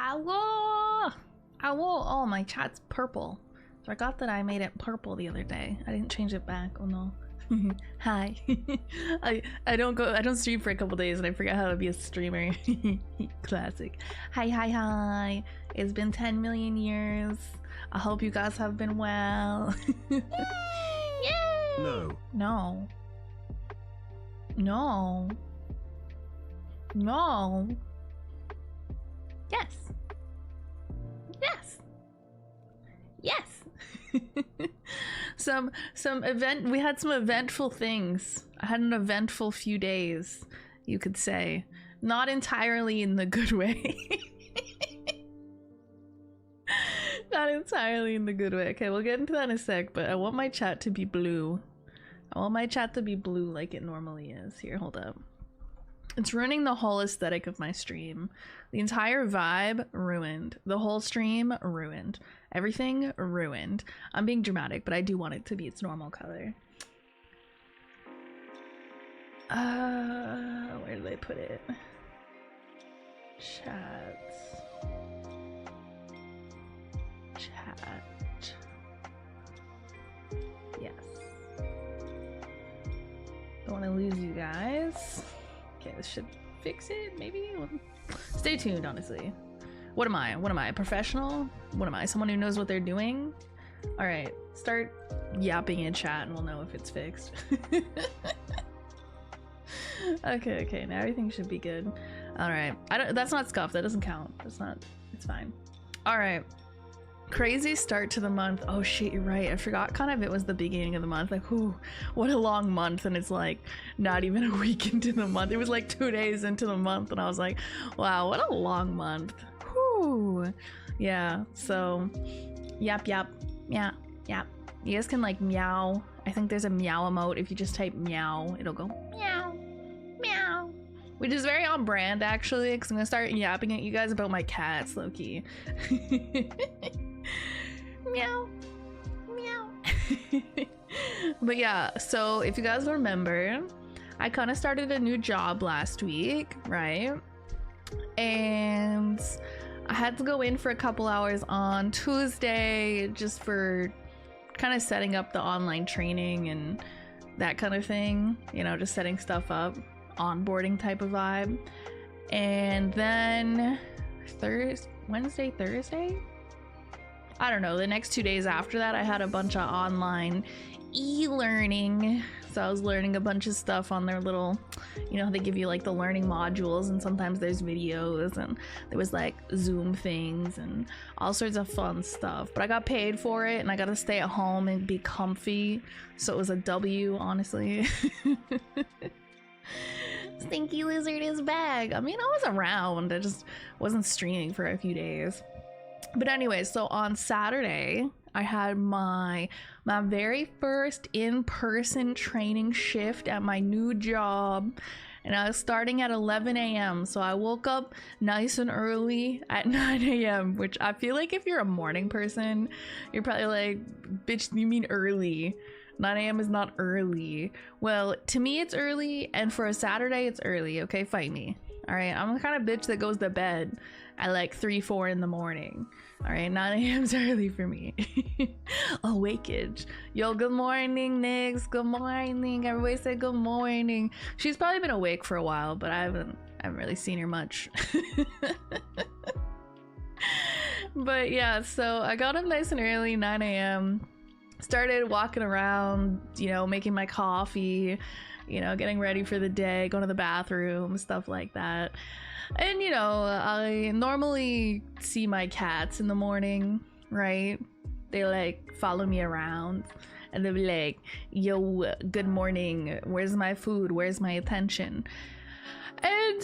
Ow! Ow! Oh, my chat's purple. Forgot that I made it purple the other day. I didn't change it back. Oh no. Hi. I don't stream for a couple days and I forgot how to be a streamer. Classic. Hi. It's been 10 million years. I hope you guys have been well. Yay! No. No. No. No. Yes. Yes. Yes. We had some eventful things. I had an eventful few days, you could say. Not entirely in the good way. Not entirely in the good way. Okay, we'll get into that in a sec, but I want my chat to be blue. I want my chat to be blue like it normally is. Here, hold up. It's ruining the whole aesthetic of my stream. The entire vibe ruined. The whole stream ruined. Everything ruined. I'm being dramatic, but I do want it to be its normal color. Where did I put it? Chats. Chat. Yes. Don't want to lose you guys. Okay, this should fix it, maybe? Stay tuned, honestly. What am I? What am I? A professional? What am I? Someone who knows what they're doing? Alright, start yapping in chat and we'll know if it's fixed. Okay, now everything should be good. Alright, that's not scuffed, that doesn't count. It's fine. Alright. Crazy start to the month. Oh shit, you're right. I forgot kind of it was the beginning of the month. Like, whew, what a long month. And it's like not even a week into the month. It was like 2 days into the month and I was like, wow, what a long month. Whew. Yeah, so yap. You guys can like meow. I think there's a meow emote. If you just type meow, it'll go meow. Which is very on brand actually, because I'm gonna start yapping at you guys about my cats, low-key. Meow. But yeah, so if you guys remember, I kind of started a new job last week, right? And I had to go in for a couple hours on Tuesday just for kind of setting up the online training and that kind of thing, you know, just setting stuff up, onboarding type of vibe. And then Wednesday, Thursday, I don't know, the next 2 days after that I had a bunch of online e-learning. So I was learning a bunch of stuff on their little, you know, they give you like the learning modules and sometimes there's videos and there was like Zoom things and all sorts of fun stuff. But I got paid for it and I got to stay at home and be comfy. So it was a W, honestly. Stinky Lizard is back. I mean, I was around. I just wasn't streaming for a few days. But anyway, so on Saturday, I had my very first in-person training shift at my new job. And I was starting at 11 a.m. So I woke up nice and early at 9 a.m. Which I feel like if you're a morning person, you're probably like, bitch, you mean early. 9 a.m. is not early. Well, to me it's early, and for a Saturday it's early, okay? Fight me. Alright, I'm the kind of bitch that goes to bed at like 3-4 in the morning. Alright, 9 a.m. is early for me. Awakeage. Yo, good morning, Nix. Good morning. Everybody say good morning. She's probably been awake for a while, but I haven't really seen her much. But yeah, so I got up nice and early, 9 a.m. Started walking around, you know, making my coffee, you know, getting ready for the day, going to the bathroom, stuff like that. And, you know, I normally see my cats in the morning, right? They like follow me around and they'll be like, yo, good morning. Where's my food? Where's my attention? And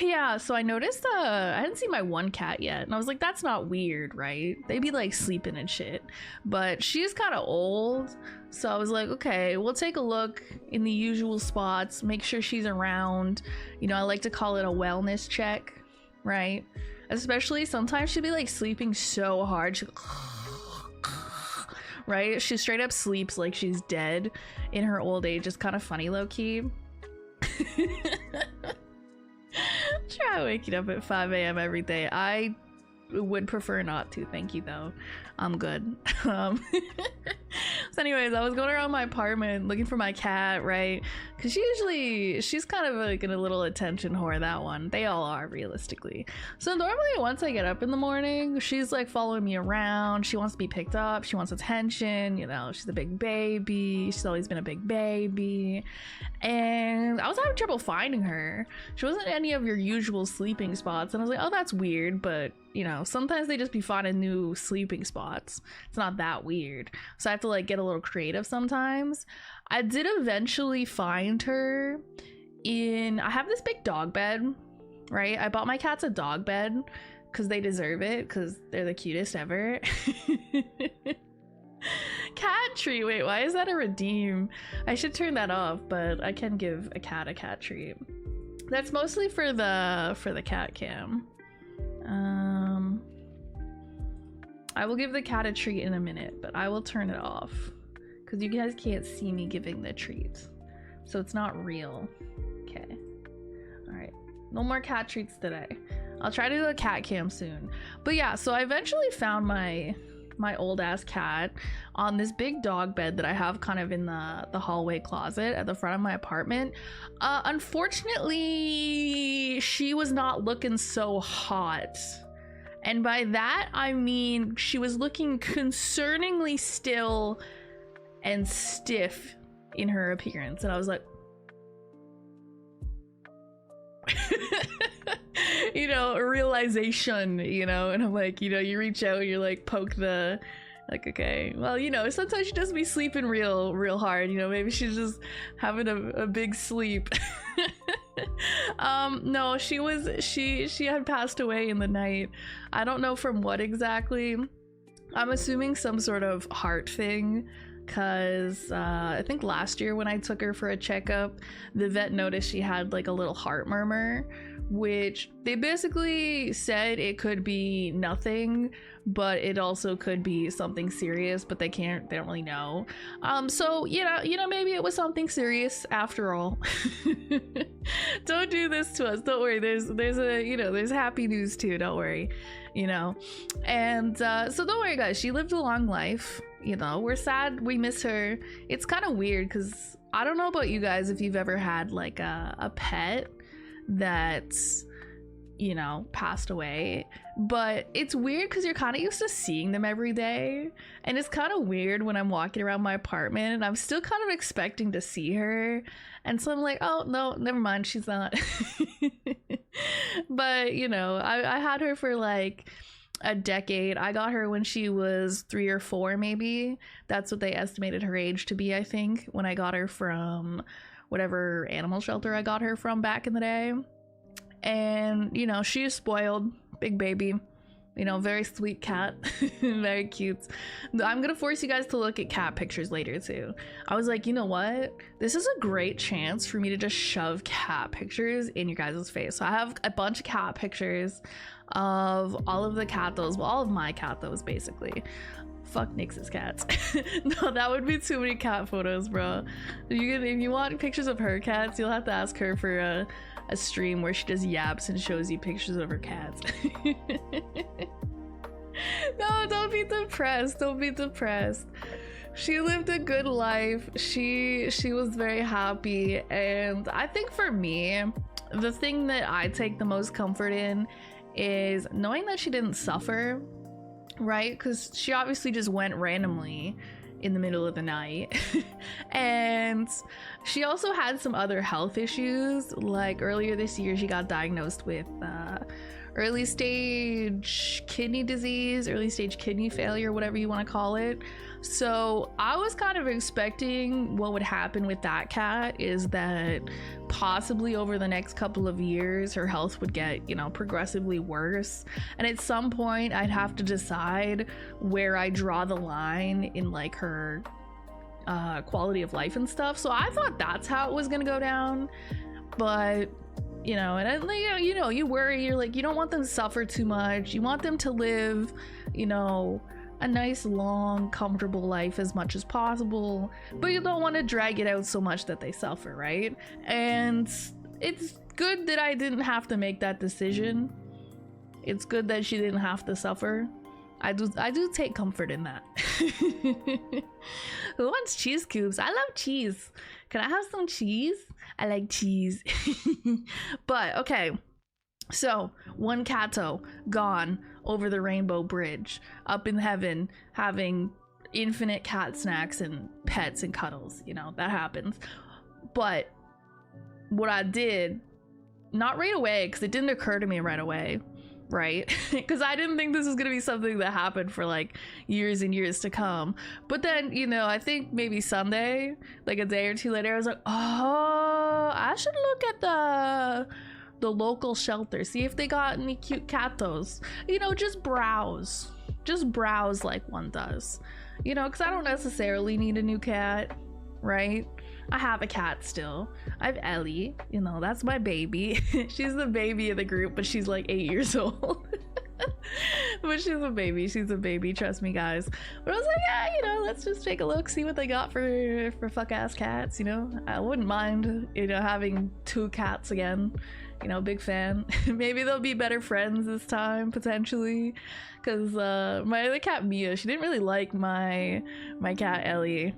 yeah, so I noticed I hadn't seen my one cat yet, and I was like, that's not weird, right? They'd be like sleeping and shit, but she's kind of old, so I was like, okay, we'll take a look in the usual spots, make sure she's around. You know, I like to call it a wellness check, right? Especially sometimes she'd be like sleeping so hard, right? She straight up sleeps like she's dead in her old age. It's kind of funny, low-key. try waking up at 5 a.m. every day. I would prefer not to, thank you though. I'm good. So anyways, I was going around my apartment looking for my cat, right? Because she's kind of like a little attention whore, that one. They all are, realistically. So normally once I get up in the morning, she's like following me around. She wants to be picked up. She wants attention. You know, she's a big baby. She's always been a big baby. And I was having trouble finding her. She wasn't in any of your usual sleeping spots. And I was like, oh, that's weird. But, you know, sometimes they just be finding new sleeping spots. It's not that weird. So I have to like get a little creative sometimes. I did eventually find her in, I have this big dog bed, right? I bought my cats a dog bed because they deserve it, because they're the cutest ever. Cat treat, wait, why is that a redeem? I should turn that off, but I can give a cat treat. That's mostly for the cat cam. I will give the cat a treat in a minute, but I will turn it off because you guys can't see me giving the treats, so it's not real. Okay, all right, no more cat treats today. I'll try to do a cat cam soon. But yeah, so I eventually found my old ass cat on this big dog bed that I have kind of in the hallway closet at the front of my apartment. Unfortunately, she was not looking so hot. And by that, I mean she was looking concerningly still and stiff in her appearance. And I was like, you know, a realization, you know, and I'm like, you know, you reach out and you're like, poke the, like, okay, well, you know, sometimes she does be sleeping real hard, you know, maybe she's just having a big sleep. No, she had passed away in the night. I don't know from what exactly. I'm assuming some sort of heart thing, because I think last year when I took her for a checkup, the vet noticed she had like a little heart murmur, which they basically said it could be nothing, but it also could be something serious, but they don't really know. So you know, maybe it was something serious after all. Don't do this to us, don't worry. There's a, you know, there's happy news too, don't worry, you know. And so don't worry guys, she lived a long life, you know. We're sad we miss her. It's kind of weird because I don't know about you guys if you've ever had like a pet that's, you know, passed away, but it's weird because you're kind of used to seeing them every day, and it's kind of weird when I'm walking around my apartment and I'm still kind of expecting to see her, and so I'm like, oh no, never mind, she's not. But you know, I had her for like a decade. I got her when she was 3 or 4 maybe. That's what they estimated her age to be, I think, when I got her from whatever animal shelter I got her from back in the day. And you know, she is spoiled, big baby, you know, very sweet cat. Very cute. I'm gonna force you guys to look at cat pictures later too. I was like, you know what, this is a great chance for me to just shove cat pictures in your guys' face. So I have a bunch of cat pictures of all of the catos, well, all of my catos basically. Fuck Nyx's cats. No, that would be too many cat photos, bro. If you want pictures of her cats, you'll have to ask her for a stream where she just yaps and shows you pictures of her cats. No, don't be depressed. Don't be depressed. She lived a good life. She was very happy, and I think for me, the thing that I take the most comfort in is knowing that she didn't suffer. Right, because she obviously just went randomly in the middle of the night. And she also had some other health issues. Like earlier this year, she got diagnosed with early stage kidney disease, early stage kidney failure, whatever you want to call it. So I was kind of expecting what would happen with that cat is that possibly over the next couple of years her health would get, you know, progressively worse, and at some point I'd have to decide where I draw the line in like her quality of life and stuff. So I thought that's how it was gonna go down, but you know, and you worry, you're like, you don't want them to suffer too much, you want them to live, you know, a nice long comfortable life as much as possible, but you don't want to drag it out so much that they suffer, right? And it's good that I didn't have to make that decision. It's good that she didn't have to suffer. I do take comfort in that. Who wants cheese cubes? I love cheese. Can I have some cheese? I like cheese. But okay, so one Kato gone over the rainbow bridge, up in heaven, having infinite cat snacks and pets and cuddles. You know, that happens. But what I did, not right away, because it didn't occur to me right away, right? Because I didn't think this was gonna be something that happened for like years and years to come. But then, you know, I think maybe Sunday, like a day or two later, I was like, oh, I should look at the local shelter, see if they got any cute catos. You know, just browse like one does, you know, because I don't necessarily need a new cat, right? I have a cat still. I have Ellie, you know, that's my baby. She's the baby of the group, but she's like 8 years old. But she's a baby, trust me, guys. But I was like, yeah, you know, let's just take a look, see what they got for fuck ass cats, you know. I wouldn't mind, you know, having 2 cats again, you know, big fan. Maybe they'll be better friends this time, potentially, because my other cat Mia, she didn't really like my cat Ellie.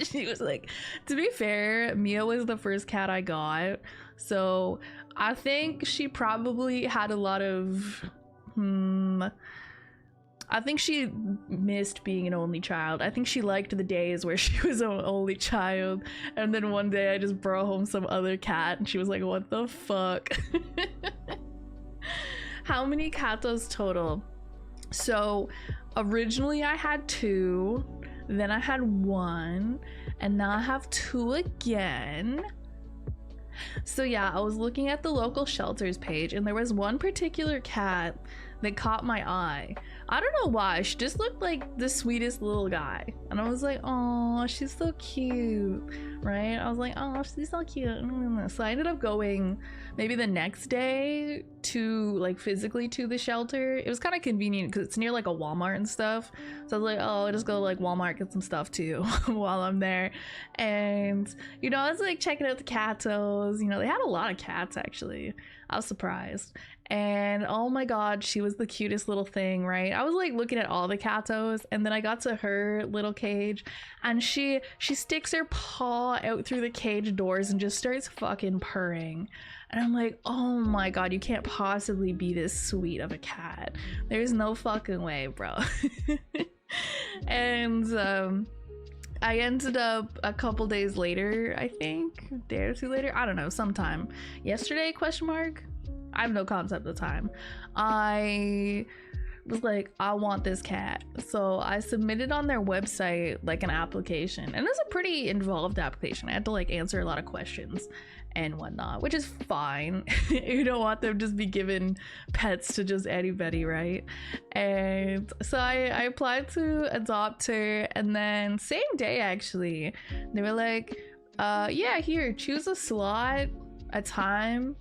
She was like, to be fair, Mia was the first cat I got, so I think she probably had a lot of I think she missed being an only child. I think she liked the days where she was an only child, and then one day I just brought home some other cat and she was like, what the fuck? How many catos total? So originally I had 2, then I had 1, and now I have 2 again. So yeah, I was looking at the local shelters page, and there was one particular cat that caught my eye. I don't know why, she just looked like the sweetest little guy, and I was like, oh, she's so cute, right? I was like, oh, she's so cute. So I ended up going maybe the next day to like physically to the shelter. It was kind of convenient because it's near like a Walmart and stuff, so I was like, oh, I'll just go to like Walmart, get some stuff too while I'm there. And you know, I was like checking out the catos. You know, they had a lot of cats actually. I was surprised. And oh my god, she was the cutest little thing, right? I was like looking at all the catos, and then I got to her little cage, and she sticks her paw out through the cage doors and just starts fucking purring. And I'm like, oh my god, you can't possibly be this sweet of a cat. There's no fucking way, bro. And I ended up a couple days later, I think, a day or 2 later, I don't know, sometime yesterday, question mark, I have no concept of time, I was like, I want this cat. So I submitted on their website like an application, and it was a pretty involved application. I had to like answer a lot of questions and whatnot, which is fine. You don't want them just be giving pets to just anybody, right? And so I applied to adopt her, and then same day actually they were like, yeah, here, choose a slot, a time,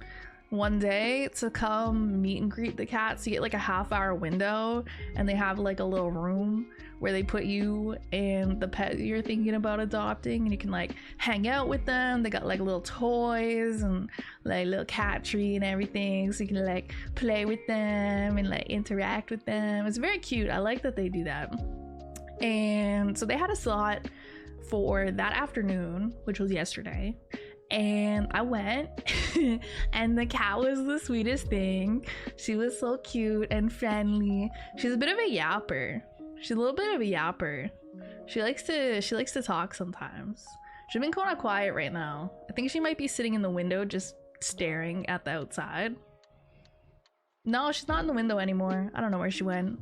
one day to come meet and greet the cats. You get like a half-hour window, and they have like a little room where they put you and the pet you're thinking about adopting, and you can like hang out with them. They got like little toys and like little cat tree and everything, so you can like play with them and like interact with them. It's very cute. I like that they do that. And so they had a slot for that afternoon, which was yesterday, and I went. And the cat was the sweetest thing. She was so cute and friendly. She's a bit of a yapper. She's a little bit of a yapper. She likes to talk sometimes. She's been kind of quiet right now. I think she might be sitting in the window just staring at the outside. No, she's not in the window anymore. I don't know where she went.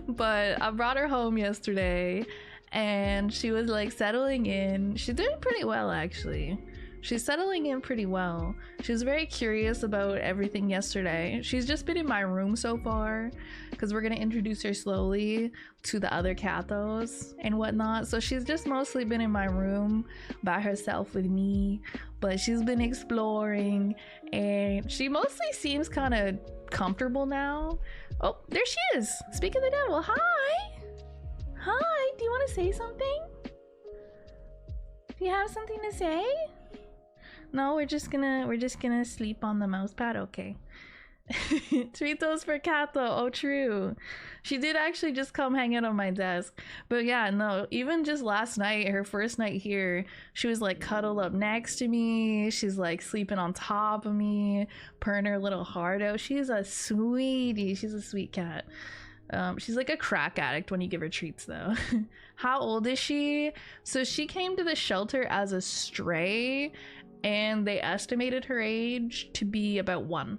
But I brought her home yesterday, and she was like settling in. She's doing pretty well actually. She's settling in pretty well. She was very curious about everything yesterday. She's just been in my room so far, because we're gonna introduce her slowly to the other catos and whatnot. So she's just mostly been in my room by herself with me, but she's been exploring, and she mostly seems kind of comfortable now. Oh, there she is. Speak of the devil. Hi. Hi, do you want to say something? Do you have something to say? No, we're just gonna sleep on the mouse pad. Okay. Treat those for cat though. Oh, true. She did actually just come hang out on my desk. But yeah, no, even just last night, her first night here, she was like cuddled up next to me. She's like sleeping on top of me, purring her little heart out. She's a sweetie. She's a sweet cat. She's like a crack addict when you give her treats though. How old is she? So she came to the shelter as a stray, and they estimated her age to be about 1.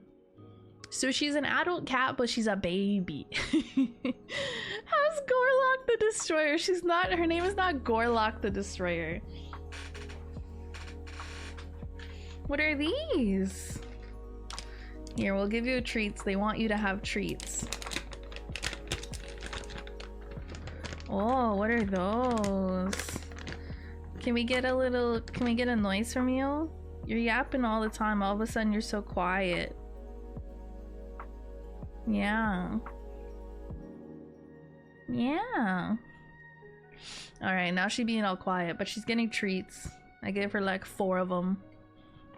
So she's an adult cat, but she's a baby. How's Gorlock the Destroyer? She's not, her name is not Gorlock the Destroyer. What are these? Here, we'll give you treats. They want you to have treats. Oh, what are those? Can we get a noise from you? You're yapping all the time. All of a sudden, you're so quiet. Yeah. Yeah. Alright, now she's being all quiet, but she's getting treats. I gave her like 4 of them.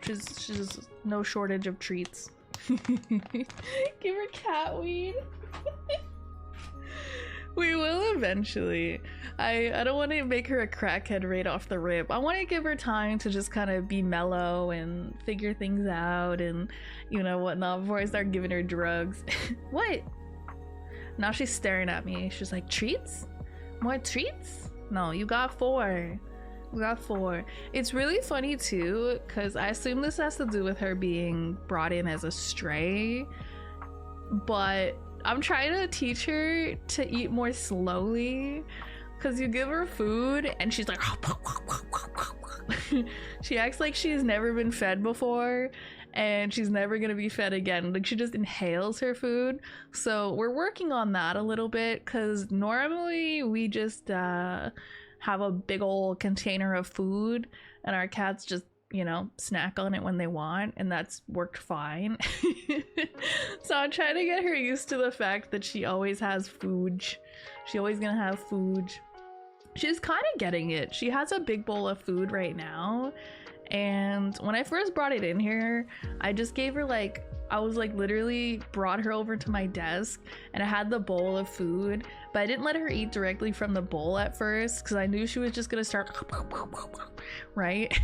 She's no shortage of treats. Give her cat weed. We will eventually. I don't want to make her a crackhead right off the rip. I want to give her time to just kind of be mellow and figure things out and, you know, whatnot before I start giving her drugs. What? Now she's staring at me. She's like, treats? More treats? No, you got 4. We got 4. It's really funny too, because I assume this has to do with her being brought in as a stray, but I'm trying to teach her to eat more slowly, because you give her food and she's like she acts like she's never been fed before and she's never gonna be fed again. Like, she just inhales her food. So we're working on that a little bit, because normally we just have a big old container of food and our cats just, you know, snack on it when they want, and that's worked fine. So I'm trying to get her used to the fact that she always has food. She always gonna have food. She's kind of getting it. She has a big bowl of food right now, and when I first brought it in here, I just gave her like, I was like literally brought her over to my desk and I had the bowl of food, but I didn't let her eat directly from the bowl at first because I knew she was just gonna start right.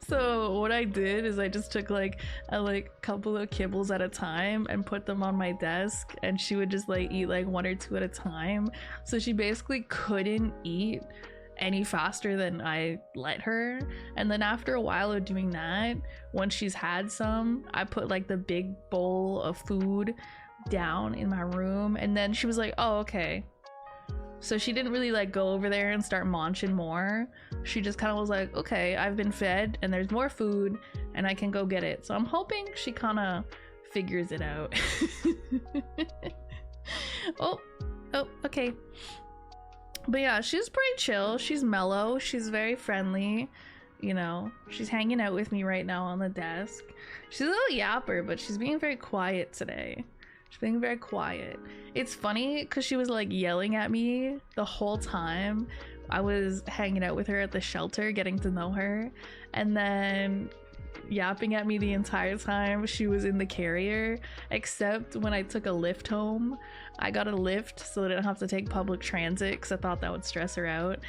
So what I did is I just took like a couple of kibbles at a time and put them on my desk, and she would just like eat like 1 or 2 at a time. So she basically couldn't eat any faster than I let her. And then after a while of doing that, once she's had some, I put like the big bowl of food down in my room, and then she was like, oh, okay. So she didn't really like go over there and start munching more. She just kind of was like, okay, I've been fed and there's more food and I can go get it. So I'm hoping she kind of figures it out. oh, okay. But yeah, she's pretty chill. She's mellow. She's very friendly. You know, she's hanging out with me right now on the desk. She's a little yapper, but she's being very quiet today. She's being very quiet. It's funny because she was like yelling at me the whole time I was hanging out with her at the shelter, getting to know her, and then yapping at me the entire time she was in the carrier, except when I took a lift home. I got a lift so I didn't have to take public transit because I thought that would stress her out.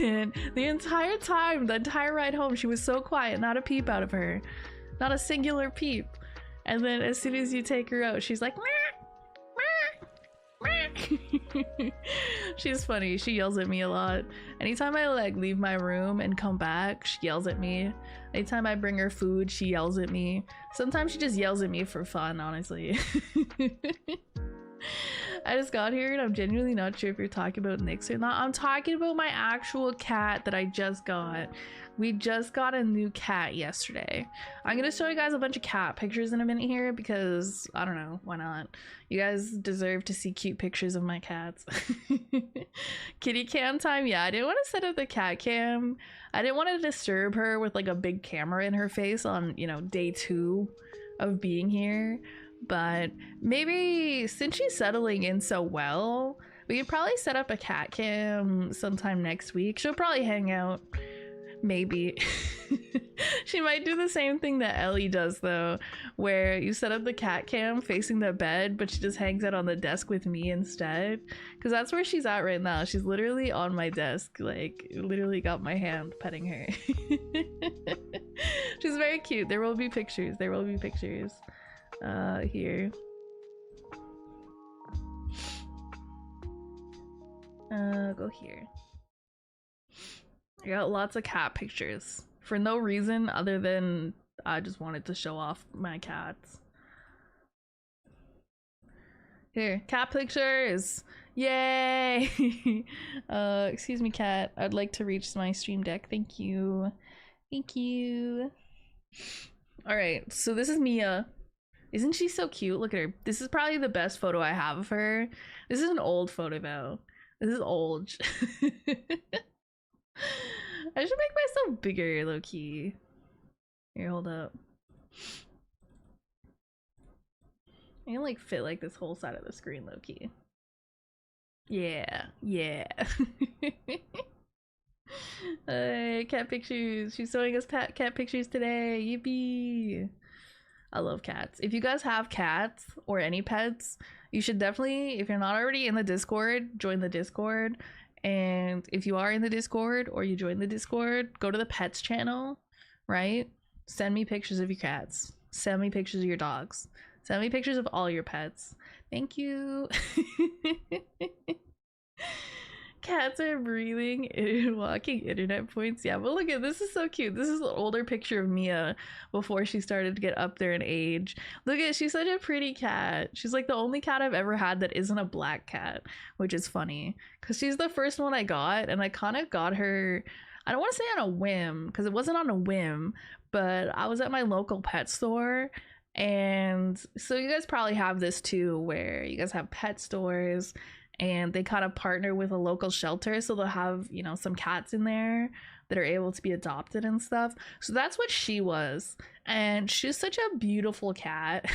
And the entire time, the entire ride home, she was so quiet, not a peep out of her, not a singular peep. And then as soon as you take her out, she's like, she's funny. She yells at me a lot. Anytime I like leave my room and come back, she yells at me. Anytime I bring her food, she yells at me. Sometimes she just yells at me for fun, honestly. I just got here and I'm genuinely not sure if you're talking about Nyx or not. I'm talking about my actual cat that I just got. We just got a new cat yesterday. I'm gonna show you guys a bunch of cat pictures in a minute here because I don't know, why not? You guys deserve to see cute pictures of my cats. Kitty cam time. Yeah, I didn't want to set up the cat cam. I didn't want to disturb her with like a big camera in her face on, you know, day 2 of being here. But maybe since she's settling in so well, we could probably set up a cat cam sometime next week. She'll probably hang out. Maybe. She might do the same thing that Ellie does though, where you set up the cat cam facing the bed, but she just hangs out on the desk with me instead. Because that's where she's at right now. She's literally on my desk, like literally got my hand petting her. She's very cute. There will be pictures. There will be pictures. Here. Go here. I got lots of cat pictures for no reason other than I just wanted to show off my cats. Here, cat pictures. Yay! Excuse me, cat. I'd like to reach my stream deck. Thank you. Thank you. All right, so this is Mia. Isn't she so cute? Look at her. This is probably the best photo I have of her. This is an old photo though. This is old. I should make myself bigger, low key. Here, hold up. I can like fit like this whole side of the screen, low key. Yeah, yeah. Cat pictures. She's showing us cat pictures today. Yippee! I love cats. If you guys have cats or any pets, you should definitely, if you're not already in the Discord, join the Discord. And if you are in the Discord or you join the Discord, go to the pets channel, right? Send me pictures of your cats. Send me pictures of your dogs. Send me pictures of all your pets. Thank you. Cats are breathing and walking internet points. Yeah, but look at this, is so cute. This is an older picture of Mia before she started to get up there in age. Look at, she's such a pretty cat. She's like the only cat I've ever had that isn't a black cat, which is funny because she's the first one I got, and I kind of got her, I don't want to say on a whim because it wasn't on a whim, but I was at my local pet store. And so you guys probably have this too, where you guys have pet stores and they kind of partner with a local shelter, so they'll have, you know, some cats in there that are able to be adopted and stuff. So that's what she was, and she's such a beautiful cat.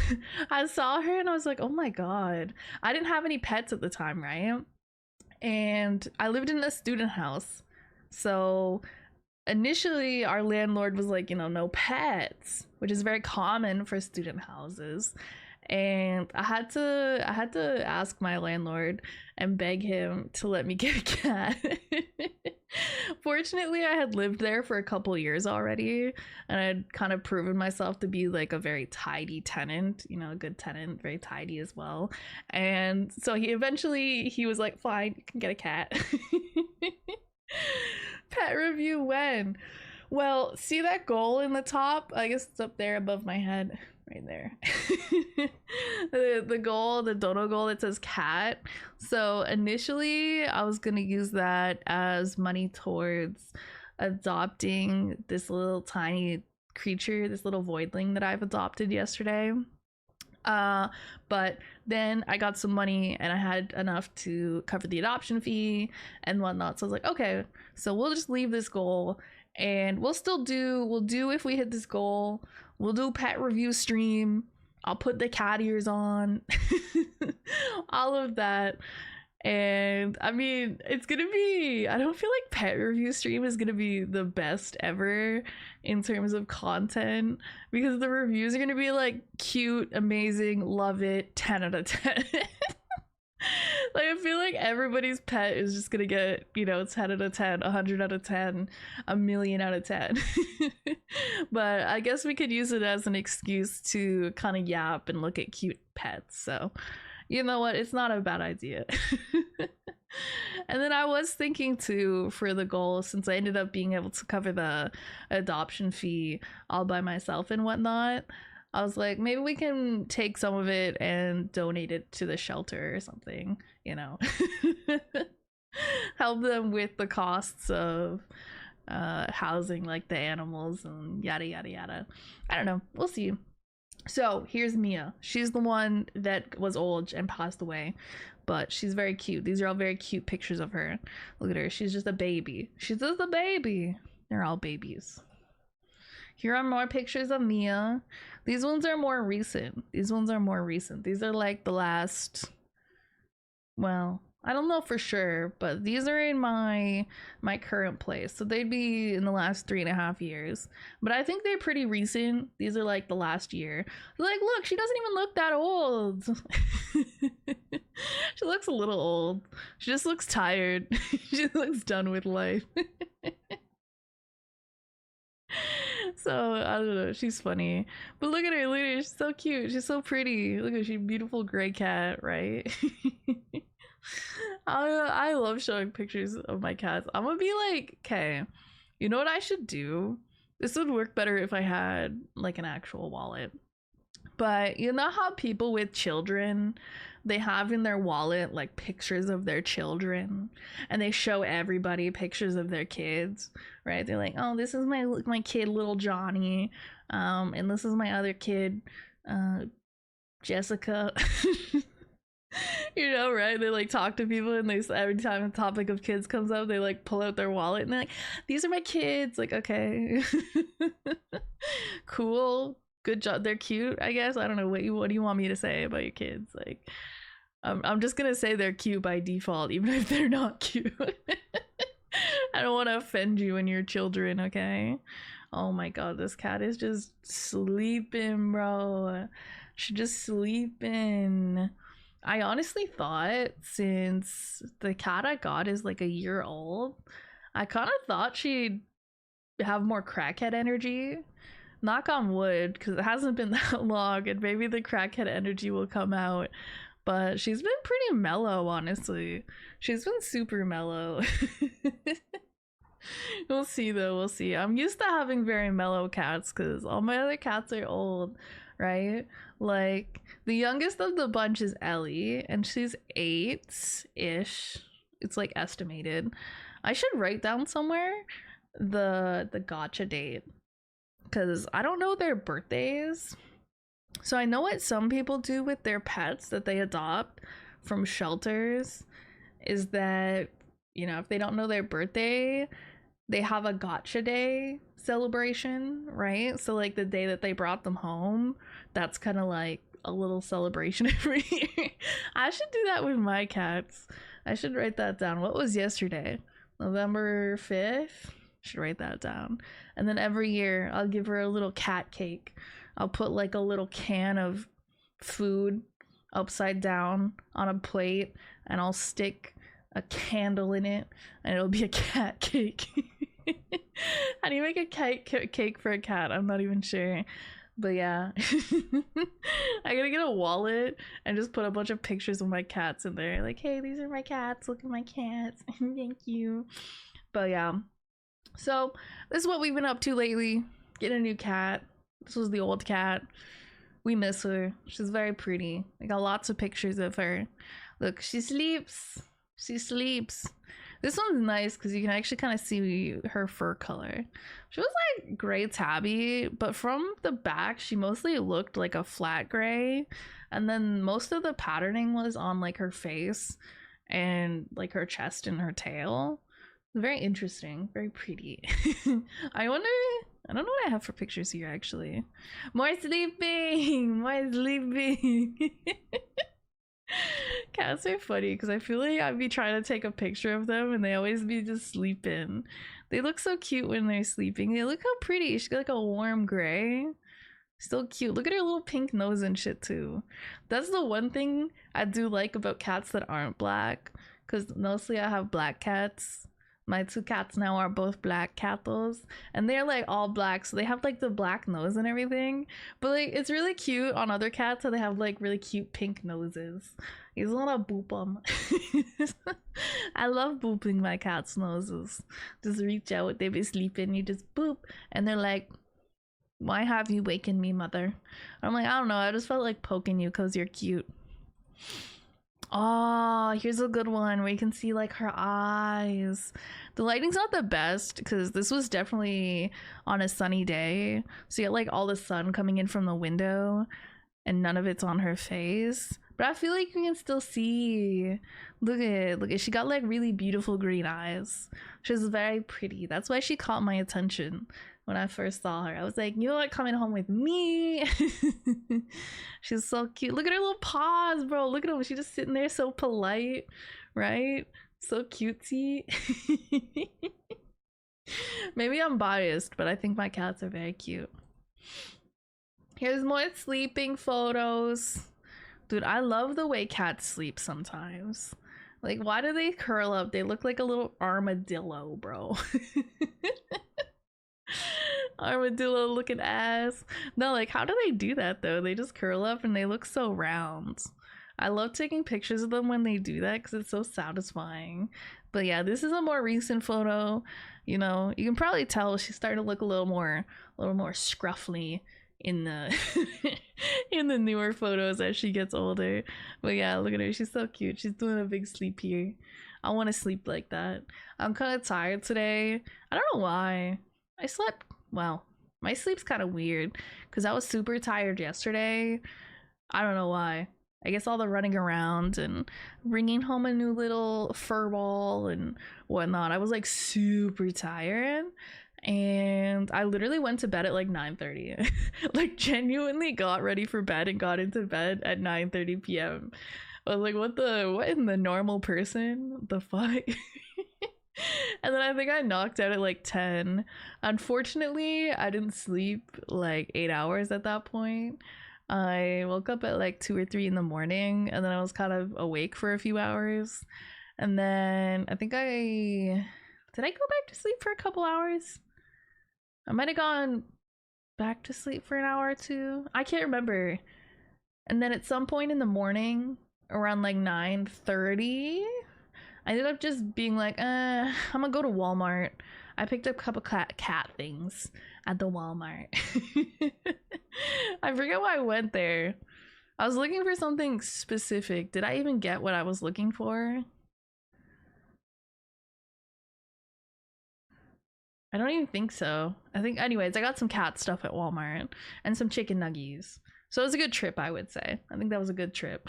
I saw her and I was like, oh my god. I didn't have any pets at the time, right? And I lived in a student house, so initially our landlord was like, you know, no pets, which is very common for student houses. And I had to ask my landlord and beg him to let me get a cat. Fortunately, I had lived there for a couple years already, and I'd kind of proven myself to be like a very tidy tenant, you know, a good tenant, very tidy as well. And so he was like, fine, you can get a cat. Pet review when? Well, see that goal in the top? I guess it's up there above my head. Right there. the goal, the dono goal that says cat. So initially I was gonna use that as money towards adopting this little tiny creature, this little voidling that I've adopted yesterday. But then I got some money and I had enough to cover the adoption fee and whatnot. So I was like, okay, so we'll just leave this goal and we'll do if we hit this goal. We'll do pet review stream. I'll put the cat ears on. All of that. And I mean, it's gonna be, I don't feel like pet review stream is gonna be the best ever in terms of content, because the reviews are gonna be like cute, amazing, love it, 10 out of 10. Like, I feel like everybody's pet is just gonna get, you know, 10 out of 10, 100 out of 10, a million out of 10. But I guess we could use it as an excuse to kind of yap and look at cute pets. So, you know what? It's not a bad idea. And then I was thinking too, for the goal, since I ended up being able to cover the adoption fee all by myself and whatnot, I was like, maybe we can take some of it and donate it to the shelter or something, you know. Help them with the costs of housing like the animals and yada yada yada. I don't know, we'll see. So here's Mia. She's the one that was old and passed away, but she's very cute. These are all very cute pictures of her. Look at her, she's just a baby. She's just a baby. They're all babies. Here are more pictures of Mia. These ones are more recent. These are like the last, well, I don't know for sure, but these are in my current place, so they'd be in the last 3.5 years. But I think they're pretty recent. These are like the last year. Like, look, she doesn't even look that old. She looks a little old. She just looks tired. She looks done with life. So I don't know, she's funny. But look at her, she's so cute. She's so pretty. Look at, she's beautiful gray cat, right? I love showing pictures of my cats. I'm gonna be like, okay, you know what I should do? This would work better if I had like an actual wallet. But you know how people with children, they have in their wallet like pictures of their children, and they show everybody pictures of their kids, right? They're like, oh, this is my kid, little Johnny, and this is my other kid, Jessica. You know, right? They like talk to people, and they, every time the topic of kids comes up, they like pull out their wallet and they're like, these are my kids. Like, okay. Cool, good job, they're cute, I guess. I don't know, what do you want me to say about your kids? Like, I'm just gonna say they're cute by default, even if they're not cute. I don't want to offend you and your children, okay? Oh my god, this cat is just sleeping, bro. She's just sleeping. I honestly thought, since the cat I got is like a year old, I kind of thought she'd have more crackhead energy. Knock on wood, because it hasn't been that long, and maybe the crackhead energy will come out. But she's been pretty mellow, honestly. She's been super mellow. We'll see though, we'll see. I'm used to having very mellow cats because all my other cats are old, right? Like, the youngest of the bunch is Ellie, and she's 8-ish. It's like estimated. I should write down somewhere the gotcha date, because I don't know their birthdays. So I know what some people do with their pets that they adopt from shelters is that, you know, if they don't know their birthday, they have a gotcha day celebration, right? So like the day that they brought them home, that's kind of like a little celebration every year. I should do that with my cats. I should write that down. What was yesterday? November 5th? Should write that down. And then every year I'll give her a little cat cake. I'll put like a little can of food upside down on a plate, and I'll stick a candle in it, and it'll be a cat cake. How do you make a cake for a cat? I'm not even sure. But yeah. I gotta get a wallet and just put a bunch of pictures of my cats in there. Like, hey, these are my cats. Look at my cats. Thank you. But yeah. So this is what we've been up to lately. Getting a new cat. This was the old cat. We miss her. She's very pretty. I got lots of pictures of her. Look, she sleeps. She sleeps. This one's nice because you can actually kind of see her fur color. She was like gray tabby, but from the back she mostly looked like a flat gray, and then most of the patterning was on like her face and like her chest and her tail. Very interesting, very pretty. I wonder, I don't know what I have for pictures here actually. More sleeping, more sleeping. Cats are funny because I feel like I'd be trying to take a picture of them and they always be just sleeping. They look so cute when they're sleeping. They look how pretty. She's got like a warm gray. Still cute. Look at her little pink nose and shit too. That's the one thing I do like about cats that aren't black, because mostly I have black cats. My 2 cats now are both black catos, and they're like all black, so they have like the black nose and everything, but like it's really cute on other cats so they have like really cute pink noses. You just want to boop them. I love booping my cat's noses. Just reach out, they be sleeping, you just boop, and they're like, why have you wakened me, mother? I'm like, I don't know, I just felt like poking you because you're cute. Oh, here's a good one where you can see like her eyes. The lighting's not the best because this was definitely on a sunny day, so you get like all the sun coming in from the window and none of it's on her face, but I feel like you can still see. Look at she got like really beautiful green eyes. She's very pretty. That's why she caught my attention. when I first saw her. I was like, you're like coming home with me. She's so cute. Look at her little paws, bro. Look at them. She's just sitting there so polite, right? So cutesy. Maybe I'm biased, but I think my cats are very cute. Here's more sleeping photos. Dude, I love the way cats sleep sometimes. Like, why do they curl up? They look like a little armadillo, bro. Armadillo looking ass. No, like, how do they do that though? They just curl up and they look so round. I love taking pictures of them when they do that because it's so satisfying. But yeah, this is a more recent photo. You know, you can probably tell she's starting to look a little more scruffy in the in the newer photos as she gets older. But yeah, look at her. She's so cute. She's doing a big sleep here. I want to sleep like that. I'm kind of tired today. I don't know why. I slept well. My sleep's kind of weird because I was super tired yesterday. I don't know why. I guess all the running around and bringing home a new little fur ball and whatnot. I was like super tired. And I literally went to bed at like 9:30. Like genuinely got ready for bed and got into bed at 9:30 p.m. I was like, what in the normal person? What the fuck? And then I think I knocked out at like 10. Unfortunately, I didn't sleep like 8 hours at that point. I woke up at like 2 or 3 in the morning, and then I was kind of awake for a few hours. And then I think did I go back to sleep for a couple hours? I might have gone back to sleep for an hour or two. I can't remember. And then at some point in the morning, around like 9:30, I ended up just being like, I'm gonna go to Walmart. I picked up a couple cat things at the Walmart. I forget why I went there. I was looking for something specific. Did I even get what I was looking for? I don't even think so. I think, anyways, I got some cat stuff at Walmart and some chicken nuggies. So it was a good trip, I would say. I think that was a good trip.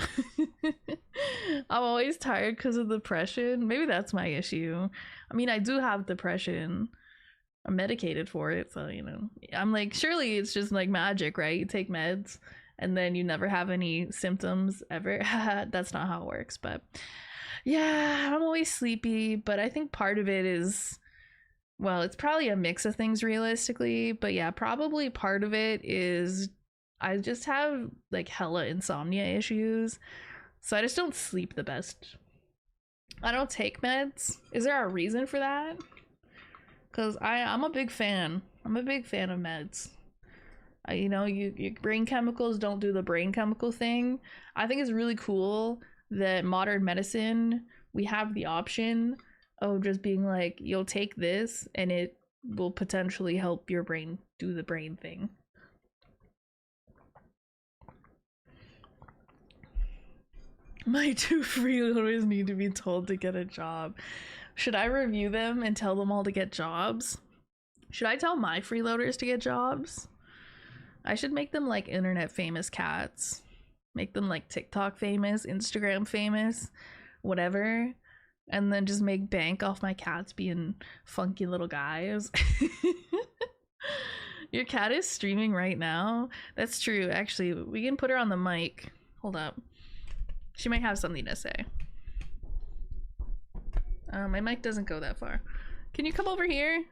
I'm always tired because of depression. Maybe that's my issue. I mean, I do have depression. I'm medicated for it, so, you know. I'm like, surely it's just like magic, right? You take meds and then you never have any symptoms ever. That's not how it works, but yeah, I'm always sleepy, but I think part of it is, well, it's probably a mix of things realistically, but yeah, probably part of it is I just have like hella insomnia issues, so I just don't sleep the best. I don't take meds. Is there a reason for that? Because I'm a big fan. I'm a big fan of meds. You know, your brain chemicals don't do the brain chemical thing. I think it's really cool that modern medicine, we have the option of just being like, you'll take this and it will potentially help your brain do the brain thing. My 2 freeloaders need to be told to get a job. Should I review them and tell them all to get jobs? Should I tell my freeloaders to get jobs? I should make them like internet famous cats. Make them like TikTok famous, Instagram famous, whatever. And then just make bank off my cats being funky little guys. Your cat is streaming right now? That's true. Actually, we can put her on the mic. Hold up. She might have something to say. My mic doesn't go that far. Can you come over here?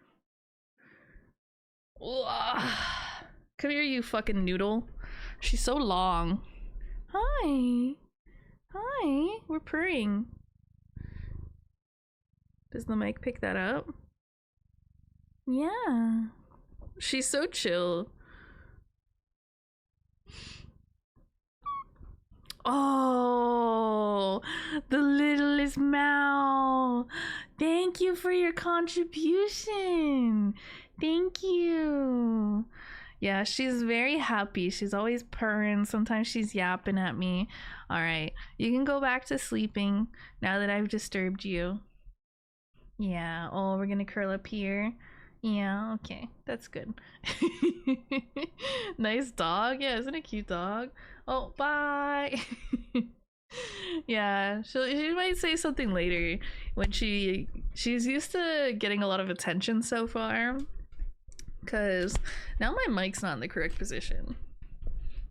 Come here, you fucking noodle. She's so long. Hi. Hi. We're purring. Does the mic pick that up? Yeah. She's so chill. Oh, the littlest Mal. Thank you for your contribution. Thank you. Yeah, she's very happy. She's always purring. Sometimes she's yapping at me. All right, you can go back to sleeping now that I've disturbed you. Yeah, oh, we're gonna curl up here. Yeah, okay, that's good. Nice dog. Yeah, isn't it a cute dog? Oh, bye. Yeah, she might say something later when she's used to getting a lot of attention so far. because now my mic's not in the correct position.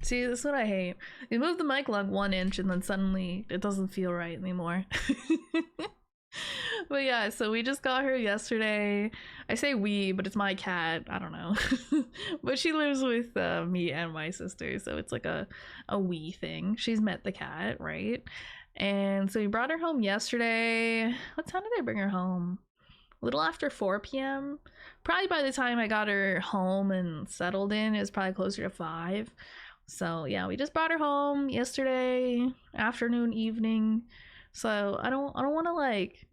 See, this is what I hate. You move the mic like 1 inch and then suddenly it doesn't feel right anymore. But yeah, so we just got her yesterday. I say we, but it's my cat. I don't know. But she lives with me and my sister, so it's like a we thing. She's met the cat, right? And so we brought her home yesterday. What time did I bring her home? A little after 4 p.m. Probably by the time I got her home and settled in, it was probably closer to 5. So yeah, we just brought her home yesterday afternoon, evening. So I don't want to like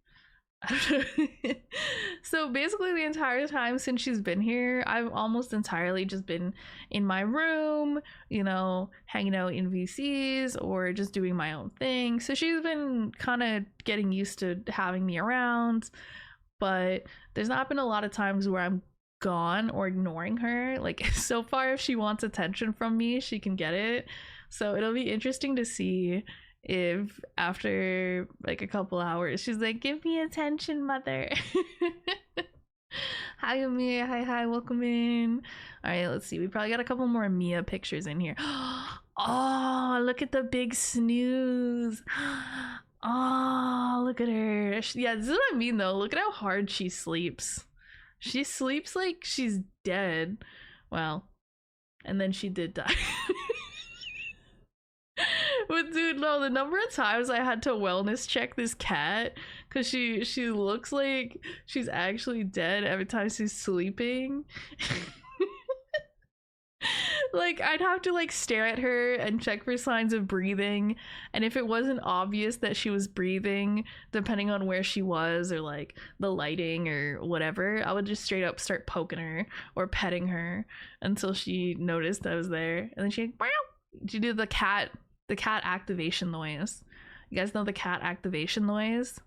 so basically the entire time since she's been here, I've almost entirely just been in my room, you know, hanging out in VCs or just doing my own thing. So she's been kind of getting used to having me around, but there's not been a lot of times where I'm gone or ignoring her. Like, so far, if she wants attention from me, she can get it. So it'll be interesting to see if after like a couple hours she's like, give me attention, mother. Hi Amir, hi, welcome in. All right, let's see, we probably got a couple more Mia pictures in here. Oh, look at the big snooze. Oh, look at her. Yeah, this is what I mean though. Look at how hard she sleeps. She sleeps like she's dead. Well, and then she did die. But dude, no, the number of times I had to wellness check this cat because she looks like she's actually dead every time she's sleeping. Like, I'd have to like stare at her and check for signs of breathing, and if it wasn't obvious that she was breathing, depending on where she was or like the lighting or whatever, I would just straight up start poking her or petting her until she noticed I was there. And then she'd do the cat activation noise. You guys know the cat activation noise?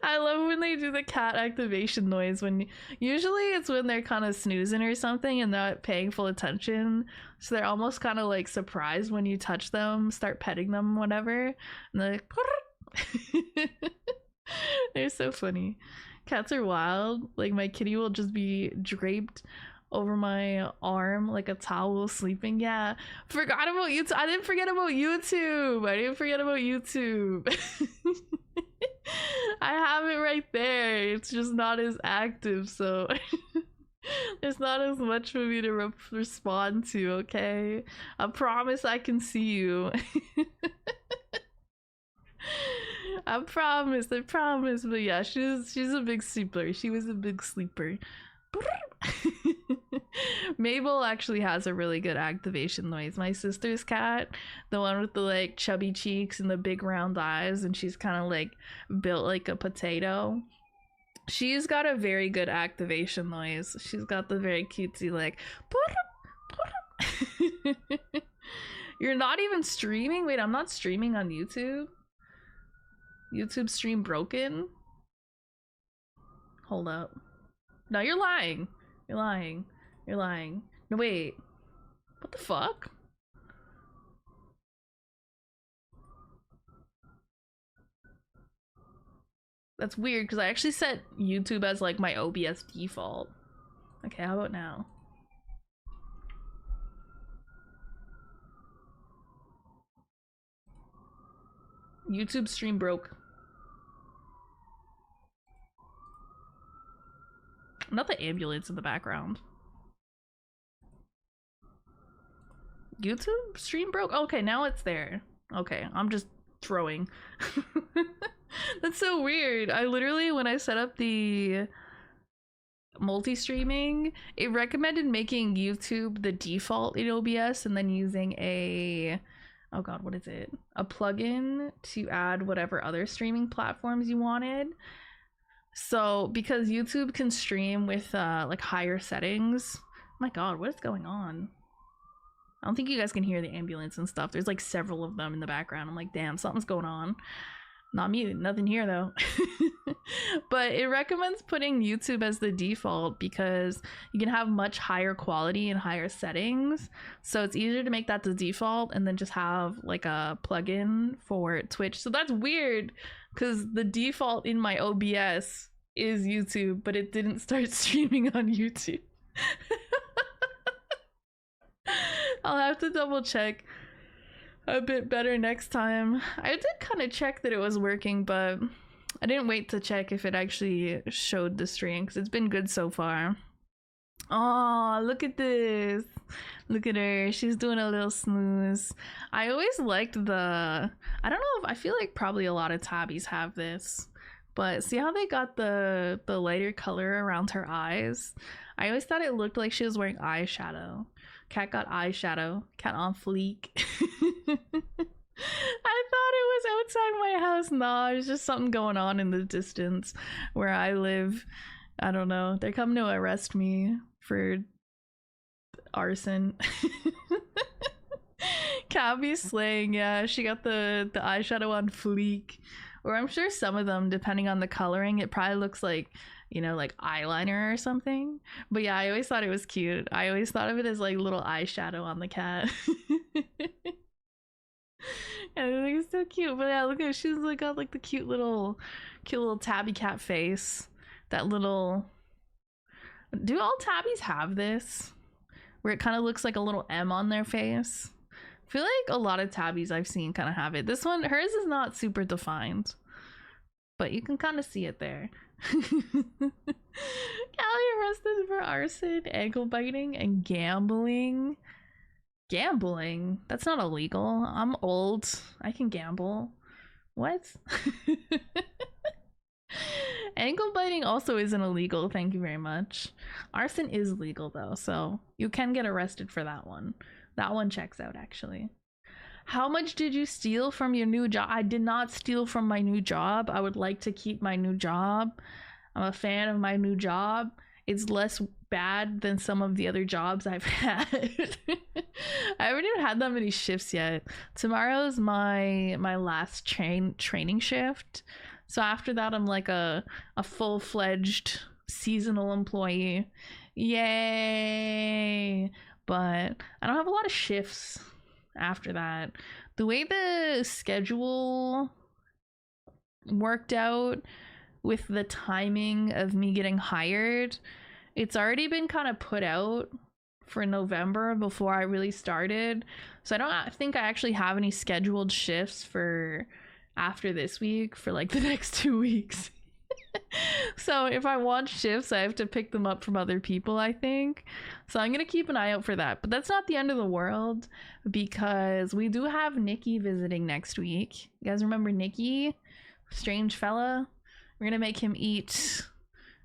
I love when they do the cat activation noise. When usually it's when they're kind of snoozing or something and not paying full attention, so they're almost kind of like surprised when you touch them, start petting them, whatever, and they're like they're so funny. Cats are wild. Like, my kitty will just be draped over my arm like a towel sleeping. Yeah, forgot about YouTube. I didn't forget about YouTube. I have it right there. It's just not as active, so there's not as much for me to respond to. Okay, I promise I can see you. I promise. But yeah, she's a big sleeper. She was a big sleeper. Mabel actually has a really good activation noise. My sister's cat, the one with the like chubby cheeks and the big round eyes, and she's kind of like built like a potato, she's got a very good activation noise. She's got the very cutesy like You're not even streaming? Wait, I'm not streaming on YouTube. YouTube stream broken? Hold up. No, you're lying. You're lying. No, wait. What the fuck? That's weird because I actually set YouTube as like my OBS default. Okay, how about now? YouTube stream broke. Not the ambulance in the background. YouTube stream broke? Okay, now it's there. Okay, I'm just throwing. That's so weird. I literally, when I set up the multi-streaming, it recommended making YouTube the default in OBS and then using a, oh god, what is it? A plugin to add whatever other streaming platforms you wanted. So because YouTube can stream with like higher settings, my god, what is going on? I don't think you guys can hear the ambulance and stuff. There's like several of them in the background. I'm like, damn, something's going on. Not me, nothing here though. But it recommends putting YouTube as the default because you can have much higher quality and higher settings. So it's easier to make that the default and then just have like a plugin for Twitch. So that's weird because the default in my OBS is YouTube, but it didn't start streaming on YouTube. I'll have to double check a bit better next time. I did kind of check that it was working, but I didn't wait to check if it actually showed the stream because it's been good so far. Oh, look at this. Look at her. She's doing a little snooze. I always liked the... I don't know if... I feel like probably a lot of tabbies have this. But see how they got the lighter color around her eyes? I always thought it looked like she was wearing eyeshadow. Cat got eyeshadow. Cat on fleek. I thought it was outside my house. Nah, there's just something going on in the distance where I live. I don't know. They're coming to arrest me for arson. Cabby's slaying. Yeah, she got the eyeshadow on fleek. Or I'm sure some of them, depending on the coloring, it probably looks like, you know, like eyeliner or something. But yeah, I always thought it was cute. I always thought of it as like little eyeshadow on the cat. And I think it's so cute. But yeah, look at her. She's like got like the cute little tabby cat face. That little... Do all tabbies have this? Where it kind of looks like a little M on their face? I feel like a lot of tabbies I've seen kind of have it. This one, hers is not super defined, but you can kind of see it there. Callie arrested for arson, ankle biting, and gambling. Gambling? That's not illegal. I'm old. I can gamble. What? Ankle biting also isn't illegal, thank you very much. Arson is legal though, so you can get arrested for that one. That one checks out, actually. How much did you steal from your new job? I did not steal from my new job. I would like to keep my new job. I'm a fan of my new job. It's less bad than some of the other jobs I've had. I haven't even had that many shifts yet. Tomorrow's my last training shift. So after that, I'm like a full-fledged seasonal employee. Yay! But I don't have a lot of shifts after that. The way the schedule worked out with the timing of me getting hired, it's already been kind of put out for November before I really started. So I don't think I actually have any scheduled shifts for after this week for like the next 2 weeks. So if I want shifts, I have to pick them up from other people, I think. So I'm gonna keep an eye out for that. But that's not the end of the world, because we do have Nikki visiting next week. You guys remember Nikki? Strange fella. We're gonna make him eat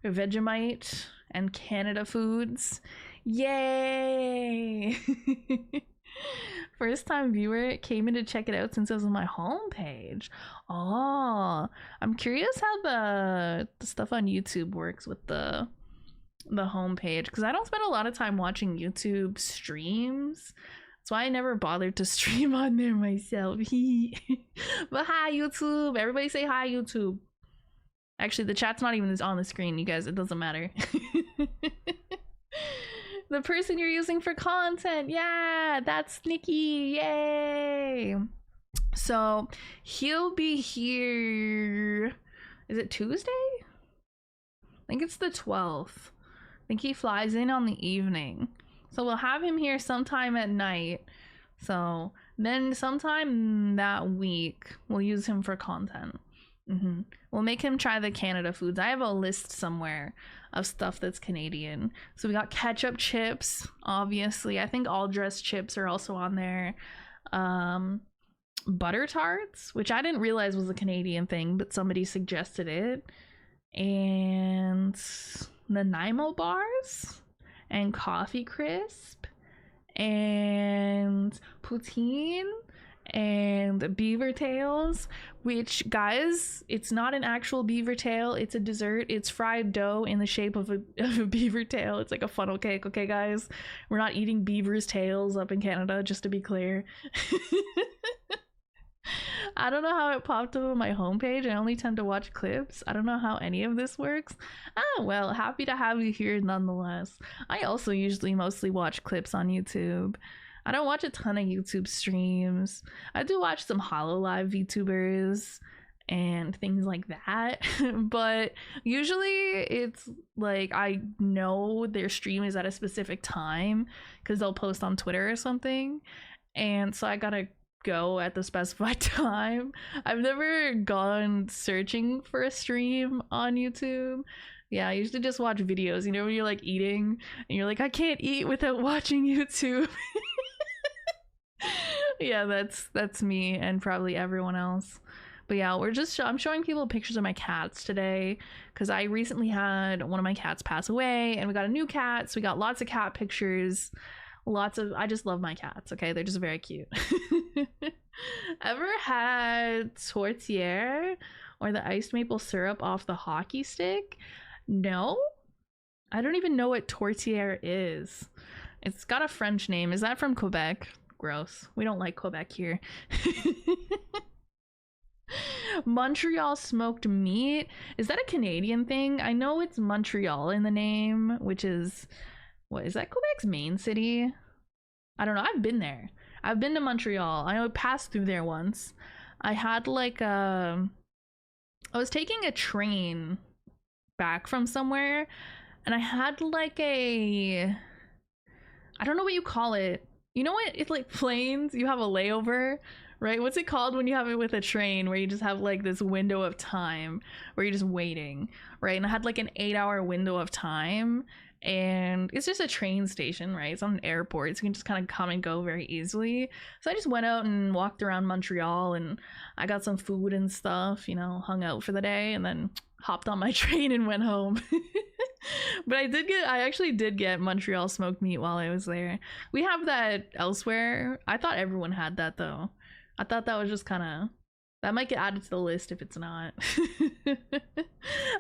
Vegemite and Canada foods. Yay! First time viewer came in to check it out since it was on my homepage. Oh, I'm curious how the stuff on YouTube works with the homepage, because I don't spend a lot of time watching YouTube streams. That's why I never bothered to stream on there myself. But hi YouTube, everybody say hi YouTube. Actually, the chat's not even on the screen, you guys. It doesn't matter. The person you're using for content, yeah, that's Nikki, yay! So he'll be here, is it Tuesday? I think it's the 12th. I think he flies in on the evening. So we'll have him here sometime at night. So then sometime that week, we'll use him for content. We'll make him try the Canada foods. I have a list somewhere of stuff that's Canadian. So we got ketchup chips, obviously. I think all dressed chips are also on there. Butter tarts, which I didn't realize was a Canadian thing, but somebody suggested it. And Nanaimo bars and coffee crisp and poutine and beaver tails, which, guys, it's not an actual beaver tail, it's a dessert. It's fried dough in the shape of a beaver tail. It's like a funnel cake, okay guys? We're not eating beaver's tails up in Canada, just to be clear. I don't know how it popped up on my homepage. I only tend to watch clips. I don't know how any of this works. Ah, well, happy to have you here nonetheless. I also usually mostly watch clips on YouTube. I don't watch a ton of YouTube streams. I do watch some HoloLive VTubers and things like that. But usually it's like I know their stream is at a specific time because they'll post on Twitter or something, and so I gotta go at the specified time. I've never gone searching for a stream on YouTube. Yeah, I usually just watch videos, you know, when you're like eating and you're like, I can't eat without watching YouTube. Yeah, that's me and probably everyone else. But yeah, I'm showing people pictures of my cats today because I recently had one of my cats pass away and we got a new cat, so we got lots of cat pictures. I just love my cats, okay? They're just very cute. Ever had tortilla or the iced maple syrup off the hockey stick? No? I don't even know what tortilla is. It's got a French name. Is that from Quebec? Gross. We don't like Quebec here. Montreal smoked meat. Is that a Canadian thing? I know it's Montreal in the name, which is... What is that? Quebec's main city? I don't know. I've been there. I've been to Montreal. I passed through there once. I had like I was taking a train back from somewhere, and I had like I don't know what you call it. You know what? It's like planes. You have a layover, right? What's it called when you have it with a train where you just have like this window of time where you're just waiting, right? And I had like an 8-hour window of time. And it's just a train station, right? It's on an airport, so you can just kind of come and go very easily. So I just went out and walked around Montreal, and I got some food and stuff, you know, hung out for the day, and then hopped on my train and went home. But I actually did get Montreal smoked meat while I was there. We have that elsewhere. I thought everyone had that though. I thought that was just kind of... That might get added to the list if it's not.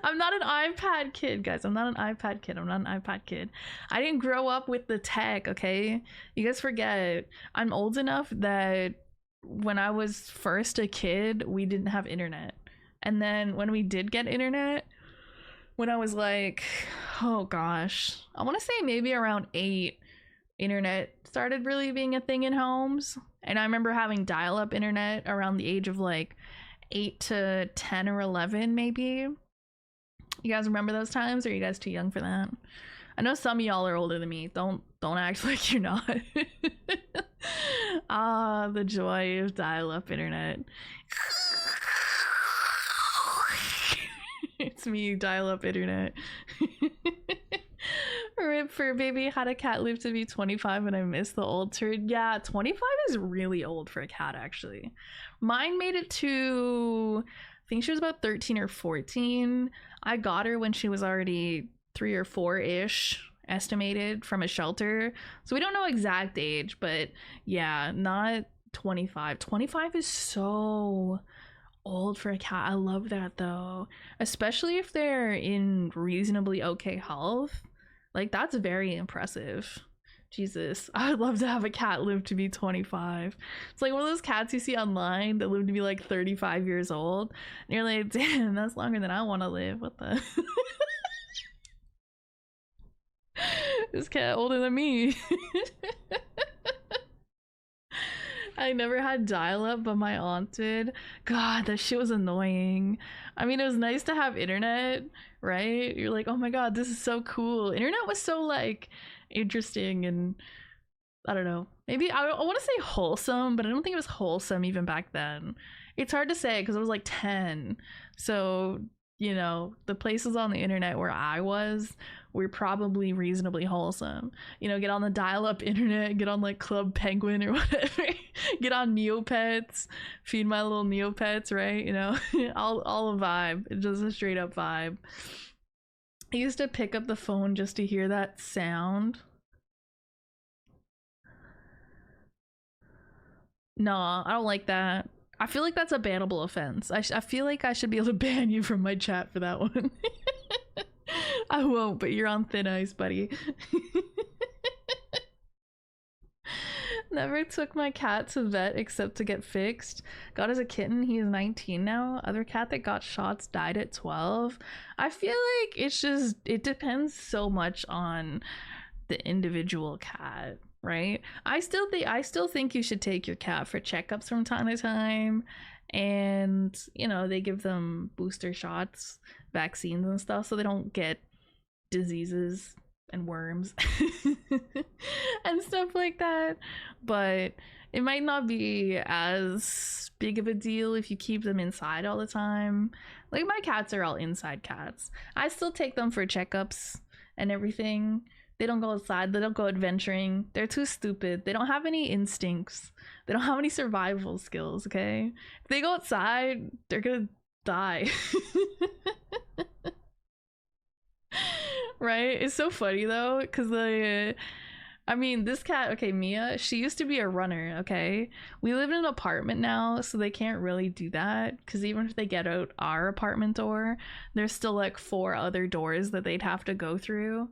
I'm not an iPad kid, guys. I'm not an iPad kid. I didn't grow up with the tech, okay? You guys forget. I'm old enough that when I was first a kid, we didn't have internet. And then when we did get internet, when I was like, oh gosh, I want to say maybe around 8, internet started really being a thing in homes. And I remember having dial-up internet around the age of like 8 to 10 or 11 maybe. You guys remember those times, or are you guys too young for that? I know some of y'all are older than me. Don't act like you're not. Ah, the joy of dial-up internet. It's me, dial-up internet. Rip for baby. Had a cat live to be 25 and I missed the old turd. Yeah, 25 is really old for a cat, actually. Mine made it to, I think she was about 13 or 14. I got her when she was already 3 or 4-ish, estimated from a shelter. So we don't know exact age, but yeah, not 25. 25 is so old for a cat. I love that though, especially if they're in reasonably okay health. Like, that's very impressive. Jesus, I would love to have a cat live to be 25. It's like one of those cats you see online that live to be like 35 years old, and you're like, damn, that's longer than I want to live. What the? This cat older than me. I never had dial-up, but my aunt did. God, that shit was annoying. I mean, it was nice to have internet, right? You're like, oh my god, this is so cool. Internet was so like interesting, and I don't know. Maybe I want to say wholesome, but I don't think it was wholesome even back then. It's hard to say because I was like 10. So, you know, the places on the internet where I was were probably reasonably wholesome. You know, get on the dial-up internet, get on like Club Penguin or whatever, get on Neopets, feed my little Neopets, right? You know, all a vibe. It's just a straight up vibe. I used to pick up the phone just to hear that sound. No, I don't like that. I feel like that's a bannable offense. I feel like I should be able to ban you from my chat for that one. I won't, but you're on thin ice, buddy. Never took my cat to vet except to get fixed. Got as a kitten. He is 19 now. Other cat that got shots died at 12. I feel like it depends so much on the individual cat. right? I still think you should take your cat for checkups from time to time, and you know, they give them booster shots, vaccines and stuff, so they don't get diseases and worms and stuff like that. But it might not be as big of a deal if you keep them inside all the time. Like, my cats are all inside cats. I still take them for checkups and everything. They don't go outside, they don't go adventuring. They're too stupid. They don't have any instincts. They don't have any survival skills, okay? If they go outside, they're gonna die. Right? It's so funny though, because I mean, this cat, okay, Mia, she used to be a runner, okay? We live in an apartment now, so they can't really do that, because even if they get out our apartment door, there's still like 4 other doors that they'd have to go through.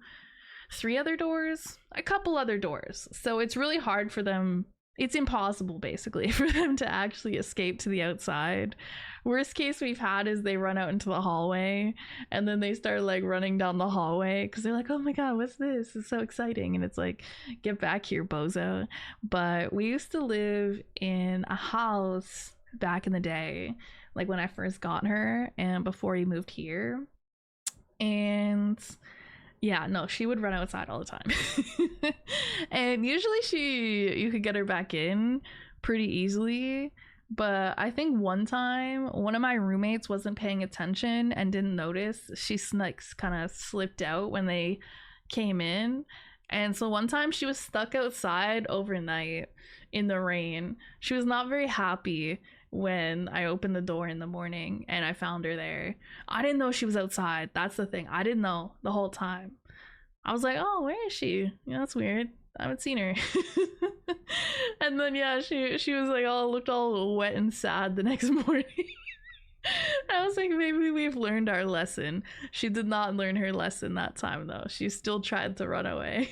3 other doors? A couple other doors. So it's really hard for them. It's impossible, basically, for them to actually escape to the outside. Worst case we've had is they run out into the hallway, and then they start like running down the hallway because they're like, oh my god, what's this? It's so exciting. And it's like, get back here, bozo. But we used to live in a house back in the day, like when I first got her and before we moved here. And yeah, no, she would run outside all the time. And usually you could get her back in pretty easily. But I think one time one of my roommates wasn't paying attention and didn't notice. She kind of slipped out when they came in. And so one time she was stuck outside overnight in the rain. She was not very happy when I opened the door in the morning and I found her there. I didn't know she was outside. That's the thing. I didn't know the whole time. I was like, oh, where is she? Yeah, that's weird. I haven't seen her. And then yeah, she was like, oh, looked all wet and sad the next morning. I was like, maybe we've learned our lesson. She did not learn her lesson that time though. She still tried to run away.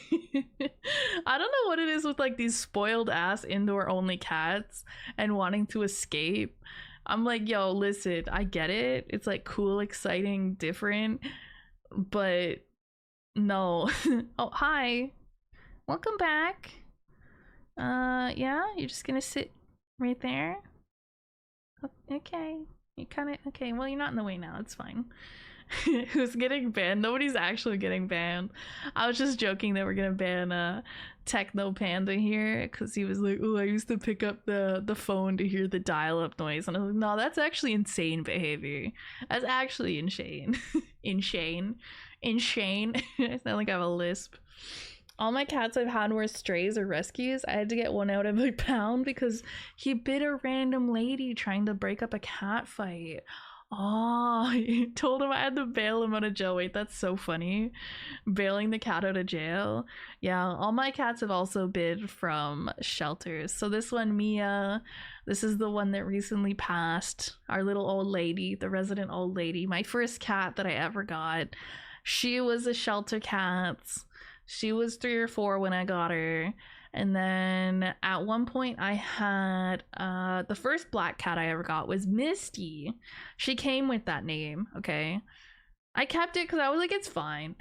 I don't know what it is with like these spoiled ass indoor only cats and wanting to escape. I'm like, yo, listen, I get it. It's like cool, exciting, different, but no. Oh, hi. Welcome back. Yeah, you're just gonna sit right there? Okay. You kind of, okay, well, you're not in the way now, it's fine. Who's getting banned? Nobody's actually getting banned. I was just joking that we're gonna ban Techno Panda here, because he was like, oh, I used to pick up the phone to hear the dial-up noise. And I was like, no, that's actually insane behavior. That's actually insane. Insane. I sound like I have a lisp. All my cats I've had were strays or rescues. I had to get one out of a pound because he bit a random lady trying to break up a cat fight. Oh, I told him I had to bail him out of jail. Wait, that's so funny. Bailing the cat out of jail. Yeah, all my cats have also been from shelters. So this one, Mia, this is the one that recently passed. Our little old lady, the resident old lady. My first cat that I ever got. She was a shelter cat. She was 3 or 4 when I got her. And then at one point I had the first black cat I ever got was Misty. She came with that name, okay? I kept it because I was like, it's fine.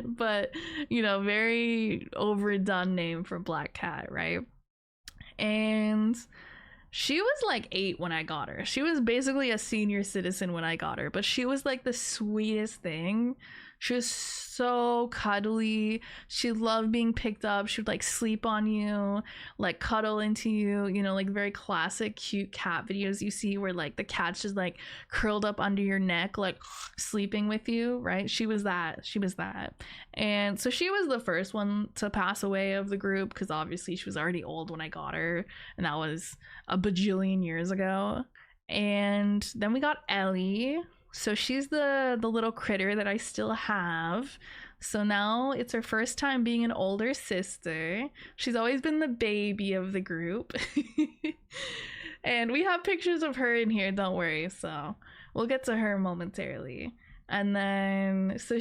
But, you know, very overdone name for black cat, right? And she was like 8 when I got her. She was basically a senior citizen when I got her, but she was like the sweetest thing. She was so cuddly. She loved being picked up. She would like sleep on you, like cuddle into you, you know, like very classic cute cat videos you see where like the cat's just like curled up under your neck, like sleeping with you, right? She was that. And so she was the first one to pass away of the group because obviously she was already old when I got her, and that was a bajillion years ago. And then we got Ellie. So she's the little critter that I still have. So now it's her first time being an older sister. She's always been the baby of the group. And we have pictures of her in here, don't worry. So we'll get to her momentarily. And then, so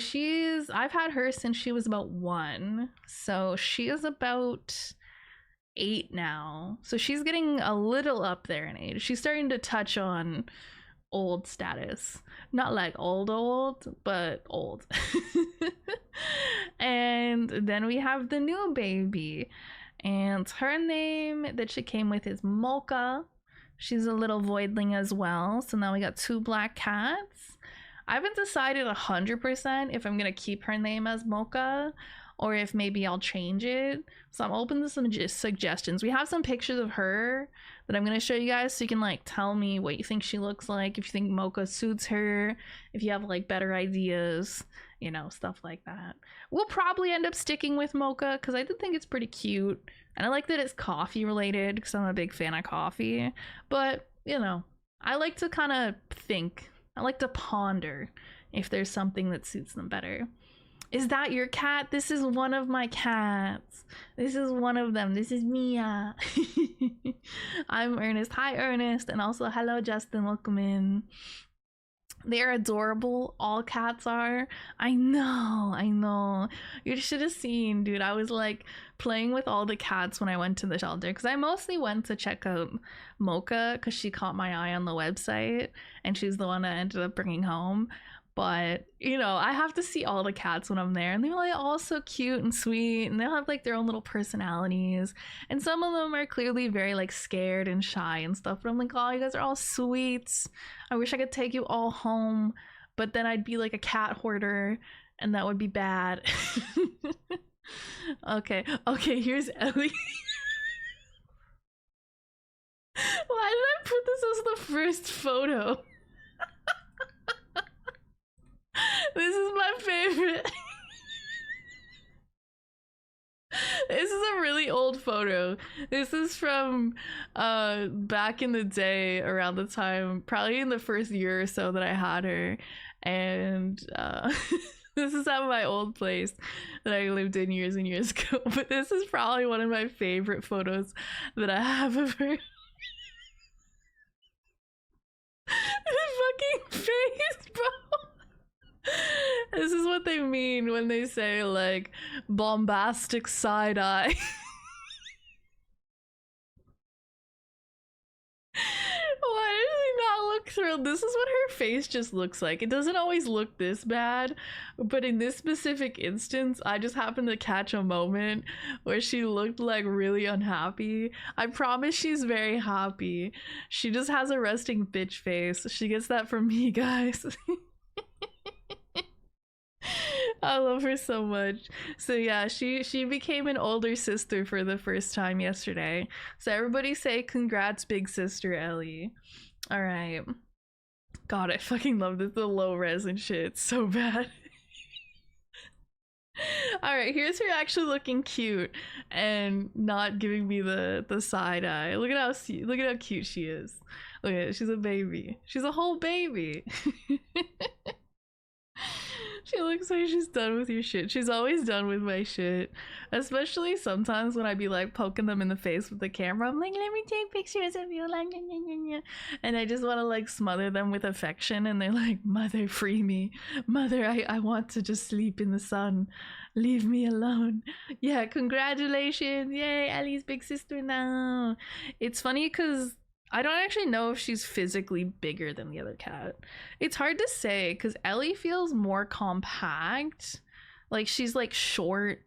I've had her since she was about 1. So she is about 8 now. So she's getting a little up there in age. She's starting to touch on old status. Not like old, but old. And then we have the new baby. And her name that she came with is Mocha. She's a little voidling as well. So now we got 2 black cats. I haven't decided 100% if I'm gonna keep her name as Mocha or if maybe I'll change it. So I'm open to some suggestions. We have some pictures of her that I'm gonna show you guys so you can like tell me what you think she looks like, if you think Mocha suits her, if you have like better ideas, you know, stuff like that. We'll probably end up sticking with Mocha because I did think it's pretty cute. And I like that it's coffee related because I'm a big fan of coffee. But, you know, I like to kind of think. I like to ponder if there's something that suits them better. Is that your cat? This is one of my cats. This is one of them. This is Mia. I'm Ernest. Hi, Ernest. And also, hello, Justin. Welcome in. They're adorable. All cats are. I know. You should have seen, dude. I was like playing with all the cats when I went to the shelter because I mostly went to check out Mocha because she caught my eye on the website and she's the one I ended up bringing home. But, you know, I have to see all the cats when I'm there, and they're like all so cute and sweet, and they'll have like their own little personalities, and some of them are clearly very like scared and shy and stuff, but I'm like, oh, you guys are all sweet. I wish I could take you all home, but then I'd be like a cat hoarder and that would be bad. Okay, here's Ellie. Why did I put this as the first photo? This is my favorite. This is a really old photo. This is from back in the day, around the time, probably in the first year or so that I had her. And this is at my old place that I lived in years and years ago. But this is probably one of my favorite photos that I have of her. Fucking face, bro. This is what they mean when they say like bombastic side eye. Why does he not look thrilled? This is what her face just looks like. It doesn't always look this bad, but in this specific instance, I just happened to catch a moment where she looked like really unhappy. I promise she's very happy. She just has a resting bitch face. She gets that from me, guys. I love her so much. So yeah, she became an older sister for the first time yesterday. So everybody say congrats, big sister Ellie. All right. God, I fucking love this. The low res and shit. It's so bad. All right, here's her actually looking cute and not giving me the side eye. Look at how cute she is. Look at it. She's a baby. She's a whole baby. She looks like she's done with your shit. She's always done with my shit. Especially sometimes when I be like poking them in the face with the camera. I'm like, let me take pictures of you. Like, and I just want to like smother them with affection. And they're like, mother, free me. Mother, I want to just sleep in the sun. Leave me alone. Yeah, congratulations. Yay, Ellie's big sister now. It's funny because I don't actually know if she's physically bigger than the other cat. It's hard to say because Ellie feels more compact. Like she's like short,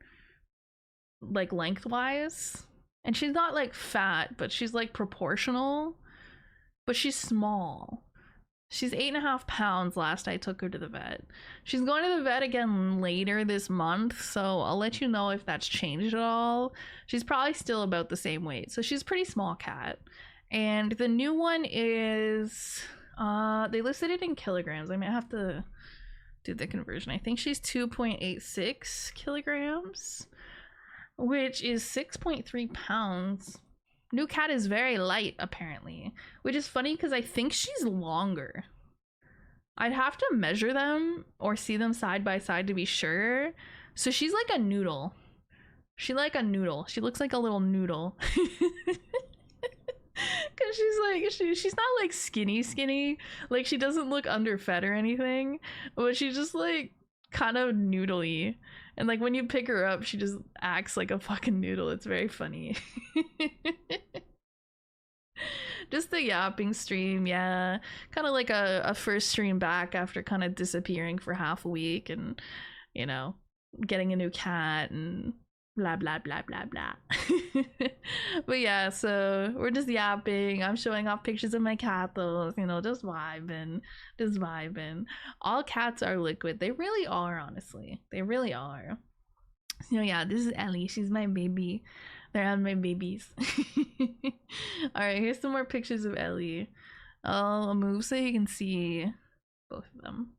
like lengthwise. And she's not like fat, but she's like proportional. But she's small. She's 8.5 pounds last I took her to the vet. She's going to the vet again later this month, so I'll let you know if that's changed at all. She's probably still about the same weight. So she's a pretty small cat. And the new one is, they listed it in kilograms. I might have to do the conversion. I think she's 2.86 kilograms, which is 6.3 pounds. New cat is very light, apparently, which is funny because I think she's longer. I'd have to measure them or see them side by side to be sure. So she's like a noodle. She looks like a little noodle. Cause she's like she's not like skinny, like she doesn't look underfed or anything, but she's just like kind of noodly, and like when you pick her up she just acts like a fucking noodle. It's very funny. Just the yapping stream, yeah, kind of like a first stream back after kind of disappearing for half a week and, you know, getting a new cat and blah blah blah blah blah. But yeah, so we're just yapping. I'm showing off pictures of my catos, you know, just vibing, just vibing. All cats are liquid. They really are, honestly. They really are. So yeah, this is Ellie. She's my baby. They're my babies. All right, here's some more pictures of Ellie. I'll move so you can see both of them.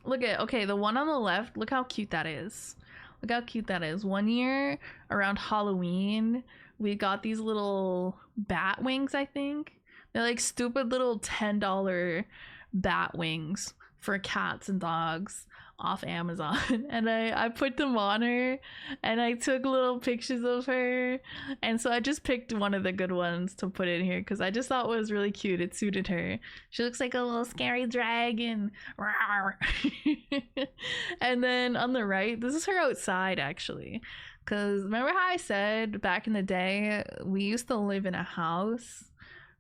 Look at, okay, the one on the left, look how cute that is. Look how cute that is. One year around Halloween, we got these little bat wings, I think. They're like stupid little $10 bat wings for cats and dogs off Amazon. And I put them on her and I took little pictures of her. And so I just picked one of the good ones to put in here because I just thought it was really cute. It suited her. She looks like a little scary dragon. And then on the right, this is her outside actually. Because remember how I said back in the day, we used to live in a house,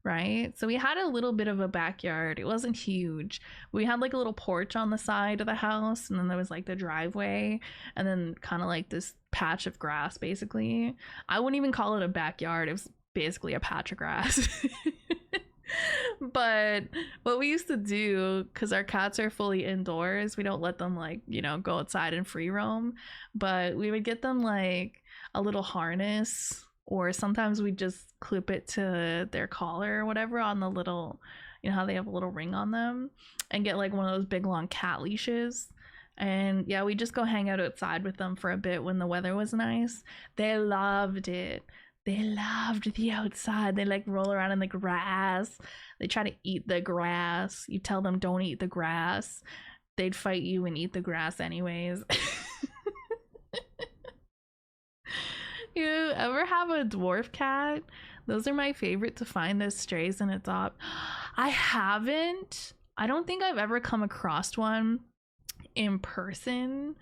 right? So we had a little bit of a backyard. It wasn't huge. We had like a little porch on the side of the house, and then there was like the driveway, and then kind of like this patch of grass basically. I wouldn't even call it a backyard. It was basically a patch of grass. But what we used to do, because our cats are fully indoors, we don't let them like, you know, go outside and free roam, but we would get them like a little harness, or sometimes we just clip it to their collar or whatever on the little, you know how they have a little ring on them, and get like one of those big long cat leashes. And yeah, we just go hang out outside with them for a bit when the weather was nice. They loved it. They loved the outside. They like roll around in the grass. They try to eat the grass. You tell them don't eat the grass, they'd fight you and eat the grass anyways. You ever have a dwarf cat? Those are my favorite to find as strays and adopt. I haven't. I don't think I've ever come across one in person,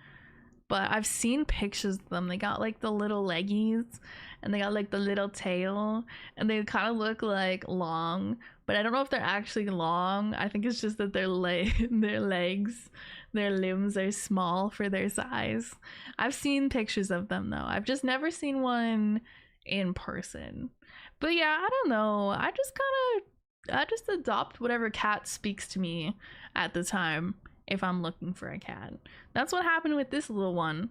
but I've seen pictures of them. They got like the little leggies and they got like the little tail, and they kind of look like long, but I don't know if they're actually long. I think it's just that their legs, their limbs are small for their size. I've seen pictures of them though. I've just never seen one in person. But yeah, I don't know. I just adopt whatever cat speaks to me at the time if I'm looking for a cat. That's what happened with this little one.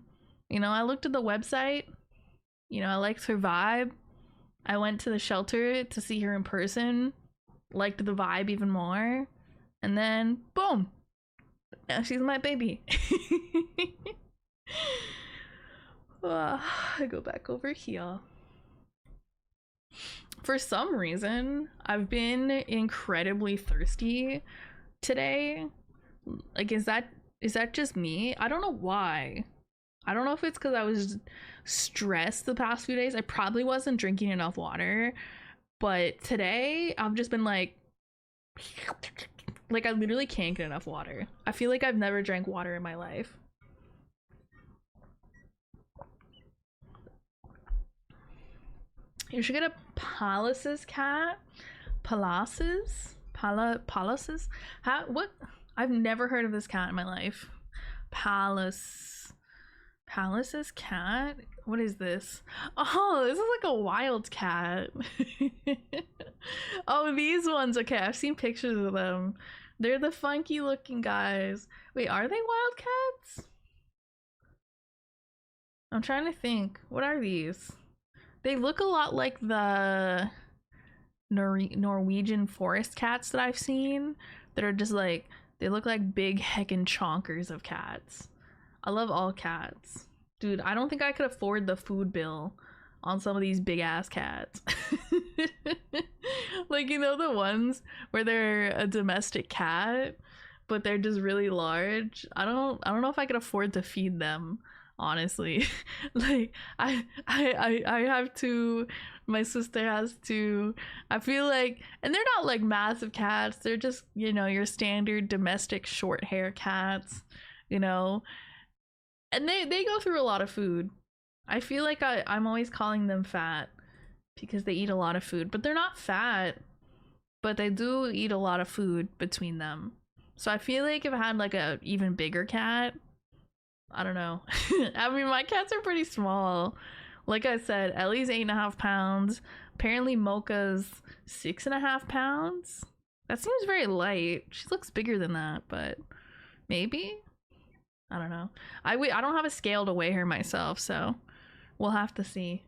You know, I looked at the website. You know, I liked her vibe. I went to the shelter to see her in person. Liked the vibe even more. And then, boom. Now she's my baby. I go back over here. For some reason, I've been incredibly thirsty today. Like, is that just me? I don't know why. I don't know if it's because I was stressed the past few days. I probably wasn't drinking enough water, but today I've just been like I literally can't get enough water. I feel like I've never drank water in my life. You should get a Palace's cat. Palace's? Palace's? How? What? I've never heard of this cat in my life. Palace's cat? What is this? Oh, this is like a wild cat. Oh, these ones. Okay, I've seen pictures of them. They're the funky looking guys. Wait, are they wildcats? I'm trying to think. What are these? They look a lot like the Norwegian forest cats that I've seen that are just like, they look like big heckin' chonkers of cats. I love all cats. Dude, I don't think I could afford the food bill on some of these big ass cats. Like, you know, the ones where they're a domestic cat, but they're just really large. I don't know if I could afford to feed them, honestly. Like, I have to, my sister has to. I feel like, and they're not like massive cats, they're just, you know, your standard domestic short hair cats, you know, and they go through a lot of food. I feel like I'm always calling them fat because they eat a lot of food, but they're not fat, but they do eat a lot of food between them. So I feel like if I had like a even bigger cat, I don't know. I mean, my cats are pretty small. Like I said, Ellie's 8.5 pounds. Apparently, Mocha's 6.5 pounds. That seems very light. She looks bigger than that, but maybe? I don't know. I don't have a scale to weigh her myself, so we'll have to see.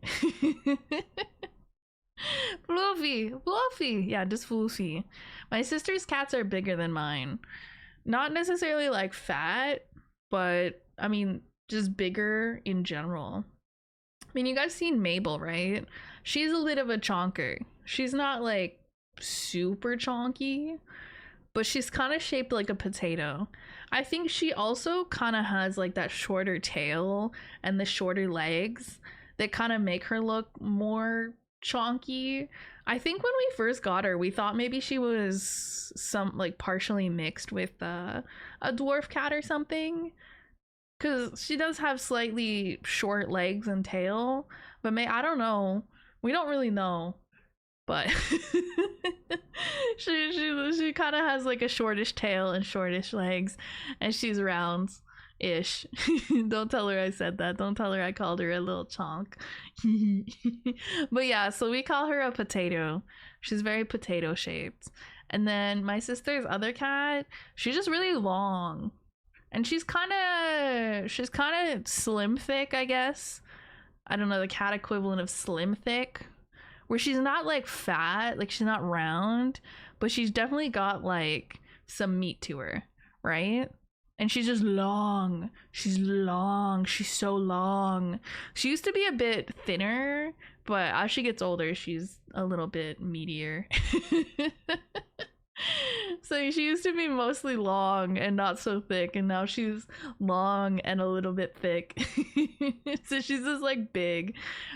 Fluffy. Yeah, just Fluffy. My sister's cats are bigger than mine. Not necessarily like fat, but I mean, just bigger in general. I mean, you guys seen Mabel, right? She's a bit of a chonker. She's not like super chonky, but she's kind of shaped like a potato. I think she also kind of has like that shorter tail and the shorter legs that kind of make her look more chonky. I think when we first got her, we thought maybe she was some like partially mixed with a dwarf cat or something, because she does have slightly short legs and tail, but I don't know. We don't really know, but she kind of has like a shortish tail and shortish legs, and she's round-ish. Don't tell her I said that. Don't tell her I called her a little chonk. But yeah, so we call her a potato. She's very potato shaped. And then my sister's other cat, she's just really long. And she's kind of slim thick, I guess. I don't know, the cat equivalent of slim thick, where she's not like fat, like she's not round, but she's definitely got like some meat to her, right? And she's just long. She's so long. She used to be a bit thinner, but as she gets older, she's a little bit meatier. So she used to be mostly long and not so thick, and now she's long and a little bit thick. So she's just like big.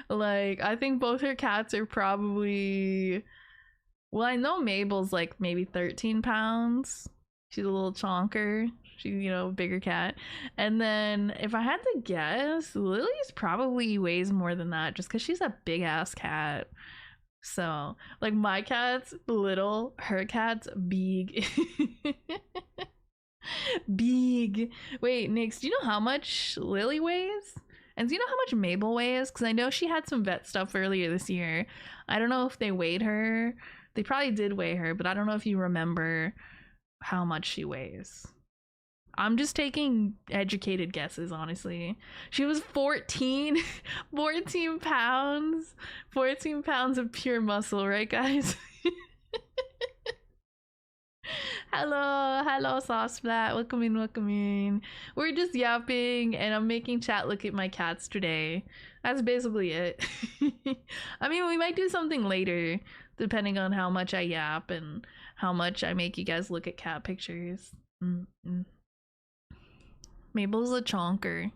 Like, I think both her cats are probably, well, I know Mabel's like maybe 13 pounds. She's a little chonker. She's, you know, a bigger cat. And then if I had to guess, Lily's probably weighs more than that, just because she's a big ass cat. So, like, my cat's little, her cat's big. Big. Wait, Nix, do you know how much Lily weighs? And do you know how much Mabel weighs? Because I know she had some vet stuff earlier this year. I don't know if they weighed her. They probably did weigh her, but I don't know if you remember how much she weighs. I'm just taking educated guesses, honestly. She was 14 pounds. 14 pounds of pure muscle, right, guys? Hello, Sauceplat. Welcome in. We're just yapping, and I'm making chat look at my cats today. That's basically it. I mean, we might do something later, depending on how much I yap and how much I make you guys look at cat pictures. Mabel's a chonker.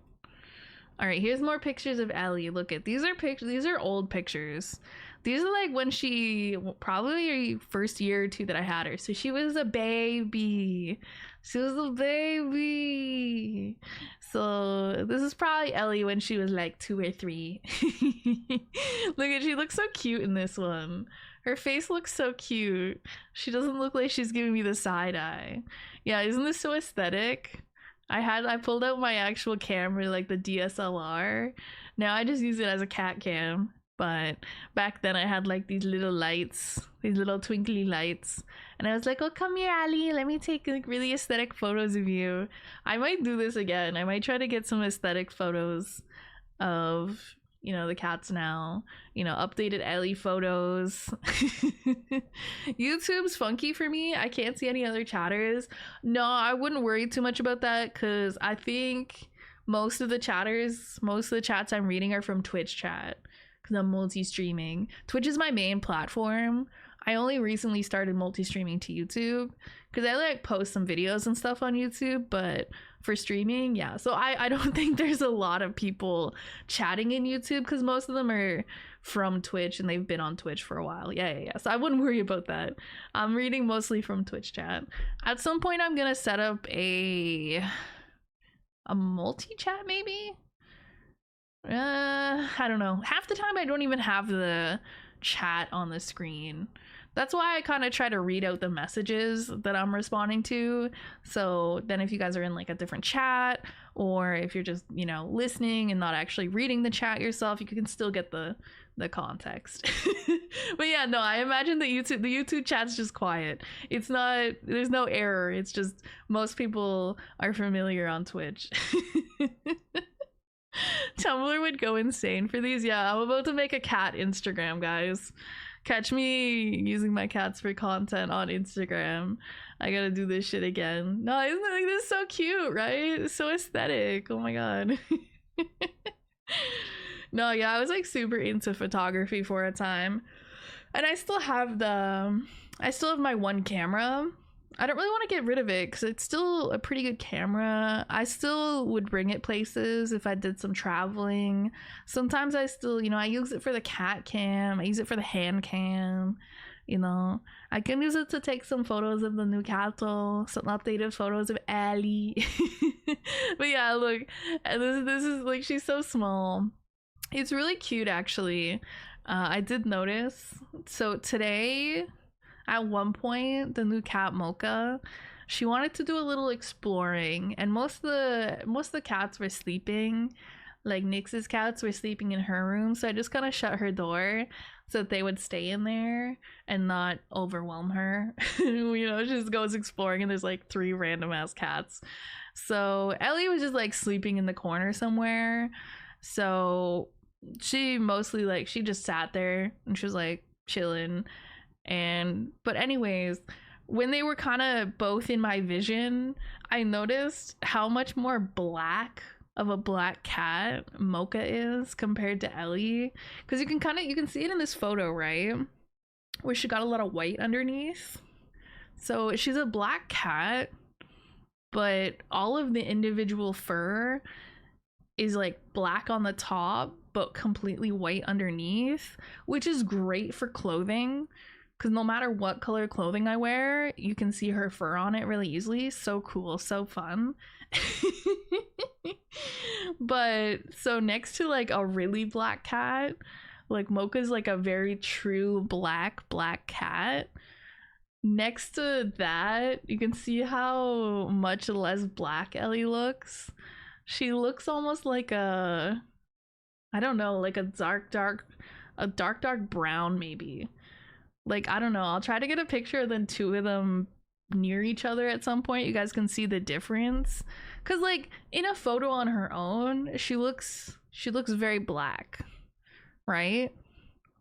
All right, here's more pictures of Ellie. Look at these are old pictures. These are like when she probably first year or two that I had her. So she was a baby. So this is probably Ellie when she was like 2 or 3. She looks so cute in this one. Her face looks so cute. She doesn't look like she's giving me the side eye. Yeah, isn't this so aesthetic? I pulled out my actual camera, like the DSLR. Now I just use it as a cat cam. But back then I had like these little lights, these little twinkly lights. And I was like, oh, come here, Ali. Let me take like really aesthetic photos of you. I might do this again. I might try to get some aesthetic photos of, you know, the cats now. You know, updated Ellie photos. YouTube's funky for me. I can't see any other chatters. No, I wouldn't worry too much about that, because I think most of the chats I'm reading are from Twitch chat, because I'm multi-streaming. Twitch is my main platform. I only recently started multi-streaming to YouTube, because I like post some videos and stuff on YouTube, but for streaming, yeah. So I don't think there's a lot of people chatting in YouTube, because most of them are from Twitch and they've been on Twitch for a while. Yeah. So I wouldn't worry about that. I'm reading mostly from Twitch chat. At some point I'm gonna set up a multi-chat maybe. I don't know. Half the time I don't even have the chat on the screen. That's why I kind of try to read out the messages that I'm responding to. So then if you guys are in like a different chat, or if you're just, you know, listening and not actually reading the chat yourself, you can still get the context. But yeah, no, I imagine the YouTube chat's just quiet. It's not, there's no error. It's just most people are familiar on Twitch. Tumblr would go insane for these. Yeah, I'm about to make a cat Instagram, guys. Catch me using my cats for content on Instagram. I gotta do this shit again. No, isn't it, like, this is so cute, right? It's so aesthetic. Oh my god. No, yeah, I was like super into photography for a time. And I still have my one camera. I don't really want to get rid of it because it's still a pretty good camera. I still would bring it places if I did some traveling. Sometimes I still, you know, I use it for the cat cam. I use it for the hand cam. You know, I can use it to take some photos of the new cattle, some updated photos of Ellie. But yeah, look, this is like, she's so small. It's really cute, actually. I did notice. So today, at one point, the new cat Mocha, she wanted to do a little exploring, and most of the cats were sleeping. Like Nyx's cats were sleeping in her room, so I just kind of shut her door so that they would stay in there and not overwhelm her. You know, she just goes exploring and there's like 3 random ass cats. So Ellie was just like sleeping in the corner somewhere. So she mostly like, she just sat there and she was like chilling. But anyways, when they were kind of both in my vision, I noticed how much more black of a black cat Mocha is compared to Ellie, because you can see it in this photo, right, where she got a lot of white underneath. So she's a black cat, but all of the individual fur is like black on the top but completely white underneath, which is great for clothing, because no matter what color clothing I wear, you can see her fur on it really easily. So cool, so fun. But so next to like a really black cat, like Mocha's like a very true black cat. Next to that, you can see how much less black Ellie looks. She looks almost like a, I don't know, like a dark brown maybe. Like, I don't know, I'll try to get a picture of the 2 of them near each other at some point. You guys can see the difference, because like in a photo on her own, she looks very black, right?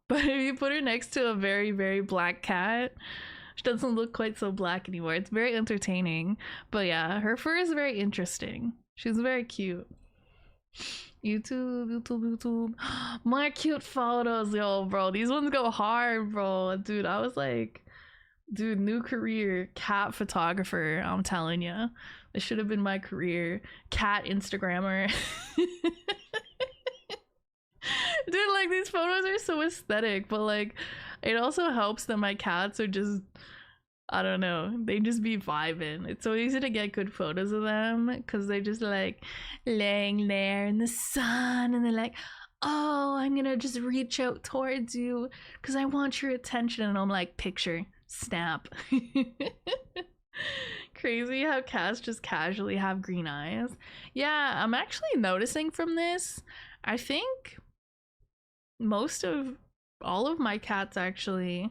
But if you put her next to a very, very black cat, she doesn't look quite so black anymore. It's very entertaining. But yeah, her fur is very interesting. She's very cute. YouTube. My cute photos, yo, bro. These ones go hard, bro. Dude, I was like, dude, new career, cat photographer. I'm telling you, this should have been my career, cat Instagrammer. Dude, like, these photos are so aesthetic, but like, it also helps that my cats are just, I don't know, they just be vibing. It's so easy to get good photos of them because they're just like laying there in the sun and they're like, oh, I'm gonna just reach out towards you because I want your attention. And I'm like, picture, snap. Crazy how cats just casually have green eyes. Yeah, I'm actually noticing from this, I think all of my cats actually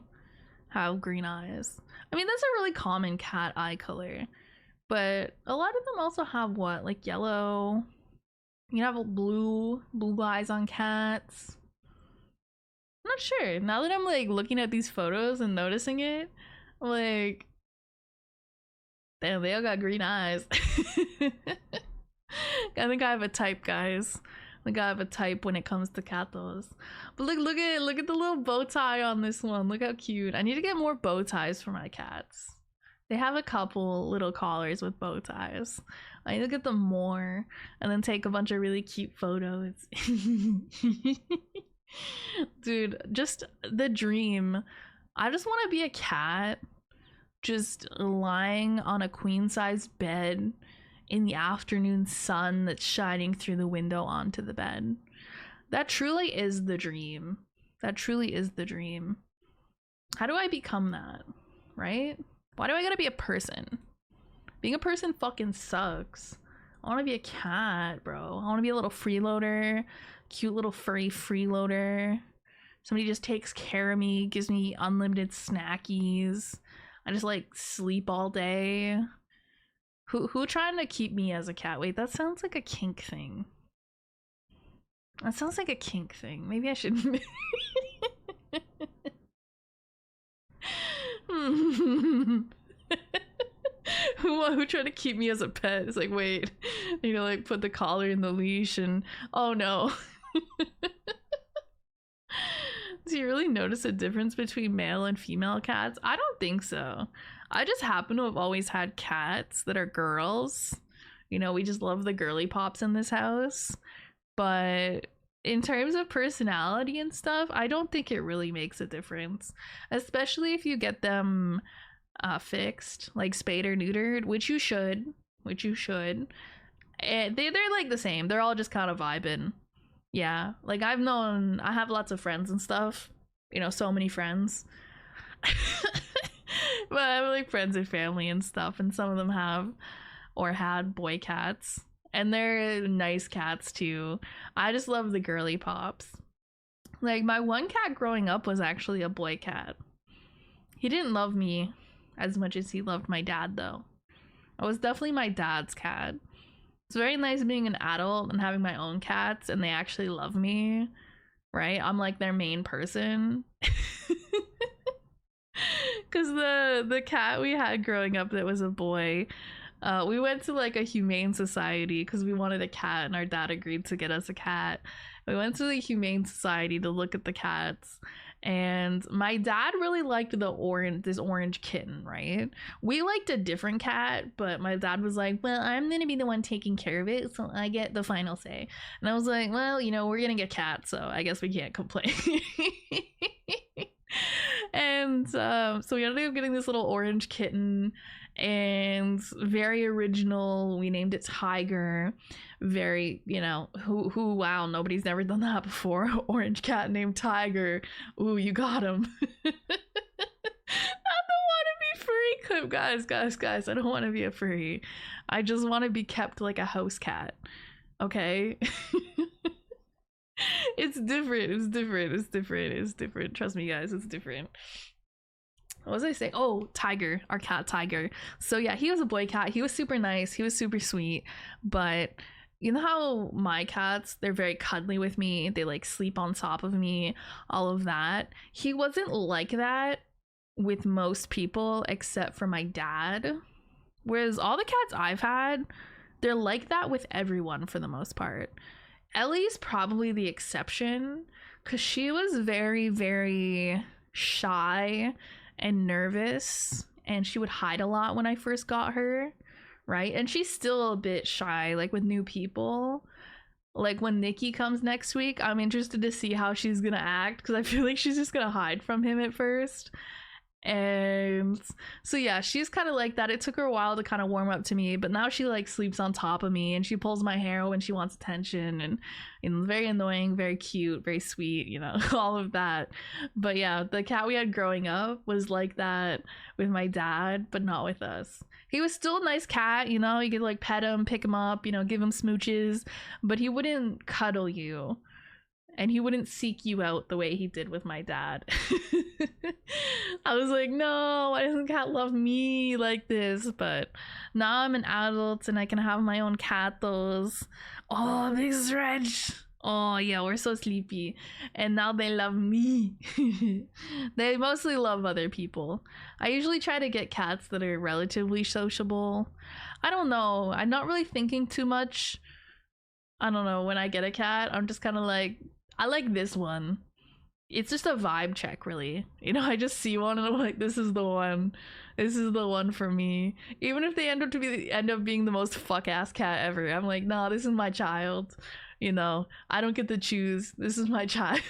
have green eyes. I mean, that's a really common cat eye color, but a lot of them also have what, like yellow. You have blue eyes on cats. I'm not sure. Now that I'm like looking at these photos and noticing it, I'm like, damn, they all got green eyes. I think I have a type, guys. I think I have a type when it comes to catos. But look at the little bow tie on this one. Look how cute. I need to get more bow ties for my cats. They have a couple little collars with bow ties. I need to get them more and then take a bunch of really cute photos. Dude, just the dream. I just want to be a cat just lying on a queen size bed in the afternoon sun that's shining through the window onto the bed. That truly is the dream. That truly is the dream. How do I become that? Right? Why do I gotta be a person? Being a person fucking sucks. I want to be a cat, bro. I want to be a little freeloader, cute little furry freeloader. Somebody just takes care of me, gives me unlimited snackies. I just like sleep all day. Who trying to keep me as a cat? Wait, that sounds like a kink thing. That sounds like a kink thing. Maybe I should. Who tried to keep me as a pet? It's like, wait, you know, like put the collar in the leash and oh no. Do you really notice a difference between male and female cats? I don't think so. I just happen to have always had cats that are girls. You know, we just love the girly pops in this house. But in terms of personality and stuff, I don't think it really makes a difference. Especially if you get them fixed, like spayed or neutered, which you should. And they're like the same. They're all just kind of vibing. Yeah, like I have lots of friends and stuff, you know, so many friends. But I have like friends and family and stuff, and some of them have or had boy cats, and they're nice cats too. I just love the girly pops. Like my one cat growing up was actually a boy cat. He didn't love me as much as he loved my dad though. I was definitely my dad's cat. It's very nice being an adult and having my own cats and they actually love me, right? I'm like their main person. Because the cat we had growing up that was a boy, we went to like a humane society because we wanted a cat and our dad agreed to get us a cat. We went to the humane society to look at the cats. And my dad really liked this orange kitten, right? We liked a different cat, but my dad was like, well, I'm gonna be the one taking care of it, so I get the final say. And I was like, well, you know, we're getting a cat, so I guess we can't complain. And so we ended up getting this little orange kitten, and very original. We named it Tiger. Very, you know, who wow, nobody's never done that before. Orange cat named Tiger. Ooh, you got him. I don't want to be furry. Guys, I don't want to be a furry. I just want to be kept like a house cat. Okay? It's different. Trust me, guys, it's different. What was I saying? Oh, Tiger, our cat Tiger. So yeah, he was a boy cat. He was super nice. He was super sweet. But you know how my cats, they're very cuddly with me. They like sleep on top of me, all of that. He wasn't like that with most people except for my dad. Whereas all the cats I've had, they're like that with everyone for the most part. Ellie's probably the exception because she was very, very shy and nervous, and she would hide a lot when I first got her, right? And she's still a bit shy, like with new people. Like when Nikki comes next week, I'm interested to see how she's gonna act because I feel like she's just gonna hide from him at first. And so yeah, she's kind of like that. It took her a while to kind of warm up to me, but now she like sleeps on top of me and she pulls my hair when she wants attention, and you know, very annoying, very cute, very sweet, you know, all of that. But yeah, the cat we had growing up was like that with my dad, but not with us. He was still a nice cat, you know, you could like pet him, pick him up, you know, give him smooches, but he wouldn't cuddle you. And he wouldn't seek you out the way he did with my dad. I was like, no, why doesn't cat love me like this? But now I'm an adult and I can have my own catos. Oh, big stretch. Oh yeah, we're so sleepy. And now they love me. They mostly love other people. I usually try to get cats that are relatively sociable. I don't know. I'm not really thinking too much. I don't know. When I get a cat, I'm just kind of like, I like this one. It's just a vibe check, really. You know, I just see one and I'm like, this is the one. This is the one for me. Even if they end up being the most fuck ass cat ever, I'm like, nah, this is my child. You know, I don't get to choose. This is my child.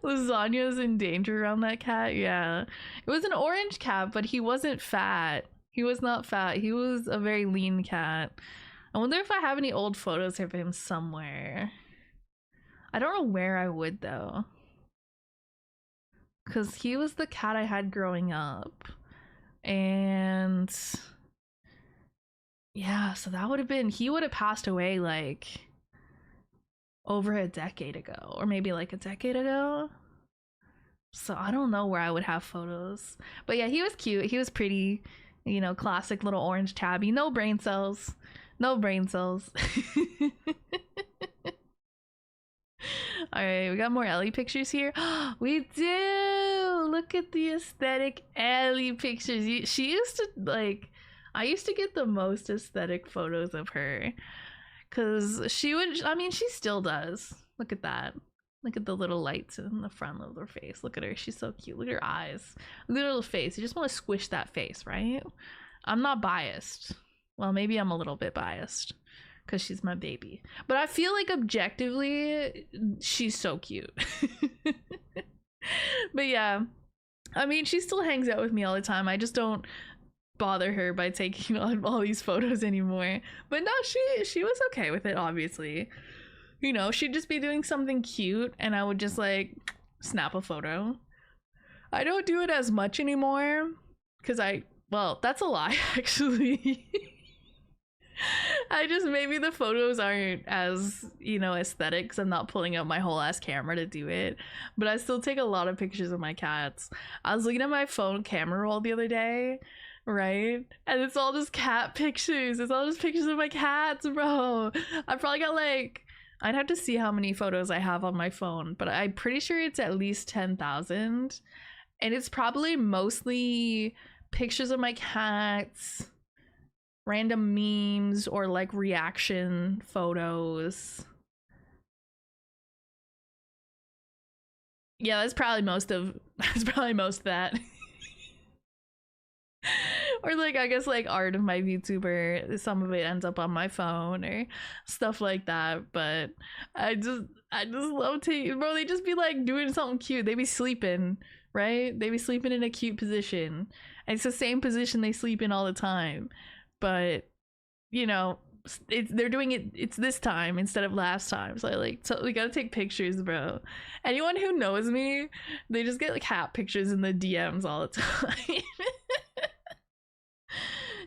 Lasagna's in danger around that cat. Yeah, it was an orange cat, but he wasn't fat. He was not fat. He was a very lean cat. I wonder if I have any old photos of him somewhere. I don't know where I would though. because he was the cat I had growing up. And yeah, so that would have been, he would have passed away like over a decade ago, or maybe like a decade ago. So I don't know where I would have photos. But yeah, he was cute. He was pretty, you know, classic little orange tabby. No brain cells. No brain cells. All right, we got more Ellie pictures here. We do. Look at the aesthetic Ellie pictures. She used to like, I used to get the most aesthetic photos of her, because she would, I mean, she still does. Look at that. Look at the little lights in the front of her face. Look at her. She's so cute. Look at her eyes. Look at her little face. You just want to squish that face, right? I'm not biased. Well, maybe I'm a little bit biased because she's my baby. But I feel like objectively, she's so cute. But yeah, I mean, she still hangs out with me all the time. I just don't bother her by taking on all these photos anymore. But no, she was okay with it, obviously. You know, she'd just be doing something cute and I would just like snap a photo. I don't do it as much anymore because well, that's a lie actually. I just, maybe the photos aren't as, you know, aesthetic because I'm not pulling out my whole ass camera to do it. But I still take a lot of pictures of my cats. I was looking at my phone camera roll the other day, right? And it's all just cat pictures. It's all just pictures of my cats, bro. I probably got like, I'd have to see how many photos I have on my phone, but I'm pretty sure it's at least 10,000. And it's probably mostly pictures of my cats, random memes, or like reaction photos. Yeah, that's probably most of that. Or like, I guess like art of my VTuber, some of it ends up on my phone or stuff like that. But I just love to, bro, they just be like doing something cute. They be sleeping, right? They be sleeping in a cute position. And it's the same position they sleep in all the time. But, you know, they're doing it, it's this time instead of last time. So I like, so we gotta take pictures, bro. Anyone who knows me, they just get like cat pictures in the DMs all the time.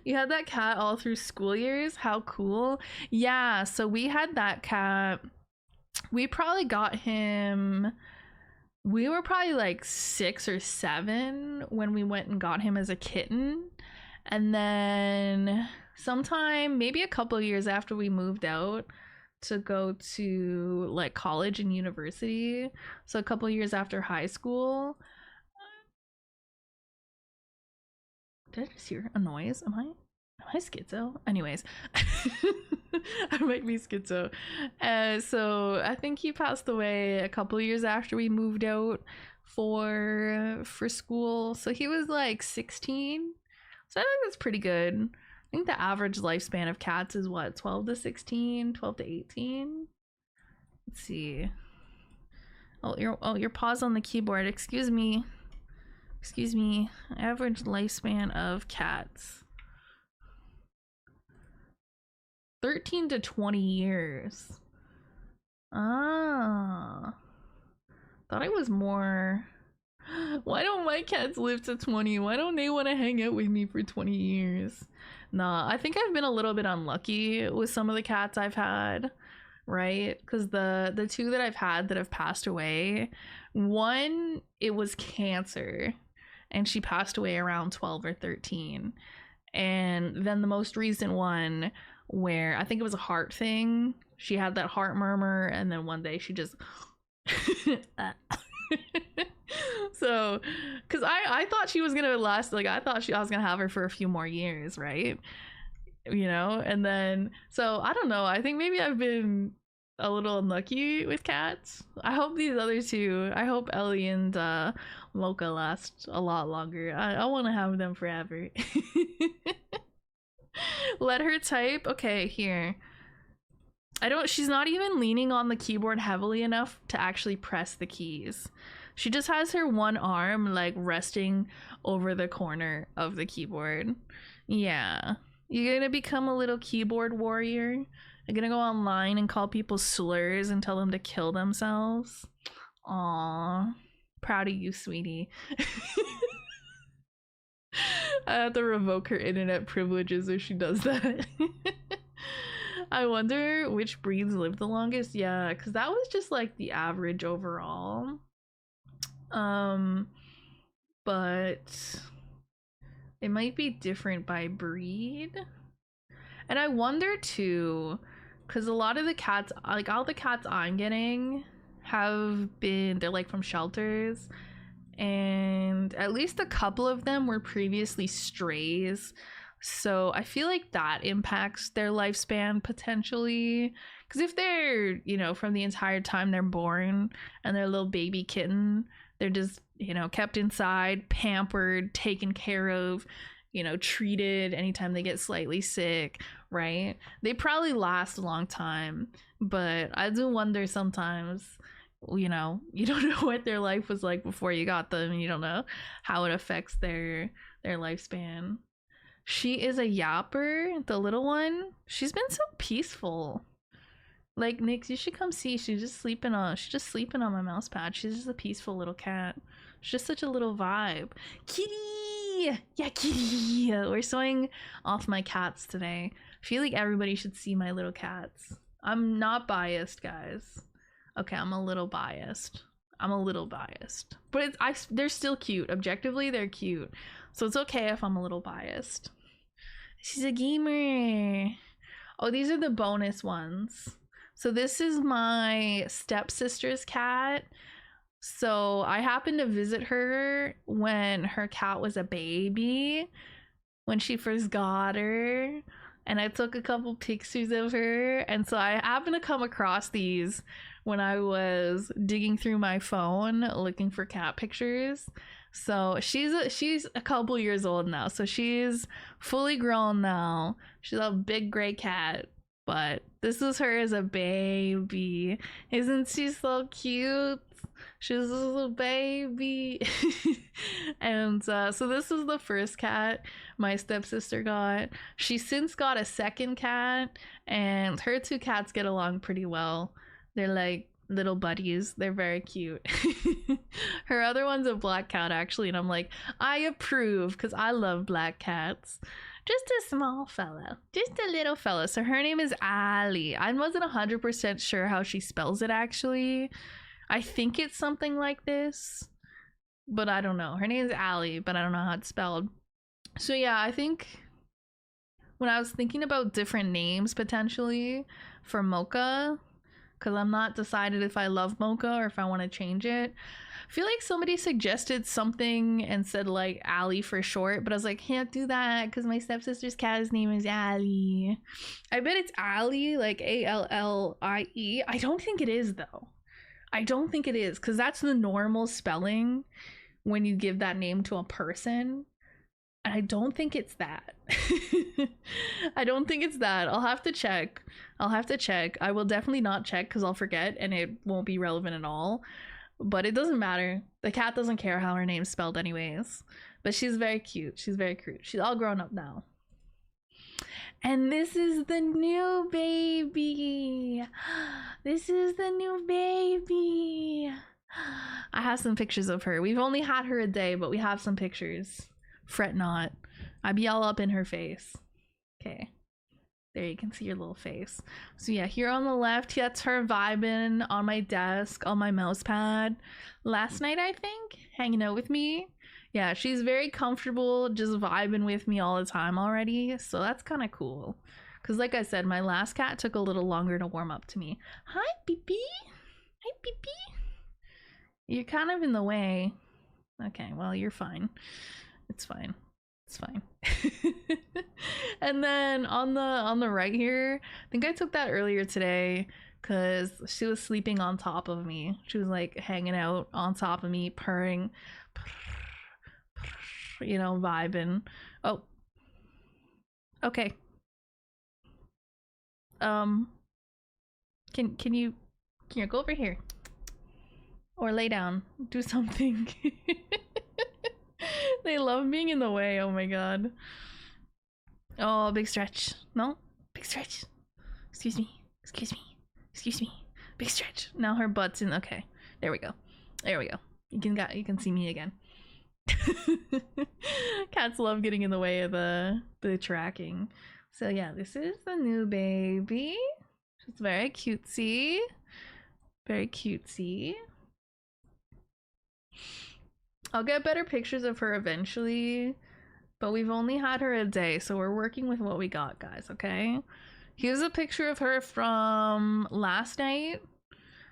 You had that cat all through school years? How cool. Yeah, so we had that cat. We probably got him, we were probably like 6 or 7 when we went and got him as a kitten. And then sometime, maybe a couple of years after we moved out to go to like college and university, so a couple of years after high school. Did I just hear a noise? Am I schizo? Anyways, I might be schizo. So I think he passed away a couple of years after we moved out for school. So he was like 16. So I think that's pretty good. I think the average lifespan of cats is what, 12 to 16, 12 to 18. Let's see. Oh, your pause on the keyboard. Excuse me. Average lifespan of cats. 13 to 20 years. Ah. Thought it was more. Why don't my cats live to 20? Why don't they want to hang out with me for 20 years? Nah, I think I've been a little bit unlucky with some of the cats I've had, right? Because the 2 that I've had that have passed away, one, it was cancer, and she passed away around 12 or 13. And then the most recent one, where I think it was a heart thing, she had that heart murmur, and then one day she just so, because I thought she was gonna last, like I was gonna have her for a few more years, right? You know, and then, so I don't know, I think maybe I've been a little unlucky with cats. I hope these other 2, I hope Ellie and Mocha last a lot longer. I want to have them forever. Let her type. Okay, here. She's not even leaning on the keyboard heavily enough to actually press the keys. She just has her one arm like resting over the corner of the keyboard. Yeah. You're gonna become a little keyboard warrior? You're gonna go online and call people slurs and tell them to kill themselves? Aww. Proud of you, sweetie. I have to revoke her internet privileges if she does that. I wonder which breeds live the longest. Yeah, because that was just like the average overall. But it might be different by breed. And I wonder too, because a lot of the cats, like all the cats I'm getting have been, they're like from shelters, and at least a couple of them were previously strays. So I feel like that impacts their lifespan potentially. Because if they're, you know, from the entire time they're born and they're a little baby kitten, they're just, you know, kept inside, pampered, taken care of, you know, treated anytime they get slightly sick, right? They probably last a long time. But I do wonder sometimes, you know, you don't know what their life was like before you got them, and you don't know how it affects their lifespan. She is a yapper, the little one. She's been so peaceful. Like, Nix, you should come see. She's just sleeping on my mouse pad. She's just a peaceful little cat. She's just such a little vibe. Kitty! Yeah, kitty! We're showing off my cats today. I feel like everybody should see my little cats. I'm not biased, guys. Okay, I'm a little biased. But they're still cute. Objectively, they're cute. So it's okay if I'm a little biased. She's a gamer. Oh, these are the bonus ones. So this is my stepsister's cat. So I happened to visit her when her cat was a baby, when she first got her. And I took a couple pictures of her. And so I happened to come across these when I was digging through my phone looking for cat pictures. So she's a couple years old now. So she's fully grown now. She's a big gray cat. But this is her as a baby. Isn't she so cute? She's a little baby. And so this is the first cat my stepsister got. She's since got a second cat, and her two cats get along pretty well. They're like little buddies. They're very cute. Her other one's a black cat, actually, and I'm like, I approve, because I love black cats. Just a small fellow. Just a little fellow. So her name is Ali. I wasn't 100% sure how she spells it, actually. I think it's something like this, but I don't know. Her name is Ali, but I don't know how it's spelled. So yeah, I think when I was thinking about different names potentially for Mocha, because I'm not decided if I love Mocha or if I want to change it. I feel like somebody suggested something and said like Ali for short, but I was like, can't do that because my stepsister's cat's name is Ali. I bet it's Ali, like Allie. I don't think it is though. I don't think it is, because that's the normal spelling when you give that name to a person. I don't think it's that. I don't think it's that. I'll have to check. I will definitely not check because I'll forget and it won't be relevant at all. But it doesn't matter. The cat doesn't care how her name's spelled anyways. But she's very cute. She's very cute. She's all grown up now. And this is the new baby. This is the new baby. I have some pictures of her. We've only had her a day, but we have some pictures. Fret not. I be all up in her face. Okay. There, you can see your little face. So yeah, here on the left, that's her vibing on my desk, on my mouse pad. Last night, I think, hanging out with me. Yeah, she's very comfortable just vibing with me all the time already. So that's kind of cool. Because like I said, my last cat took a little longer to warm up to me. Hi, Pee-Pee. Hi, Pee-Pee. You're kind of in the way. Okay, well, you're fine. It's fine. It's fine. And then on the right here, I think I took that earlier today because she was sleeping on top of me. She was like hanging out on top of me, purring, you know, vibing. Oh, okay. Can you go over here or lay down, do something? They love being in the way. Oh my god. Oh, big stretch. No, big stretch. Excuse me. Big stretch. Now her butt's in. Okay, there we go. You can see me again. Cats love getting in the way of the tracking. So yeah, this is the new baby. She's very cutesy. Very cutesy. I'll get better pictures of her eventually, but we've only had her a day, so we're working with what we got, guys, okay? Here's a picture of her from last night.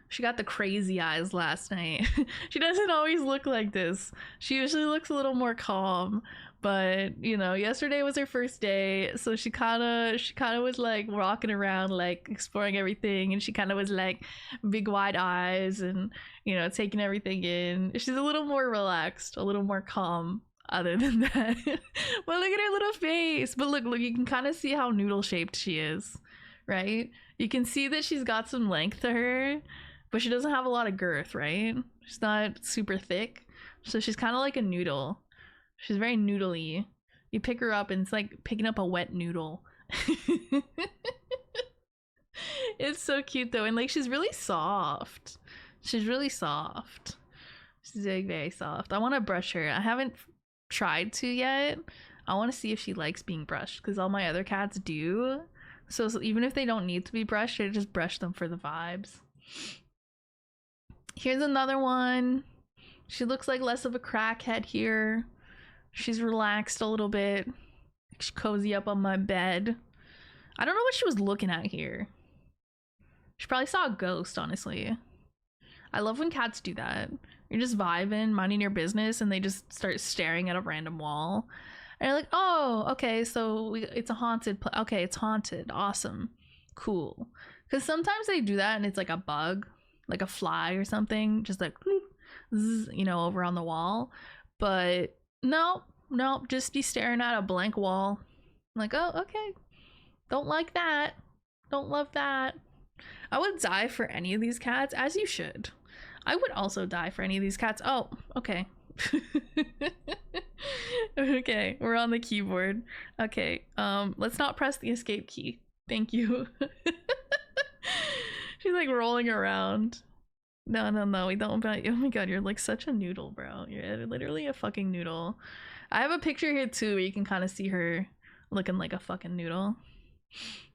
She got the crazy eyes last night. She doesn't always look like this. She usually looks a little more calm, but you know, yesterday was her first day, so she kind of was like walking around, like exploring everything, and she kind of was like big wide eyes and, you know, taking everything in. She's a little more relaxed, a little more calm other than that. But look at her little face. But look, you can kind of see how noodle shaped she is, right? You can see that she's got some length to her, but she doesn't have a lot of girth, right? She's not super thick, so she's kind of like a noodle. She's very noodly. You pick her up and it's like picking up a wet noodle. It's so cute though, and like she's really soft. She's really soft. She's like very soft. I want to brush her. I haven't tried to yet. I want to see if she likes being brushed, because all my other cats do. So even if they don't need to be brushed, I just brush them for the vibes. Here's another one. She looks like less of a crackhead here. She's relaxed a little bit. She's cozy up on my bed. I don't know what she was looking at here. She probably saw a ghost, honestly. I love when cats do that. You're just vibing, minding your business, and they just start staring at a random wall. And you're like, oh, okay, so it's a haunted okay, it's haunted. Awesome. Cool. Because sometimes they do that and it's like a bug, like a fly or something, just like, zzz, you know, over on the wall. But nope, just be staring at a blank wall. I'm like, oh, okay. Don't like that. Don't love that. I would die for any of these cats, as you should. I would also die for any of these cats. Oh, okay. Okay, we're on the keyboard. Okay, let's not press the escape key. Thank you. She's like rolling around. No, we don't. Oh my god, you're like such a noodle, bro. You're literally a fucking noodle. I have a picture here too where you can kind of see her looking like a fucking noodle.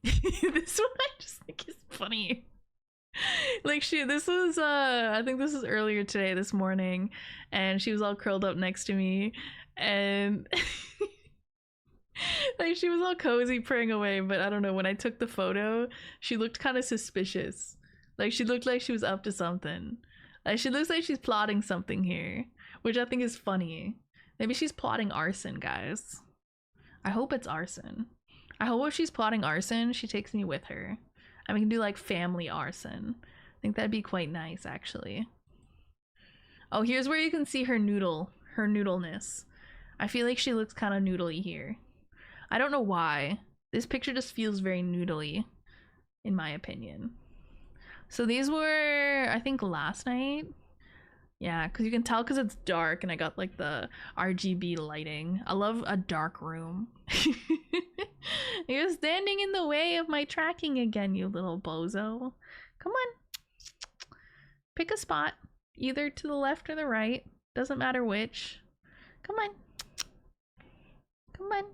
This one I just think is funny. Like this was I think this was earlier today, this morning, and she was all curled up next to me, and like she was all cozy praying away, but I don't know, when I took the photo she looked kind of suspicious. Like she looked like she was up to something. Like she looks like she's plotting something here, which I think is funny. Maybe she's plotting arson, guys. I hope it's arson. I hope if she's plotting arson, she takes me with her. And we can do like family arson. I think that'd be quite nice, actually. Oh, here's where you can see her noodleness. I feel like she looks kind of noodly here. I don't know why. This picture just feels very noodly, in my opinion. So these were, I think, last night. Yeah, because you can tell because it's dark and I got like the RGB lighting. I love a dark room. You're standing in the way of my tracking again, you little bozo. Come on. Pick a spot. Either to the left or the right. Doesn't matter which. Come on. Come on.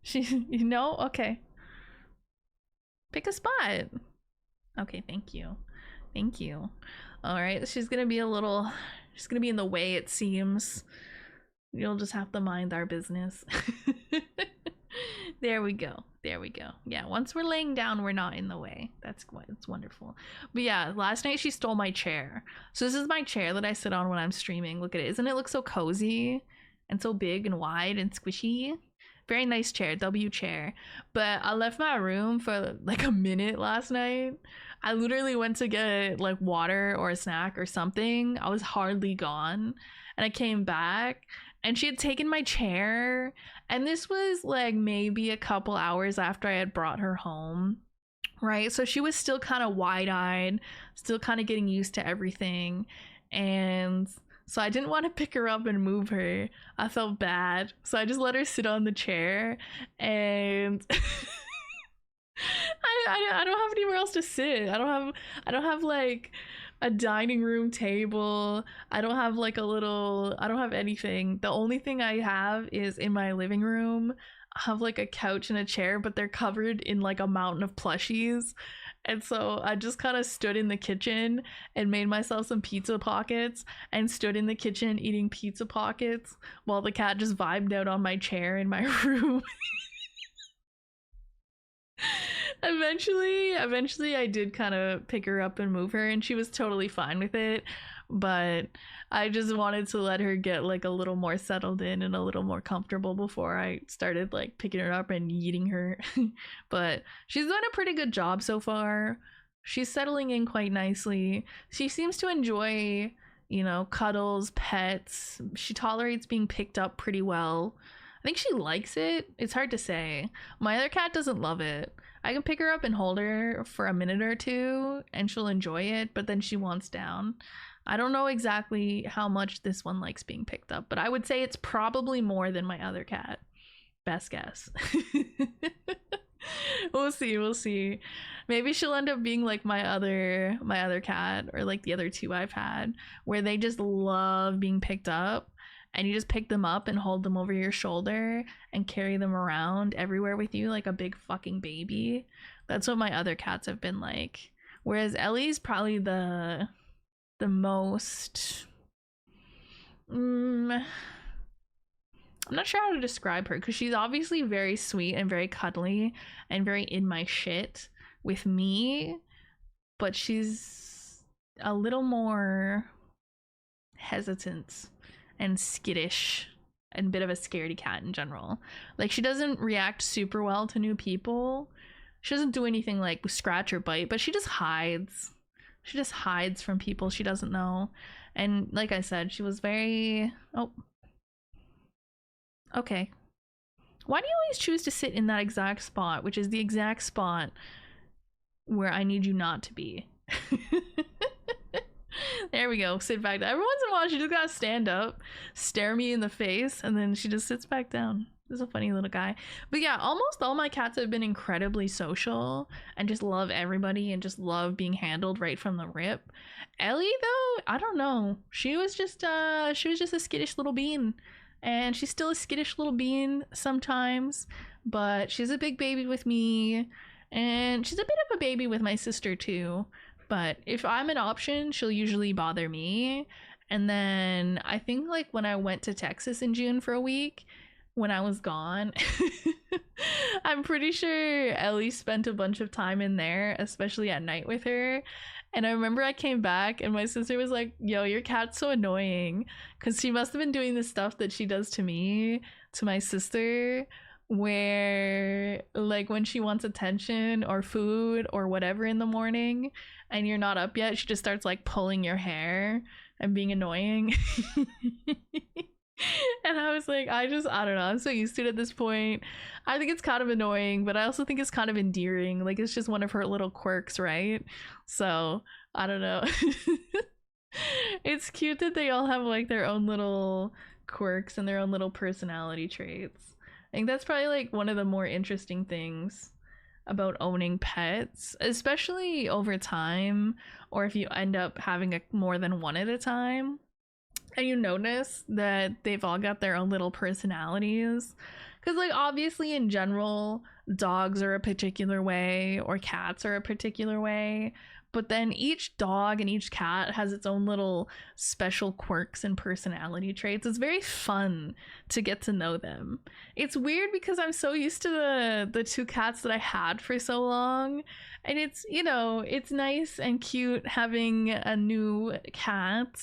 You know? Okay. Pick a spot. Okay, thank you. Thank you. Alright, she's gonna be she's gonna be in the way, it seems. You'll just have to mind our business. There we go. There we go. Yeah, once we're laying down, we're not in the way. It's wonderful. But yeah, last night she stole my chair. So this is my chair that I sit on when I'm streaming. Look at it. Isn't it look so cozy and so big and wide and squishy? Very nice chair, W chair. But I left my room for like a minute last night. I literally went to get like water or a snack or something. I was hardly gone. And I came back and she had taken my chair. And this was like maybe a couple hours after I had brought her home. Right? So she was still kind of wide-eyed, still kind of getting used to everything. And so I didn't want to pick her up and move her. I felt bad. So I just let her sit on the chair and I don't have anywhere else to sit. I don't have like a dining room table. I don't have like I don't have anything. The only thing I have is in my living room. I have like a couch and a chair, but they're covered in like a mountain of plushies. And so I just kind of stood in the kitchen and made myself some pizza pockets and stood in the kitchen eating pizza pockets while the cat just vibed out on my chair in my room. Eventually I did kind of pick her up and move her, and she was totally fine with it, but I just wanted to let her get like a little more settled in and a little more comfortable before I started like picking her up and eating her. But she's doing a pretty good job so far. She's settling in quite nicely. She seems to enjoy, you know, cuddles, pets. She tolerates being picked up pretty well. I think she likes it. It's hard to say. My other cat doesn't love it. I can pick her up and hold her for a minute or two and she'll enjoy it, but then she wants down. I don't know exactly how much this one likes being picked up, but I would say it's probably more than my other cat. Best guess. We'll see. Maybe she'll end up being like my other cat, or like the other two I've had, where they just love being picked up. And you just pick them up and hold them over your shoulder and carry them around everywhere with you like a big fucking baby. That's what my other cats have been like. Whereas Ellie's probably the most... I'm not sure how to describe her, because she's obviously very sweet and very cuddly and very in my shit with me. But she's a little more hesitant and skittish and a bit of a scaredy cat in general. Like, she doesn't react super well to new people. She doesn't do anything like scratch or bite, but she just hides. She just hides from people she doesn't know. And like I said, she was very... Oh. Okay. Why do you always choose to sit in that exact spot, which is the exact spot where I need you not to be? There we go. Sit back down. Every once in a while, she just gotta stand up, stare me in the face, and then she just sits back down. He's a funny little guy. But yeah, almost all my cats have been incredibly social and just love everybody and just love being handled right from the rip. Ellie, though, I don't know. She was just a skittish little bean. And she's still a skittish little bean sometimes, but she's a big baby with me, and she's a bit of a baby with my sister too. But if I'm an option, she'll usually bother me. And then I think like when I went to Texas in June for a week, when I was gone, I'm pretty sure Ellie spent a bunch of time in there, especially at night with her. And I remember I came back and my sister was like, yo, your cat's so annoying. Because she must have been doing the stuff that she does to me, to my sister, where like when she wants attention or food or whatever in the morning and you're not up yet, she just starts like pulling your hair and being annoying. And I was like, I don't know, I'm so used to it at this point. I think it's kind of annoying, but I also think it's kind of endearing. Like, it's just one of her little quirks, right? So I don't know. It's cute that they all have like their own little quirks and their own little personality traits. I think that's probably like one of the more interesting things about owning pets, especially over time, or if you end up having more than one at a time. And you notice that they've all got their own little personalities. Because, like, obviously in general, dogs are a particular way or cats are a particular way. But then each dog and each cat has its own little special quirks and personality traits. It's very fun to get to know them. It's weird because I'm so used to the two cats that I had for so long. And it's, you know, it's nice and cute having a new cat.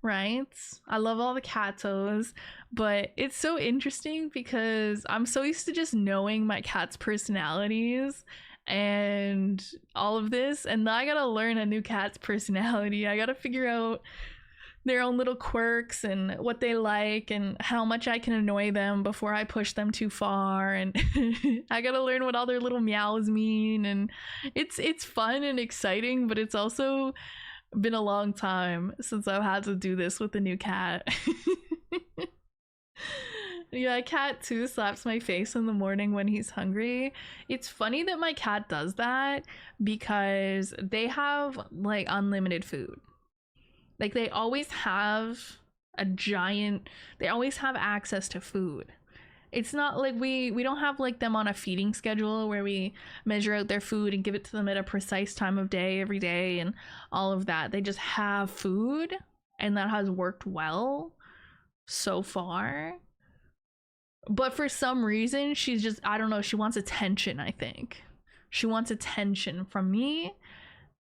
Right? I love all the catos, but it's so interesting because I'm so used to just knowing my cat's personalities and all of this, and now I gotta learn a new cat's personality. I gotta figure out their own little quirks and what they like and how much I can annoy them before I push them too far, and I gotta learn what all their little meows mean, and it's fun and exciting, but it's also been a long time since I've had to do this with a new cat. Yeah, my cat too slaps my face in the morning when he's hungry. It's funny that my cat does that because they have like unlimited food. Like they always have they always have access to food. It's not like we don't have like them on a feeding schedule where we measure out their food and give it to them at a precise time of day every day and all of that. They just have food, and that has worked well so far. But for some reason, she's just, I don't know, she wants attention, I think. She wants attention from me.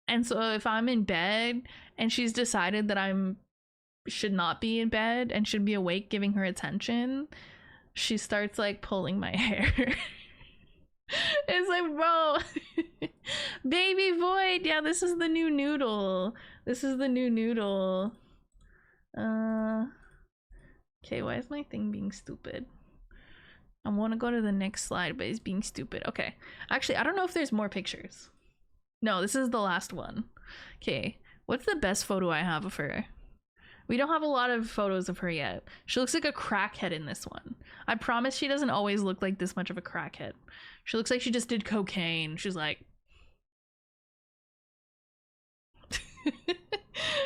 And so if I'm in bed and she's decided that I'm should not be in bed and should be awake giving her attention, she starts like pulling my hair. It's like, bro, baby void. Yeah, this is the new noodle. This is the new noodle. Okay, why is my thing being stupid? I want to go to the next slide, but it's being stupid. Okay, actually, I don't know if there's more pictures. No, this is the last one. Okay, what's the best photo I have of her? We don't have a lot of photos of her yet. She looks like a crackhead in this one. I promise she doesn't always look like this much of a crackhead. She looks like she just did cocaine. She's like...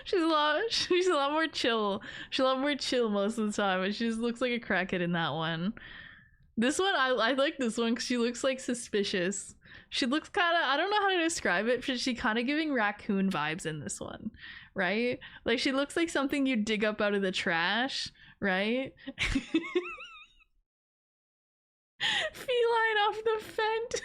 she's a lot more chill. She's a lot more chill most of the time, but she just looks like a crackhead in that one. This one, I like this one because she looks like suspicious. She looks kind of, I don't know how to describe it, but she kind of giving raccoon vibes in this one, right? Like she looks like something you dig up out of the trash, right? Feline off the fence.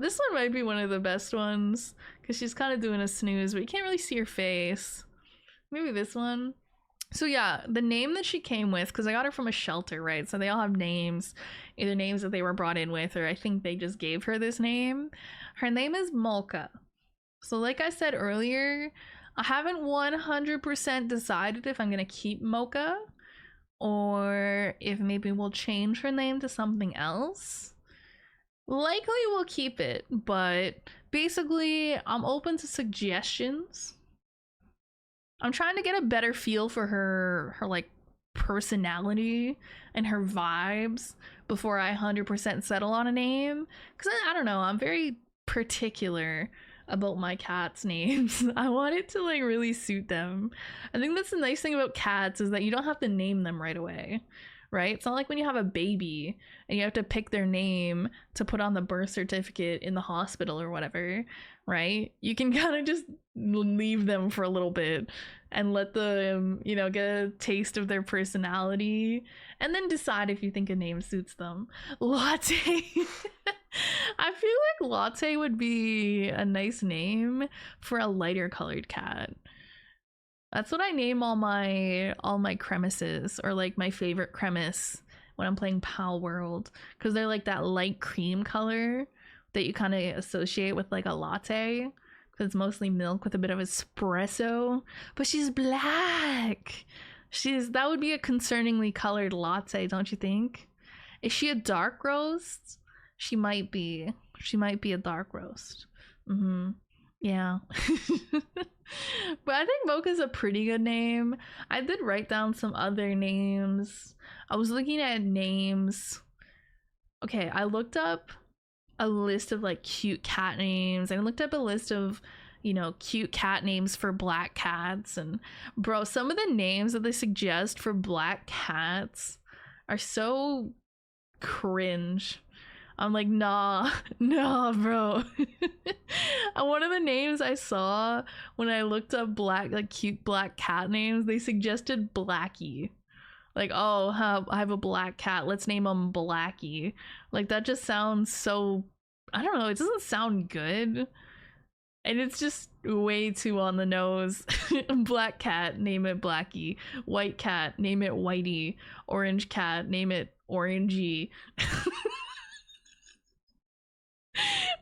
This one might be one of the best ones because she's kind of doing a snooze, but you can't really see her face. Maybe this one. So yeah, the name that she came with, because I got her from a shelter, right? So they all have names, either names that they were brought in with, or I think they just gave her this name. Her name is Molka. So like I said earlier, I haven't 100% decided if I'm going to keep Mocha or if maybe we'll change her name to something else. Likely we'll keep it, but basically I'm open to suggestions. I'm trying to get a better feel for her like personality and her vibes before I 100% settle on a name, because I don't know, I'm very particular about my cats' names. I want it to like really suit them. I think that's the nice thing about cats is that you don't have to name them right away, right? It's not like when you have a baby and you have to pick their name to put on the birth certificate in the hospital or whatever, right? You can kind of just leave them for a little bit and let them, you know, get a taste of their personality and then decide if you think a name suits them. Latte. I feel like Latte would be a nice name for a lighter colored cat. That's what I name all my cremisses, or like my favorite cremis when I'm playing Pal World, because they're like that light cream color that you kind of associate with like a latte, because it's mostly milk with a bit of espresso. But she's black. That would be a concerningly colored latte, don't you think? Is she a dark roast? She might be a dark roast. Yeah. But I think Mocha's a pretty good name. I did write down some other names. I was looking at names. Okay, I looked up a list of like cute cat names. I looked up a list of, you know, cute cat names for black cats, and bro, some of the names that they suggest for black cats are so cringe. I'm like, nah, bro. One of the names I saw when I looked up cute black cat names, they suggested Blackie. Like, oh, I have a black cat, let's name him Blackie. Like, that just sounds so, I don't know, it doesn't sound good. And it's just way too on the nose. Black cat, name it Blackie. White cat, name it Whitey. Orange cat, name it Orangey.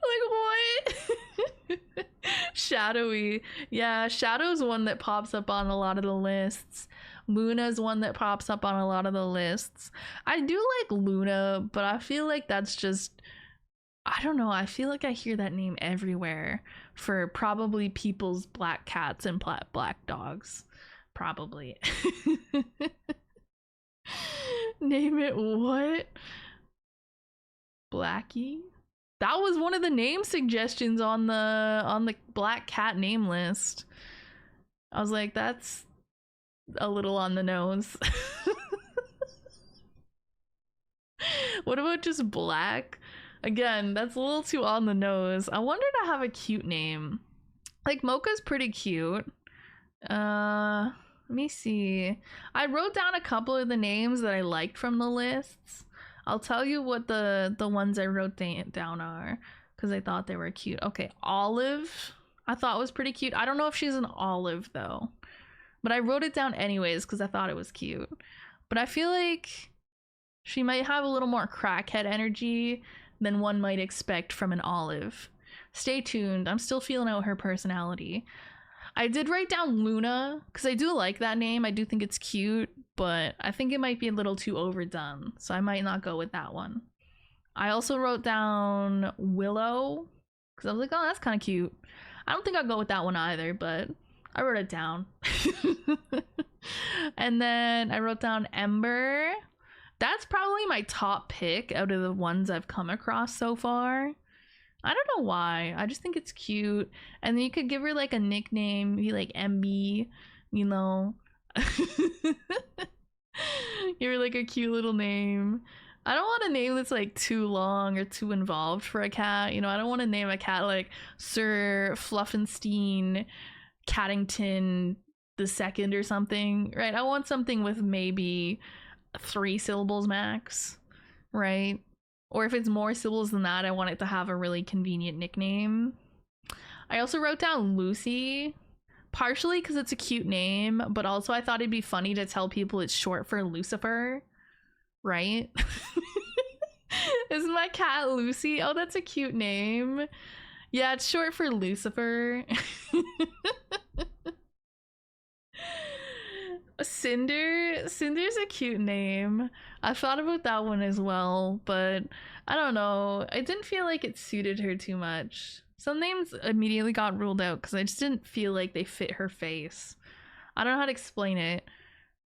Like, what? Shadowy. Yeah, Shadow's one that pops up on a lot of the lists. Luna's one that pops up on a lot of the lists. I do like Luna, but I feel like that's just, I don't know, I feel like I hear that name everywhere for probably people's black cats and black dogs. Probably. Name it what? Blackie? That was one of the name suggestions on the black cat name list. I was like, that's a little on the nose. What about just black? Again, that's a little too on the nose. I wanted to have a cute name. Like Mocha's pretty cute. Let me see. I wrote down a couple of the names that I liked from the lists. I'll tell you what the ones I wrote down are, because I thought they were cute. Okay, Olive, I thought was pretty cute. I don't know if she's an olive though, but I wrote it down anyways because I thought it was cute. But I feel like she might have a little more crackhead energy than one might expect from an olive. Stay tuned. I'm still feeling out her personality. I did write down Luna because I do like that name. I do think it's cute, but I think it might be a little too overdone, so I might not go with that one. I also wrote down Willow because I was like, oh, that's kind of cute. I don't think I'll go with that one either, but I wrote it down. And then I wrote down Ember. That's probably my top pick out of the ones I've come across so far. I don't know why. I just think it's cute. And then you could give her like a nickname, be like MB, you know. Give her like a cute little name. I don't want a name that's like too long or too involved for a cat. You know, I don't want to name a cat like Sir Fluffenstein Cattington the Second or something, right? I want something with maybe 3 syllables max, right? Or if it's more syllables than that, I want it to have a really convenient nickname. I also wrote down Lucy, partially because it's a cute name, but also I thought it'd be funny to tell people it's short for Lucifer, right? Is my cat Lucy? Oh, that's a cute name. Yeah, it's short for Lucifer. Cinder's a cute name. I thought about that one as well, but I don't know. I didn't feel like it suited her too much. Some names immediately got ruled out because I just didn't feel like they fit her face. I don't know how to explain it.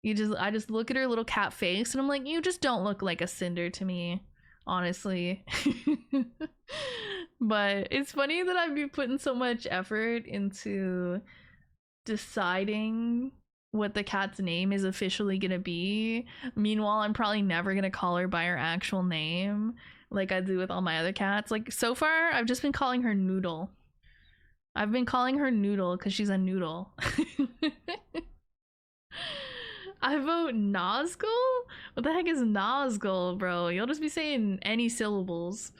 I just look at her little cat face and I'm like, you just don't look like a Cinder to me, honestly. But it's funny that I'd be putting so much effort into deciding what the cat's name is officially gonna be. Meanwhile, I'm probably never gonna call her by her actual name like I do with all my other cats. Like, so far, I've just been calling her Noodle. I've been calling her Noodle because she's a noodle. I vote Nazgul? What the heck is Nazgul, bro? You'll just be saying any syllables.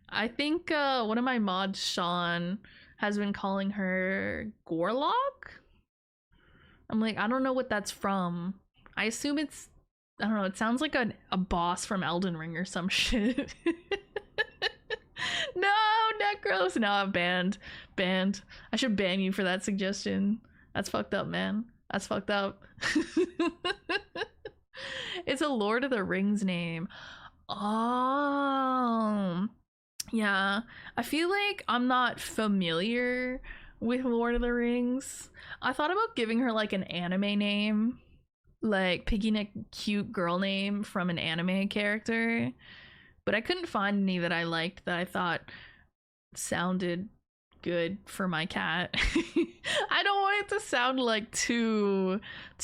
I think one of my mods, Sean, has been calling her Gorlock? I'm like, I don't know what that's from. I assume it's, I don't know, it sounds like a boss from Elden Ring or some shit. No, Necros! No, I'm banned. Banned. I should ban you for that suggestion. That's fucked up, man. That's fucked up. It's a Lord of the Rings name. Oh. Yeah. I feel like I'm not familiar with Lord of the Rings. I thought about giving her like an anime name, like picking a cute girl name from an anime character, but I couldn't find any that I liked that I thought sounded good for my cat. I don't want it to sound like too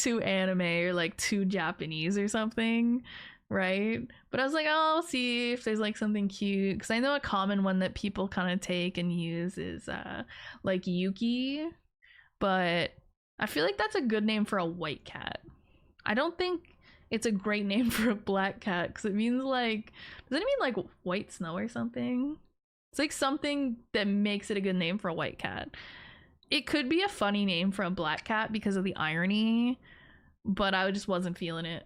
anime or like too Japanese or something, right? But I was like, oh, I'll see if there's like something cute, because I know a common one that people kind of take and use is like Yuki, but I feel like that's a good name for a white cat. I don't think it's a great name for a black cat, because it means like, doesn't it mean like white snow or something? It's like something that makes it a good name for a white cat. It could be a funny name for a black cat because of the irony, but I just wasn't feeling it.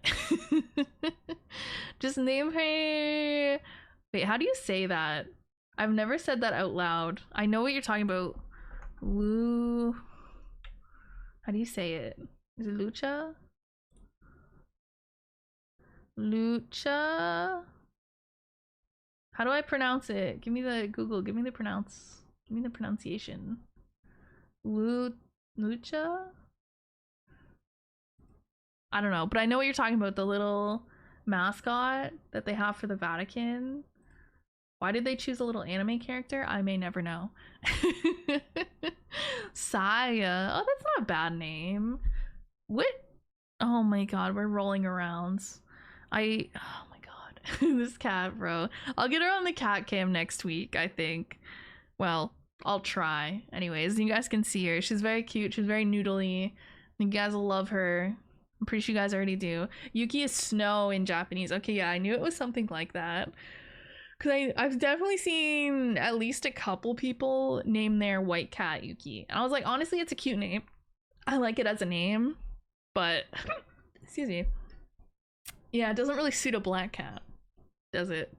Just name her... Wait, how do you say that? I've never said that out loud. I know what you're talking about. Lu... How do you say it? Is it Lucha? Lucha? How do I pronounce it? Give me the Google. Give me the pronunciation. Lucha? I don't know, but I know what you're talking about. The little mascot that they have for the Vatican. Why did they choose a little anime character? I may never know. Saya. Oh, that's not a bad name. What? Oh my god, we're rolling around. Oh my god. This cat, bro. I'll get her on the cat cam next week, I think. Well, I'll try. Anyways, you guys can see her. She's very cute. She's very noodly. You guys will love her. I'm pretty sure you guys already do. Yuki is snow in Japanese. Okay, yeah, I knew it was something like that. Because I've definitely seen at least a couple people name their white cat Yuki. And I was like, honestly, it's a cute name. I like it as a name. But, excuse me. Yeah, it doesn't really suit a black cat, does it?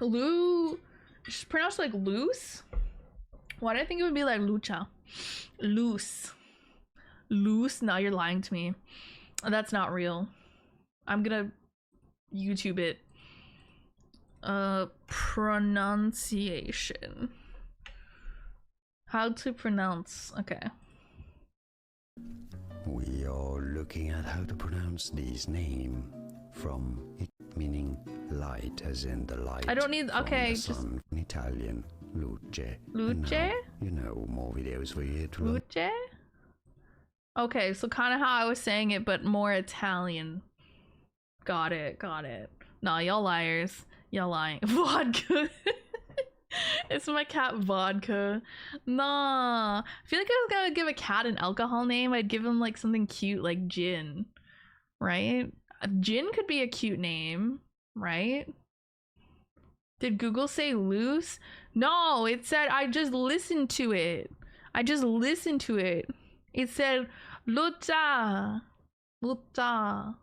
It's pronounced like loose? Why did I think it would be like lucha? Loose. Loose? No, you're lying to me. That's not real. I'm gonna YouTube it. Pronunciation. How to pronounce. Okay. We are looking at how to pronounce this name from it meaning light, as in the light. I don't need. Okay, the sun, in Italian, luce. Luce? You know, more videos for you to look. Luce? Okay, so kind of how I was saying it, but more Italian. Got it, got it. Nah, y'all liars. Y'all lying. Vodka. It's my cat Vodka. Nah. I feel like I was gonna give a cat an alcohol name. I'd give him like something cute like Gin. Right? Gin could be a cute name, right? Did Google say loose? No, it said I just listened to it. It said lucha. Lucha.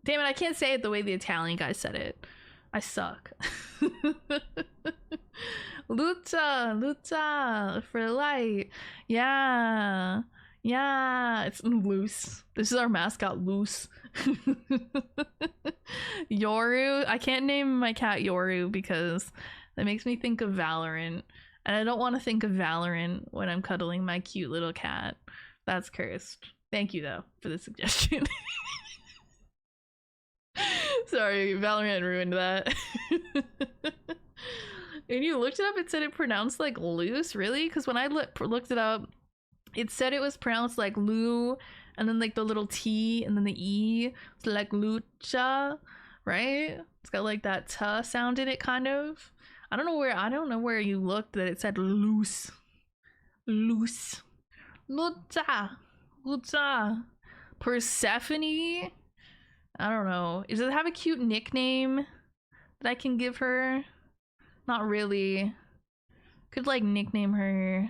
Damn it, I can't say it the way the Italian guy said it. I suck. Lucha for light. Yeah, it's loose. This is our mascot, Loose. Yoru. I can't name my cat Yoru because that makes me think of Valorant, and I don't want to think of Valorant when I'm cuddling my cute little cat. That's cursed. Thank you though for the suggestion. Sorry, Valorant ruined that. And you looked it up, it said it pronounced like loose, really? Because when I looked it up, it said it was pronounced like Lu, and then like the little T, and then the E. So like lucha, right? It's got like that "ta" sound in it, kind of. I don't know where you looked that it said loose. Lucha. Persephone? I don't know. Does it have a cute nickname that I can give her? Not really. Could like nickname her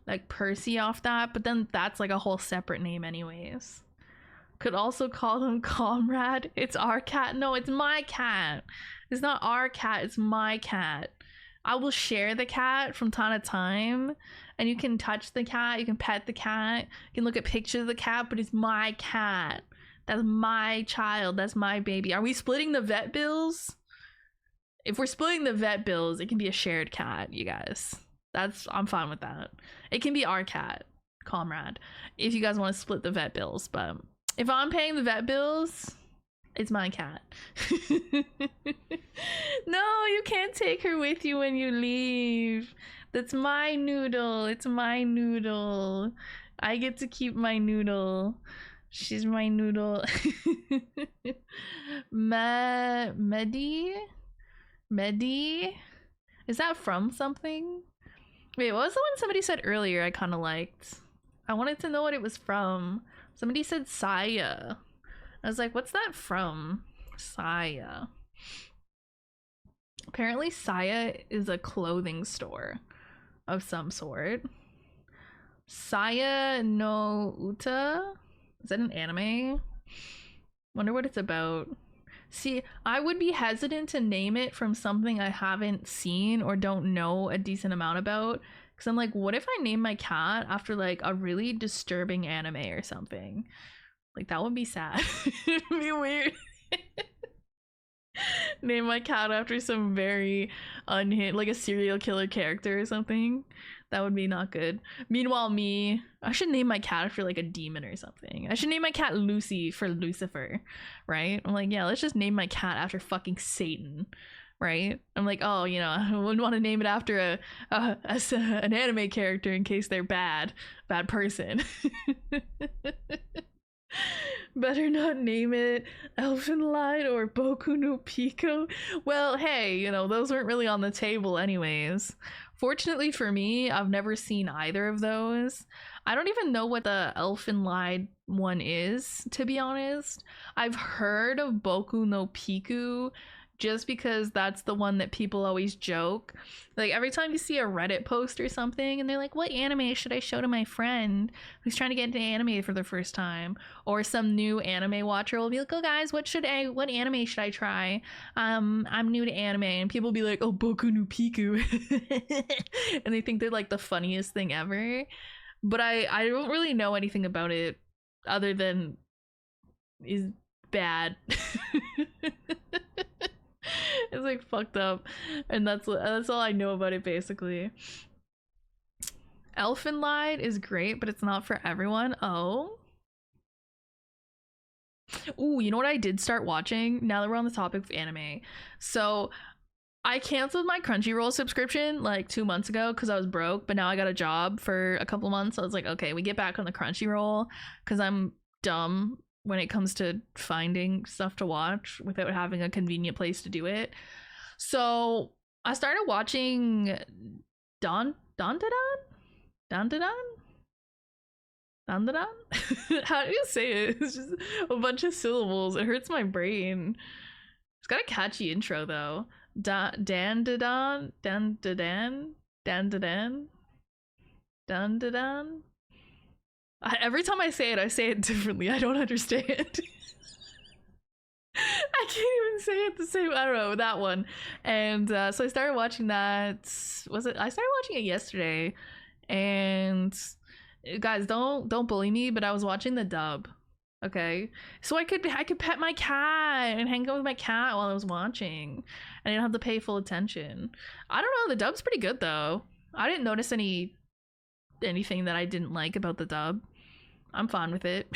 like Percy off that, but then that's like a whole separate name anyways. Could also call him Comrade. It's our cat. No, it's my cat. It's not our cat, it's my cat. I will share the cat from time to time, and you can touch the cat, you can pet the cat, you can look at pictures of the cat, but it's my cat. That's my child. That's my baby. Are we splitting the vet bills? If we're splitting the vet bills, it can be a shared cat, you guys. I'm fine with that. It can be our cat, Comrade, if you guys want to split the vet bills. But if I'm paying the vet bills, it's my cat. No, you can't take her with you when you leave. That's my noodle. It's my noodle. I get to keep my noodle. She's my noodle. Medi? Is that from something? Wait, what was the one somebody said earlier I kind of liked? I wanted to know what it was from. Somebody said Saya. I was like, what's that from? Saya. Apparently Saya is a clothing store of some sort. Saya no Uta? Is that an anime? Wonder what it's about. See, I would be hesitant to name it from something I haven't seen or don't know a decent amount about. Because I'm like, what if I name my cat after like a really disturbing anime or something? Like, that would be sad. It'd be weird. Name my cat after some very unhinged, like a serial killer character or something. That would be not good. Meanwhile, me, I should name my cat after like a demon or something. I should name my cat Lucy for Lucifer, right? I'm like, yeah, let's just name my cat after fucking Satan, right? I'm like, oh, you know, I wouldn't want to name it after an anime character in case they're bad person. Better not name it Elfen Light or Boku no Pico. Well, hey, you know, those weren't really on the table anyways. Fortunately for me, I've never seen either of those. I don't even know what the Elfen Light one is, to be honest. I've heard of Boku no Pico just because that's the one that people always joke. Like every time you see a Reddit post or something and they're like, what anime should I show to my friend who's trying to get into anime for the first time? Or some new anime watcher will be like, oh guys, what anime should I try? I'm new to anime. And people will be like, oh, Boku no Pico. And they think they're like the funniest thing ever. But I don't really know anything about it other than is bad. It's like fucked up, and that's all I know about it basically. Elfen Light is great, but it's not for everyone. Oh. Ooh, you know what I did start watching now that we're on the topic of anime? So I canceled my Crunchyroll subscription like 2 months ago because I was broke, but now I got a job for a couple months. So I was like, okay, we get back on the Crunchyroll because I'm dumb when it comes to finding stuff to watch without having a convenient place to do it. So I started watching Dandadan? How do you say it? It's just a bunch of syllables. It hurts my brain. It's got a catchy intro though. Dandadan. Every time I say it differently. I don't understand. I can't even say it the same. I don't know, that one. And so I started watching that. I started watching it yesterday. And guys, don't bully me, but I was watching the dub. Okay, so I could pet my cat and hang out with my cat while I was watching. I didn't have to pay full attention. I don't know. The dub's pretty good though. I didn't notice anything that I didn't like about the dub. I'm fine with it.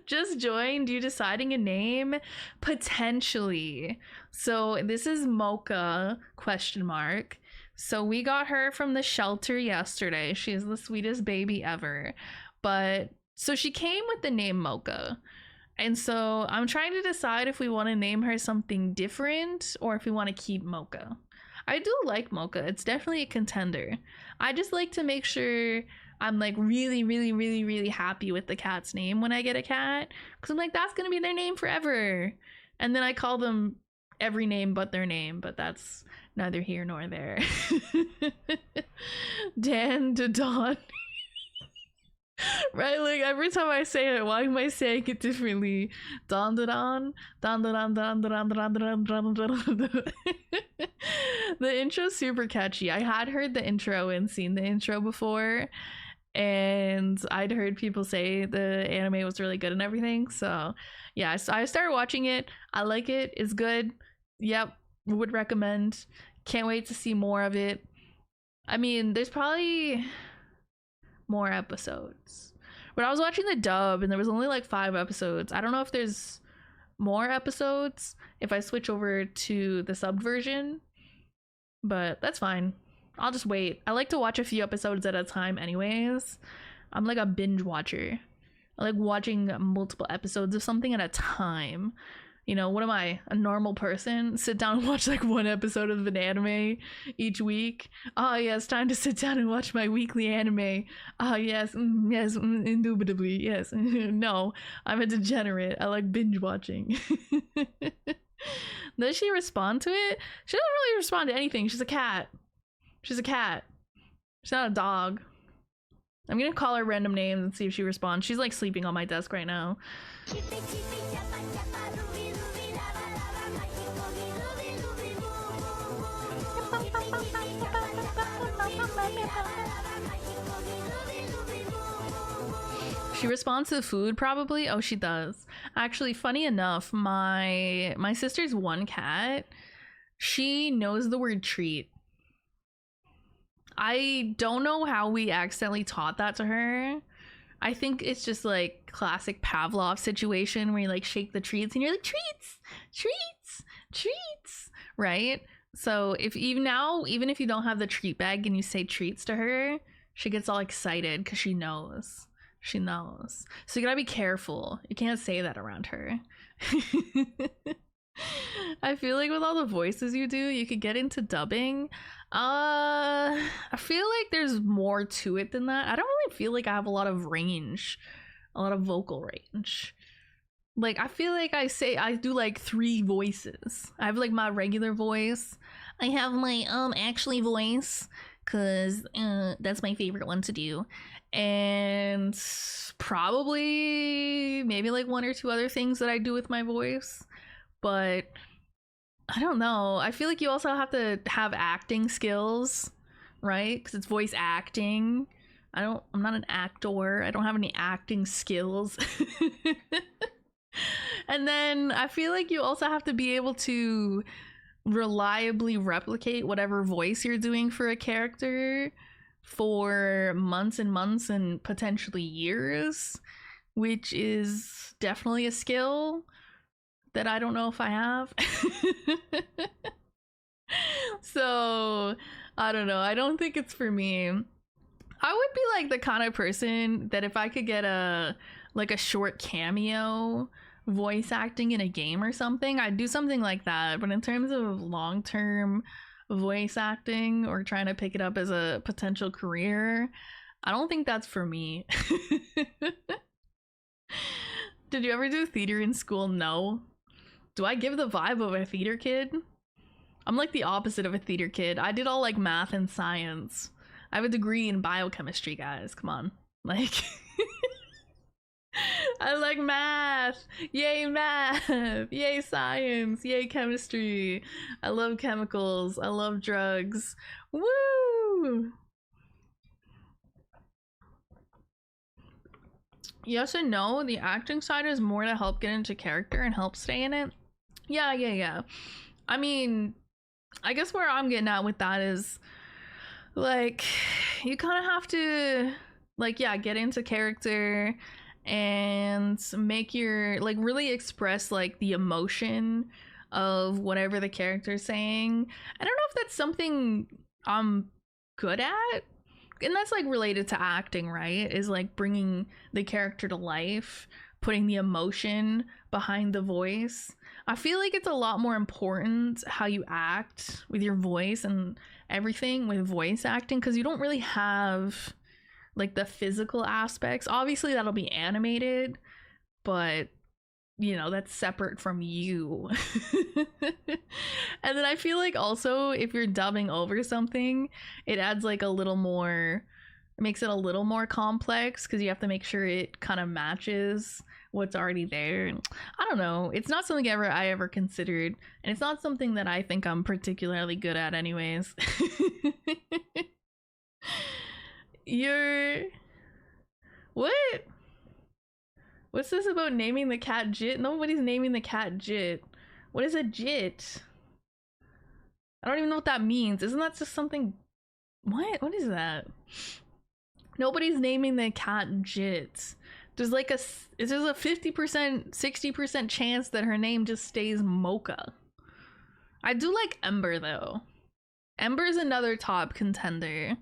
Just joined. You deciding a name? Potentially. So this is Mocha ? So we got her from the shelter yesterday. She's the sweetest baby ever. But so she came with the name Mocha. And so I'm trying to decide if we want to name her something different or if we want to keep Mocha. I do like Mocha. It's definitely a contender. I just like to make sure I'm like really happy with the cat's name when I get a cat. Because I'm like, that's going to be their name forever. And then I call them every name but their name. But that's neither here nor there. Dan to Dawn. Right, like every time I say it, why am I saying it differently? Don da don, don da don don don don don don don. The intro's super catchy. I had heard the intro and seen the intro before, and I'd heard people say the anime was really good and everything. So yeah, so I started watching it. I like it. It's good. Yep, would recommend. Can't wait to see more of it. I mean, there's probably more episodes. When I was watching the dub and there was only like 5 episodes, I don't know if there's more episodes if I switch over to the sub version, but that's fine. I'll just wait. I like to watch a few episodes at a time anyways. I'm like a binge watcher. I like watching multiple episodes of something at a time. You know, what am I, a normal person? Sit down and watch like 1 episode of an anime each week? Oh yes, time to sit down and watch my weekly anime. Oh yes, indubitably, yes. No, I'm a degenerate. I like binge watching. Does she respond to it? She doesn't really respond to anything. She's a cat. She's a cat. She's not a dog. I'm gonna call her random names and see if she responds. She's like sleeping on my desk right now. She responds to the food probably. Oh, she does. Actually, funny enough, my sister's one cat, she knows the word treat. I don't know how we accidentally taught that to her. I think it's just like classic Pavlov situation where you like shake the treats and you're like, treats, treats, treats, right? So if even now, even if you don't have the treat bag and you say treats to her, she gets all excited because she knows. She knows. So you gotta be careful. You can't say that around her. I feel like with all the voices you do, you could get into dubbing. I feel like there's more to it than that. I don't really feel like I have a lot of range, a lot of vocal range. Like, I feel like I do like 3 voices. I have like my regular voice. I have my actually voice, cause that's my favorite one to do. And probably maybe like 1 or 2 other things that I do with my voice. But I don't know. I feel like you also have to have acting skills, right? Because it's voice acting. I'm not an actor. I don't have any acting skills. And then I feel like you also have to be able to reliably replicate whatever voice you're doing for a character for months and months and potentially years, which is definitely a skill that I don't know if I have. So I don't know. I don't think it's for me. I would be like the kind of person that if I could get a short cameo voice acting in a game or something, I'd do something like that. But in terms of long-term voice acting or trying to pick it up as a potential career, I don't think that's for me. Did you ever do theater in school? No. Do I give the vibe of a theater kid? I'm like the opposite of a theater kid. I did all like math and science. I have a degree in biochemistry, guys. Come on. Like, I like math. Yay, math. Yay, science. Yay, chemistry. I love chemicals. I love drugs. Woo! Yes and no. The acting side is more to help get into character and help stay in it. Yeah. I mean, I guess where I'm getting at with that is, like, you kind of have to, like, yeah, get into character and make your, like, really express, like, the emotion of whatever the character's saying. I don't know if that's something I'm good at. And that's, like, related to acting, right? Is, like, bringing the character to life, putting the emotion behind the voice. I feel like it's a lot more important how you act with your voice and everything with voice acting, because you don't really have like the physical aspects. Obviously that'll be animated, but you know, that's separate from you. And then I feel like also if you're dubbing over something, it adds like a little more, it makes it a little more complex because you have to make sure it kind of matches what's already there. I don't know. It's not something I ever considered, and it's not something that I think I'm particularly good at anyways. You're... What? What's this about naming the cat Jit? Nobody's naming the cat Jit. What is a Jit? I don't even know what that means. Isn't that just something... What is that? Nobody's naming the cat Jit. There's like a 50%, 60% chance that her name just stays Mocha. I do like Ember though. Ember's another top contender.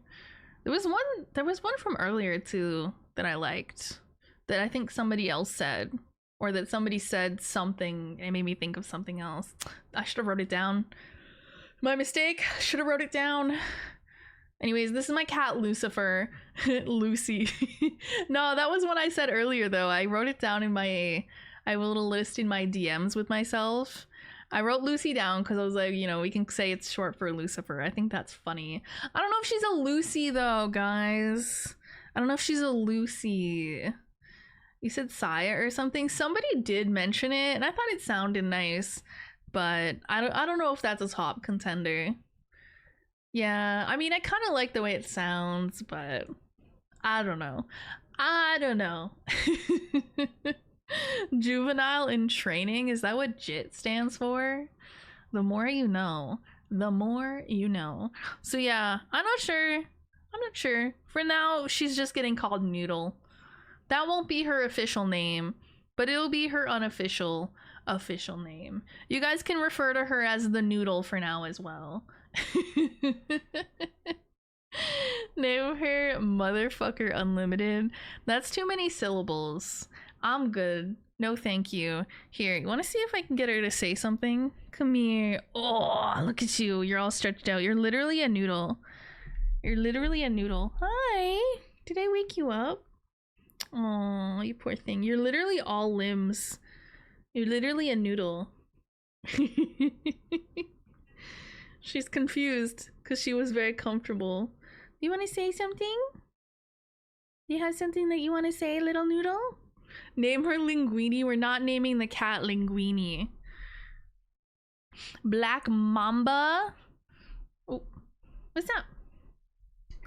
There was one from earlier too that I liked, that I think somebody else said, or that somebody said something and it made me think of something else. I should have wrote it down. My mistake. Should have wrote it down. Anyways, this is my cat Lucifer. Lucy. No, that was what I said earlier though. I wrote it down in I have a little list in my DMs with myself. I wrote Lucy down because I was like, you know, we can say it's short for Lucifer. I think that's funny. I don't know if she's a Lucy though, guys. I don't know if she's a Lucy. You said Saya or something? Somebody did mention it and I thought it sounded nice, but I don't know if that's a top contender. Yeah, I mean, I kind of like the way it sounds, but I don't know. Juvenile in training, is that what JIT stands for? The more you know. The more you know. So yeah, I'm not sure I'm not sure. For now, she's just getting called Noodle. That won't be her official name, but it'll be her unofficial official name. You guys can refer to her as the Noodle for now as well. Name her Motherfucker Unlimited. That's too many syllables. I'm good. No thank you. Here, you want to see if I can get her to say something? Come here. Oh, look at you. You're all stretched out. You're literally a noodle. You're literally a noodle. Hi. Did I wake you up? Oh, you poor thing. You're literally all limbs. You're literally a noodle. She's confused because she was very comfortable. You want to say something? You have something that you want to say, little noodle? Name her Linguini. We're not naming the cat Linguini. Black Mamba. Oh, what's that?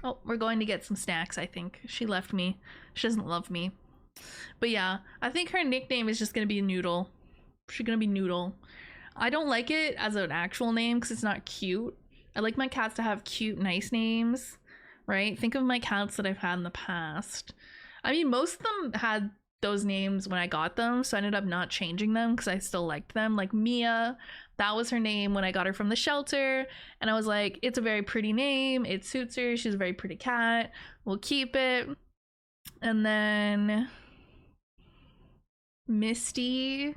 Oh, we're going to get some snacks, I think. She left me. She doesn't love me. But yeah, I think her nickname is just going to be Noodle. She's going to be Noodle. I don't like it as an actual name because it's not cute. I like my cats to have cute, nice names, right? Think of my cats that I've had in the past. I mean, most of them had those names when I got them, so I ended up not changing them because I still liked them. Like Mia, that was her name when I got her from the shelter, and I was like, it's a very pretty name, it suits her, she's a very pretty cat, we'll keep it. And then Misty,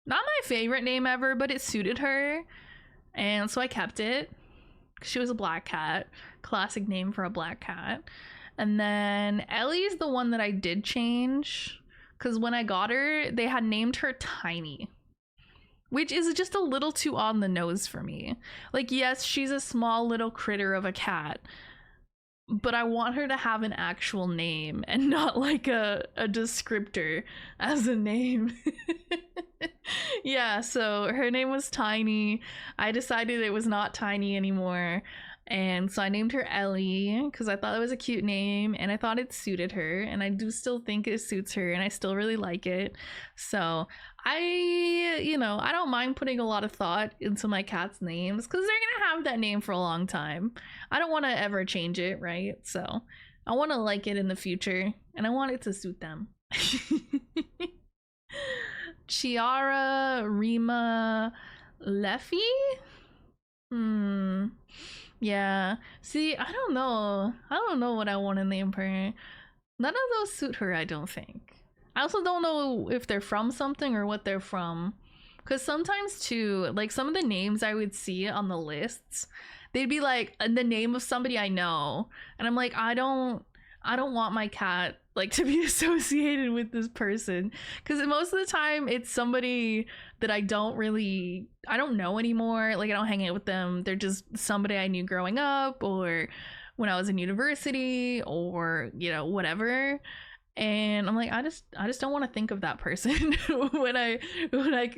not my favorite name ever, but it suited her, and so I kept it. She was a black cat, classic name for a black cat. And then Ellie's the one that I did change, because when I got her, they had named her Tiny, which is just a little too on the nose for me. Like, yes, she's a small little critter of a cat, but I want her to have an actual name and not like a descriptor as a name. Yeah, so her name was Tiny. I decided it was not Tiny anymore. And so I named her Ellie because I thought it was a cute name and I thought it suited her, and I do still think it suits her and I still really like it. So I don't mind putting a lot of thought into my cat's names because they're gonna have that name for a long time. I don't want to ever change it, right? So I want to like it in the future and I want it to suit them. Chiara, Rima, Leffy? Yeah. See, I don't know. I don't know what I want to name her. None of those suit her, I don't think. I also don't know if they're from something or what they're from. Because sometimes, too, like some of the names I would see on the lists, they'd be like the name of somebody I know. And I'm like, I don't want my cat like to be associated with this person, because most of the time it's somebody that I don't know anymore. Like I don't hang out with them. They're just somebody I knew growing up or when I was in university or whatever. And I'm like, I just don't want to think of that person when I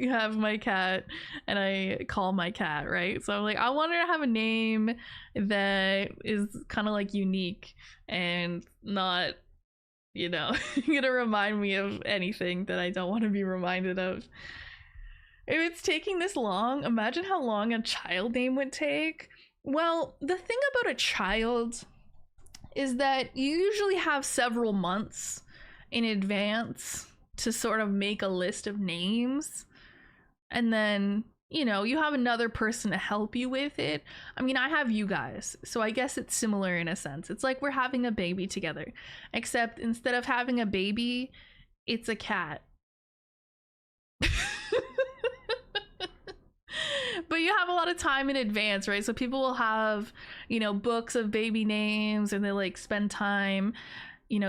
have my cat and I call my cat, right? So I'm like, I want her to have a name that is kind of like unique and not gonna remind me of anything that I don't want to be reminded of. If it's taking this long, imagine how long a child name would take. Well, the thing about a child is that you usually have several months in advance to sort of make a list of names, and then you have another person to help you with it. I mean, I have you guys, so I guess it's similar in a sense. It's like we're having a baby together, except instead of having a baby, it's a cat. But you have a lot of time in advance, right? So people will have, books of baby names, and they like spend time,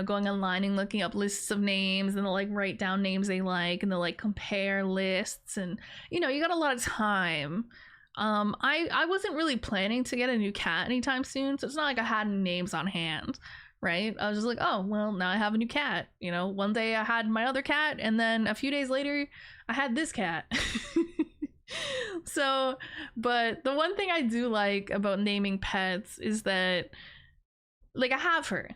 going online and looking up lists of names, and they'll like write down names they like, and they'll like compare lists, and you got a lot of time. I wasn't really planning to get a new cat anytime soon, so it's not like I had names on hand, right? I was just like, oh well, now I have a new cat. One day I had my other cat, and then a few days later I had this cat. So, but the one thing I do like about naming pets is that, like, I have her,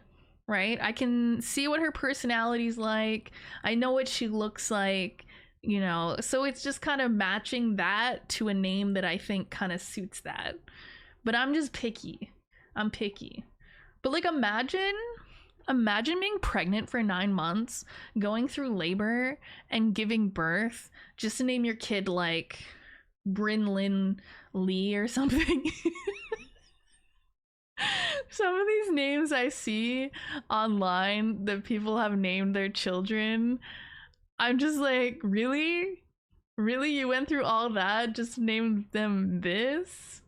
right? I can see what her personality's like. I know what she looks like, so it's just kind of matching that to a name that I think kind of suits that. But I'm just picky. I'm picky. But like imagine being pregnant for 9 months, going through labor and giving birth just to name your kid like Bryn Lynn Lee or something. Some of these names I see online that people have named their children, I'm just like, really? Really? You went through all that just to name them this?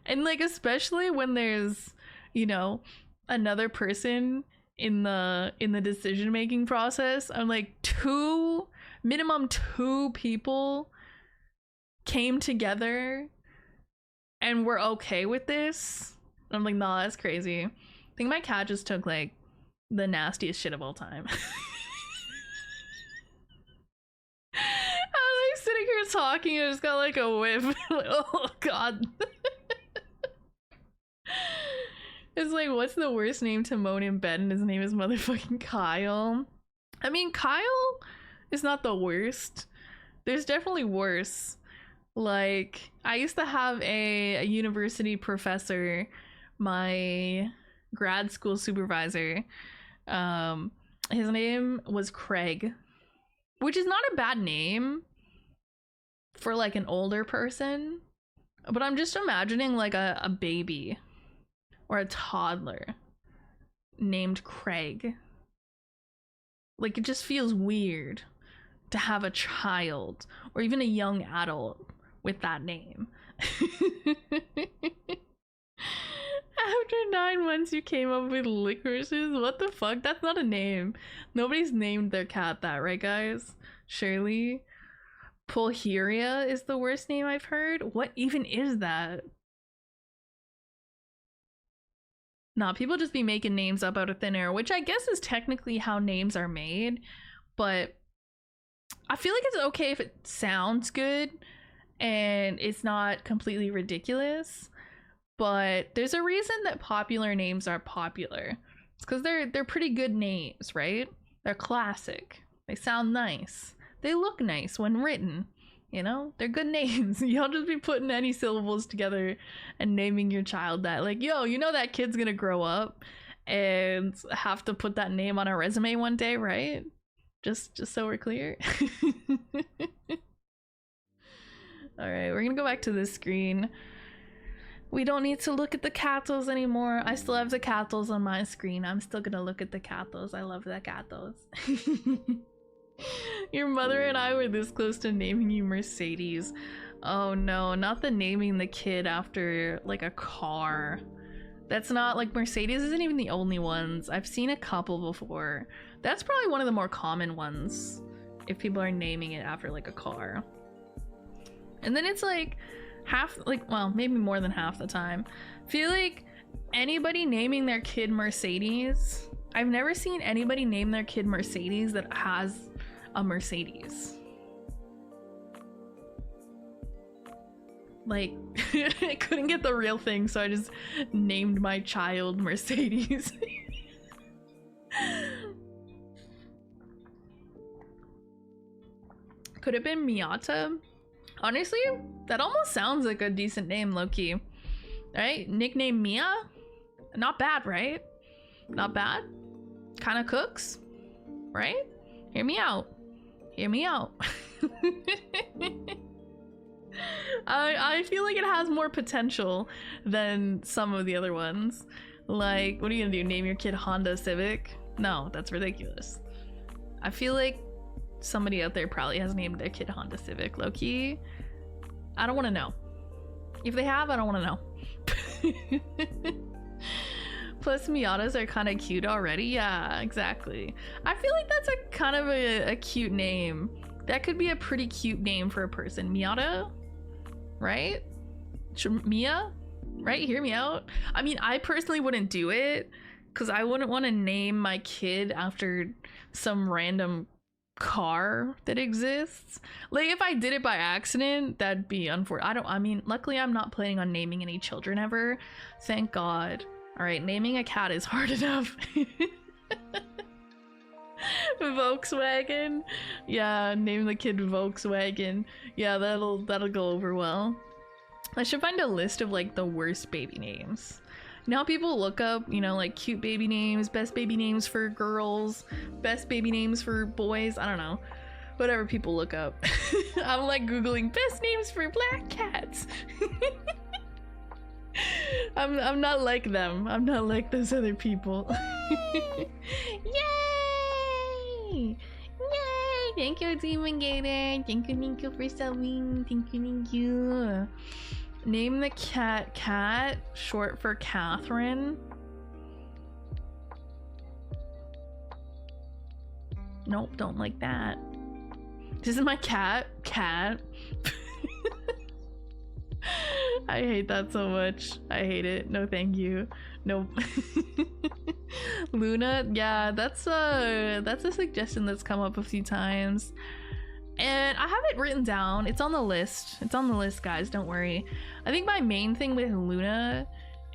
And like, especially when there's, you know, another person in the decision making process. I'm like, minimum two people came together and we're okay with this. I'm like, nah, that's crazy. I think my cat just took like the nastiest shit of all time. I was like sitting here talking and I just got like a whiff. Like, oh god. It's like, what's the worst name to moan in bed? And his name is motherfucking Kyle. I mean, Kyle is not the worst. There's definitely worse. Like, I used to have a university professor, my grad school supervisor. His name was Craig, which is not a bad name for like an older person, but I'm just imagining like a baby or a toddler named Craig. Like, it just feels weird to have a child or even a young adult with that name. After 9 months you came up with licorices? What the fuck? That's not a name. Nobody's named their cat that, right guys? Surely. Pulcheria is the worst name I've heard. What even is that? Nah, people just be making names up out of thin air, which I guess is technically how names are made, but I feel like it's okay if it sounds good and it's not completely ridiculous. But there's a reason that popular names are popular. It's because they're pretty good names, right? They're classic. They sound nice. They look nice when written. You know, they're good names. Y'all just be putting any syllables together and naming your child that. Like, yo, you know that kid's gonna grow up and have to put that name on a resume one day, right? Just so we're clear. All right, we're gonna go back to this screen. We don't need to look at the cattles anymore. I still have the cattles on my screen. I'm still gonna look at the cattles. I love the cattles. Your mother and I were this close to naming you Mercedes. Oh no, not the naming the kid after like a car. That's not like, Mercedes isn't even the only ones. I've seen a couple before. That's probably one of the more common ones if people are naming it after like a car. And then it's like half, like, well, maybe more than half the time, I feel like anybody naming their kid Mercedes, I've never seen anybody name their kid Mercedes that has a Mercedes. Like, I couldn't get the real thing, so I just named my child Mercedes. Could have been Miata. Honestly, that almost sounds like a decent name, low-key. Right? Nickname Mia? Not bad, right? Not bad. Kind of cooks, right? Hear me out. Hear me out. I feel like it has more potential than some of the other ones. Like, what are you gonna do? Name your kid Honda Civic? No, that's ridiculous. I feel like somebody out there probably has named their kid Honda Civic, low-key. I don't want to know. If they have, I don't want to know. Plus, Miatas are kind of cute already. Yeah, exactly. I feel like that's a kind of a cute name. That could be a pretty cute name for a person. Miata, right? Mia, right? Hear me out. I mean, I personally wouldn't do it because I wouldn't want to name my kid after some random car that exists. Like, if I did it by accident, that'd be unfortunate. I mean, luckily I'm not planning on naming any children ever. Thank God. All right, naming a cat is hard enough. Volkswagen. Yeah, name the kid Volkswagen. Yeah, that'll go over well. I should find a list of like the worst baby names. Now people look up, you know, like cute baby names, best baby names for girls, best baby names for boys. I don't know. Whatever people look up. I'm like Googling best names for black cats. I'm not like them. I'm not like those other people. Yay! Yay! Thank you, Demon Gator. Thank you for subbing. Thank you. Name the cat Cat, short for Catherine. Nope, don't like that. This is my cat. Cat. I hate that so much. I hate it. No, thank you. Nope. Luna, yeah, that's a suggestion that's come up a few times. And I have it written down. It's on the list. It's on the list, guys. Don't worry. I think my main thing with Luna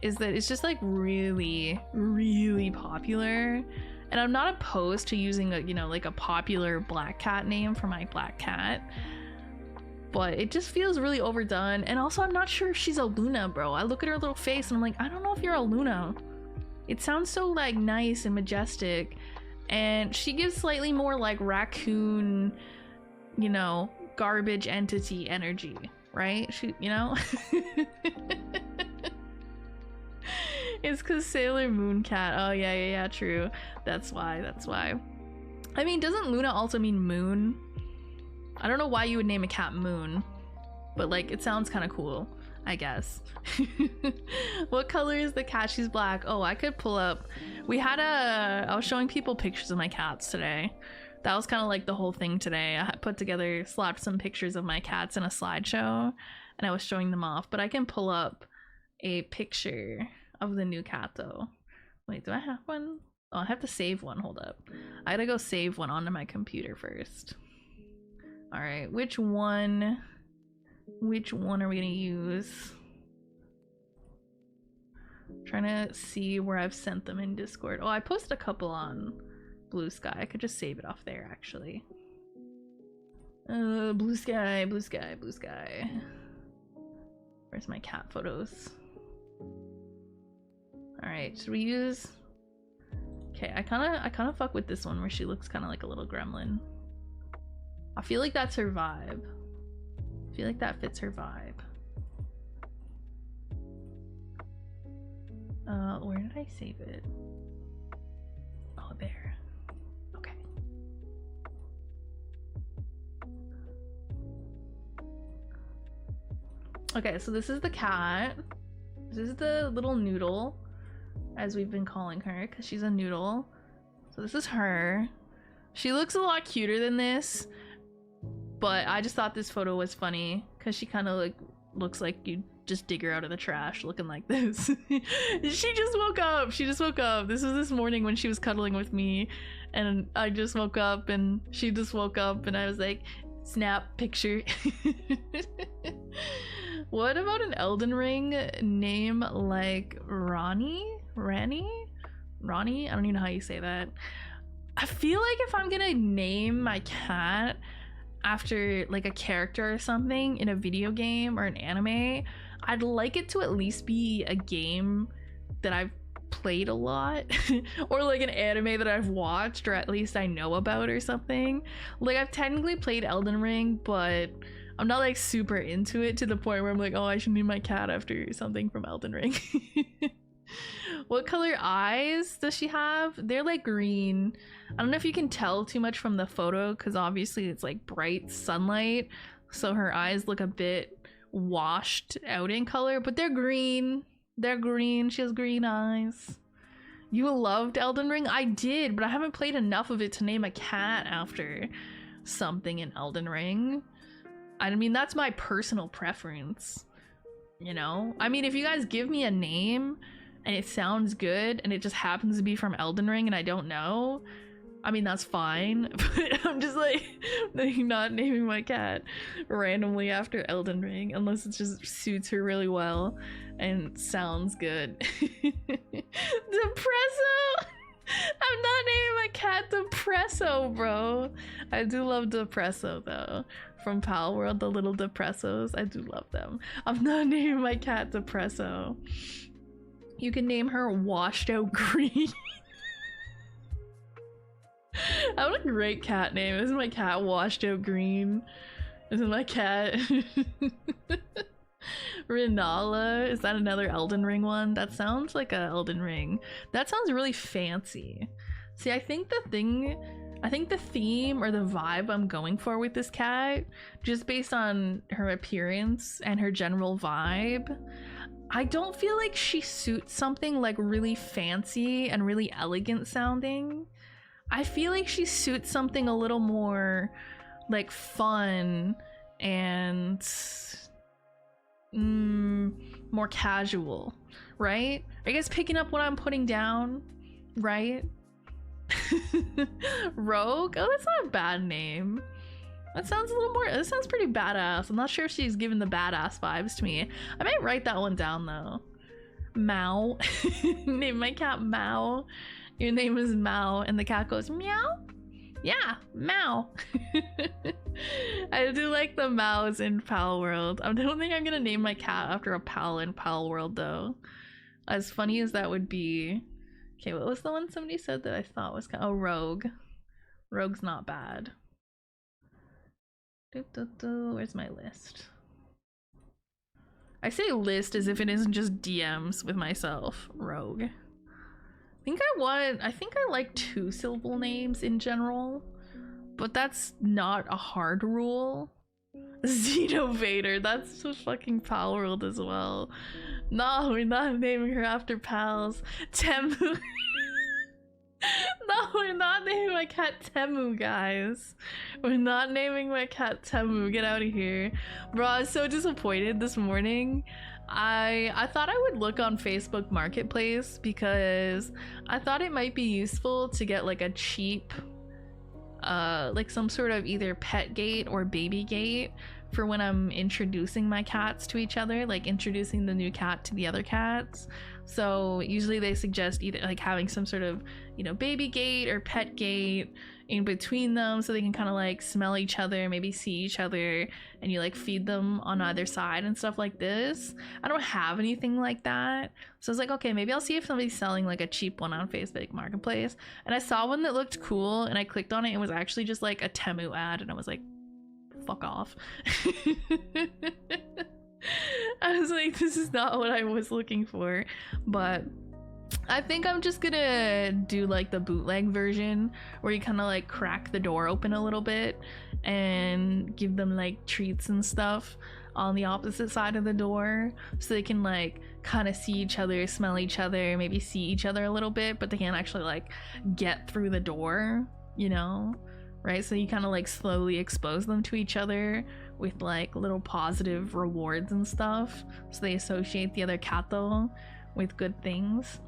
is that it's just like really, really popular. And I'm not opposed to using a, you know, like a popular black cat name for my black cat. But it just feels really overdone. And also, I'm not sure if she's a Luna, bro. I look at her little face and I'm like, I don't know if you're a Luna. It sounds so like nice and majestic. And she gives slightly more like raccoon, you know, garbage entity energy, right? She, you know? It's because Sailor Moon Cat. Oh, yeah, true. That's why. I mean, doesn't Luna also mean moon? I don't know why you would name a cat Moon, but like, it sounds kind of cool, I guess. What color is the cat? She's black. Oh, I could pull up. I was showing people pictures of my cats today. That was kind of like the whole thing today. I had slapped some pictures of my cats in a slideshow, and I was showing them off, but I can pull up a picture of the new cat though. Wait, do I have one? Oh, I have to save one. Hold up. I gotta go save one onto my computer first. All right, which one are we gonna use? I'm trying to see where I've sent them in Discord. Oh, I posted a couple on Blue Sky. I could just save it off there, actually. Blue Sky. Where's my cat photos? All right, should we use? Okay, I kind of fuck with this one where she looks kind of like a little gremlin. I feel like that's her vibe. I feel like that fits her vibe. Where did I save it? Oh, there. Okay. Okay, so this is the cat. This is the little noodle, as we've been calling her, because she's a noodle. So this is her. She looks a lot cuter than this, but I just thought this photo was funny because she kind of like looks like you just dig her out of the trash looking like this. She just woke up. This was this morning when she was cuddling with me, and I just woke up and she just woke up and I was like, snap picture. What about an Elden Ring name like Rani? I don't even know how you say that. I feel like if I'm gonna name my cat after like a character or something in a video game or an anime, I'd like it to at least be a game that I've played a lot or like an anime that I've watched or at least I know about or something. Like, I've technically played Elden Ring, but I'm not like super into it to the point where I'm like, oh, I should name my cat after something from Elden Ring. What color eyes does she have? They're like green. I don't know if you can tell too much from the photo because obviously it's like bright sunlight, so her eyes look a bit washed out in color, but they're green. She has green eyes. You loved Elden Ring? I did, but I haven't played enough of it to name a cat after something in Elden Ring. I mean, that's my personal preference, you know? I mean, if you guys give me a name and it sounds good and it just happens to be from Elden Ring and I don't know, I mean, that's fine. But I'm just like not naming my cat randomly after Elden Ring unless it just suits her really well and sounds good. Depresso! I'm not naming my cat Depresso, bro. I do love Depresso though. From Pal World, the little Depressos. I do love them. I'm not naming my cat Depresso. You can name her Washed Out Green. I have a great cat name. Isn't my cat Washed Out Green? Isn't my cat Renala? Is that another Elden Ring one? That sounds like a Elden Ring. That sounds really fancy. See, I think the theme or the vibe I'm going for with this cat, just based on her appearance and her general vibe, I don't feel like she suits something like really fancy and really elegant sounding. I feel like she suits something a little more like fun and more casual, right? Are you guys picking up what I'm putting down, right? Rogue? Oh, that's not a bad name. That sounds pretty badass. I'm not sure if she's giving the badass vibes to me. I might write that one down though. Mao. Name my cat Mao. Your name is Mao, and the cat goes meow. Yeah, Mao. I do like the Maos in Pal World. I don't think I'm gonna name my cat after a pal in Pal World though. As funny as that would be. Okay, what was the one somebody said that I thought was kind of— oh, Rogue. Rogue's not bad. Where's my list? I say list as if it isn't just DMs with myself. Rogue. I think I like 2-syllable names in general, but that's not a hard rule. Xenovader, that's a fucking Pal World as well. No, we're not naming her after pals. Temu. No, we're not naming my cat Temu, guys. We're not naming my cat Temu. Get out of here. Bro, I was so disappointed this morning. I thought I would look on Facebook Marketplace because I thought it might be useful to get like a cheap like some sort of either pet gate or baby gate for when I'm introducing my cats to each other, like introducing the new cat to the other cats. So usually they suggest either like having some sort of, you know, baby gate or pet gate in between them so they can kind of like smell each other, maybe see each other, and you like feed them on either side and stuff like this. I don't have anything like that, so I was like, okay, maybe I'll see if somebody's selling like a cheap one on Facebook Marketplace. And I saw one that looked cool and I clicked on it. It was actually just like a Temu ad, and I was like, fuck off. I was like, this is not what I was looking for. But I think I'm just gonna do like the bootleg version where you kind of like crack the door open a little bit and give them like treats and stuff on the opposite side of the door so they can like kind of see each other, smell each other, maybe see each other a little bit, but they can't actually like get through the door, you know? Right? So you kind of like slowly expose them to each other with like little positive rewards and stuff, so they associate the other cat though with good things.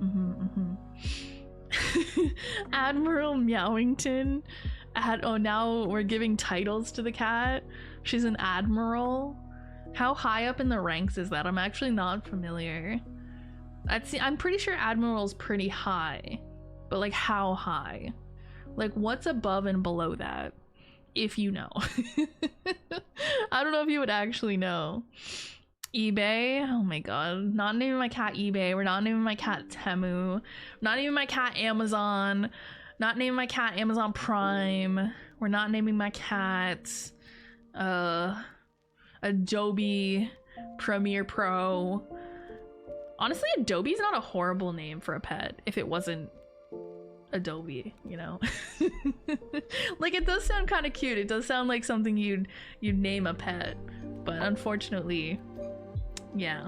Admiral Meowington. Oh, now we're giving titles to the cat. She's an admiral. How high up in the ranks is that? I'm actually not familiar. I'm pretty sure admiral's pretty high, but like how high? Like what's above and below that, if you know? I don't know if you would actually know. eBay. Oh my god. Not naming my cat eBay. We're not naming my cat Temu. Not naming my cat Amazon. Not naming my cat Amazon Prime. We're not naming my cat Adobe Premiere Pro. Honestly, Adobe's not a horrible name for a pet if it wasn't Adobe, you know. Like it does sound kind of cute. It does sound like something you'd name a pet, but unfortunately, yeah.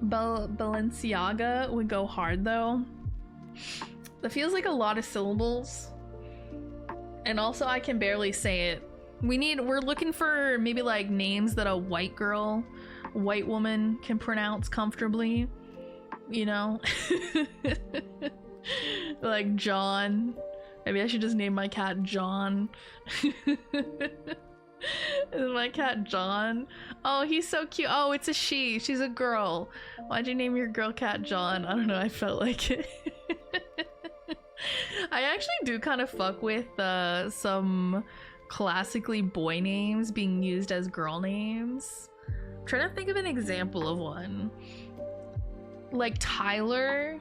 Balenciaga would go hard though. That feels like a lot of syllables, and also I can barely say it. We're looking for maybe like names that a white woman can pronounce comfortably, you know. Like John. Maybe I should just name my cat John. Is my cat John? Oh, he's so cute. Oh, it's a she. She's a girl. Why'd you name your girl cat John? I don't know, I felt like it. I actually do kind of fuck with some classically boy names being used as girl names. I'm trying to think of an example of one. Like Tyler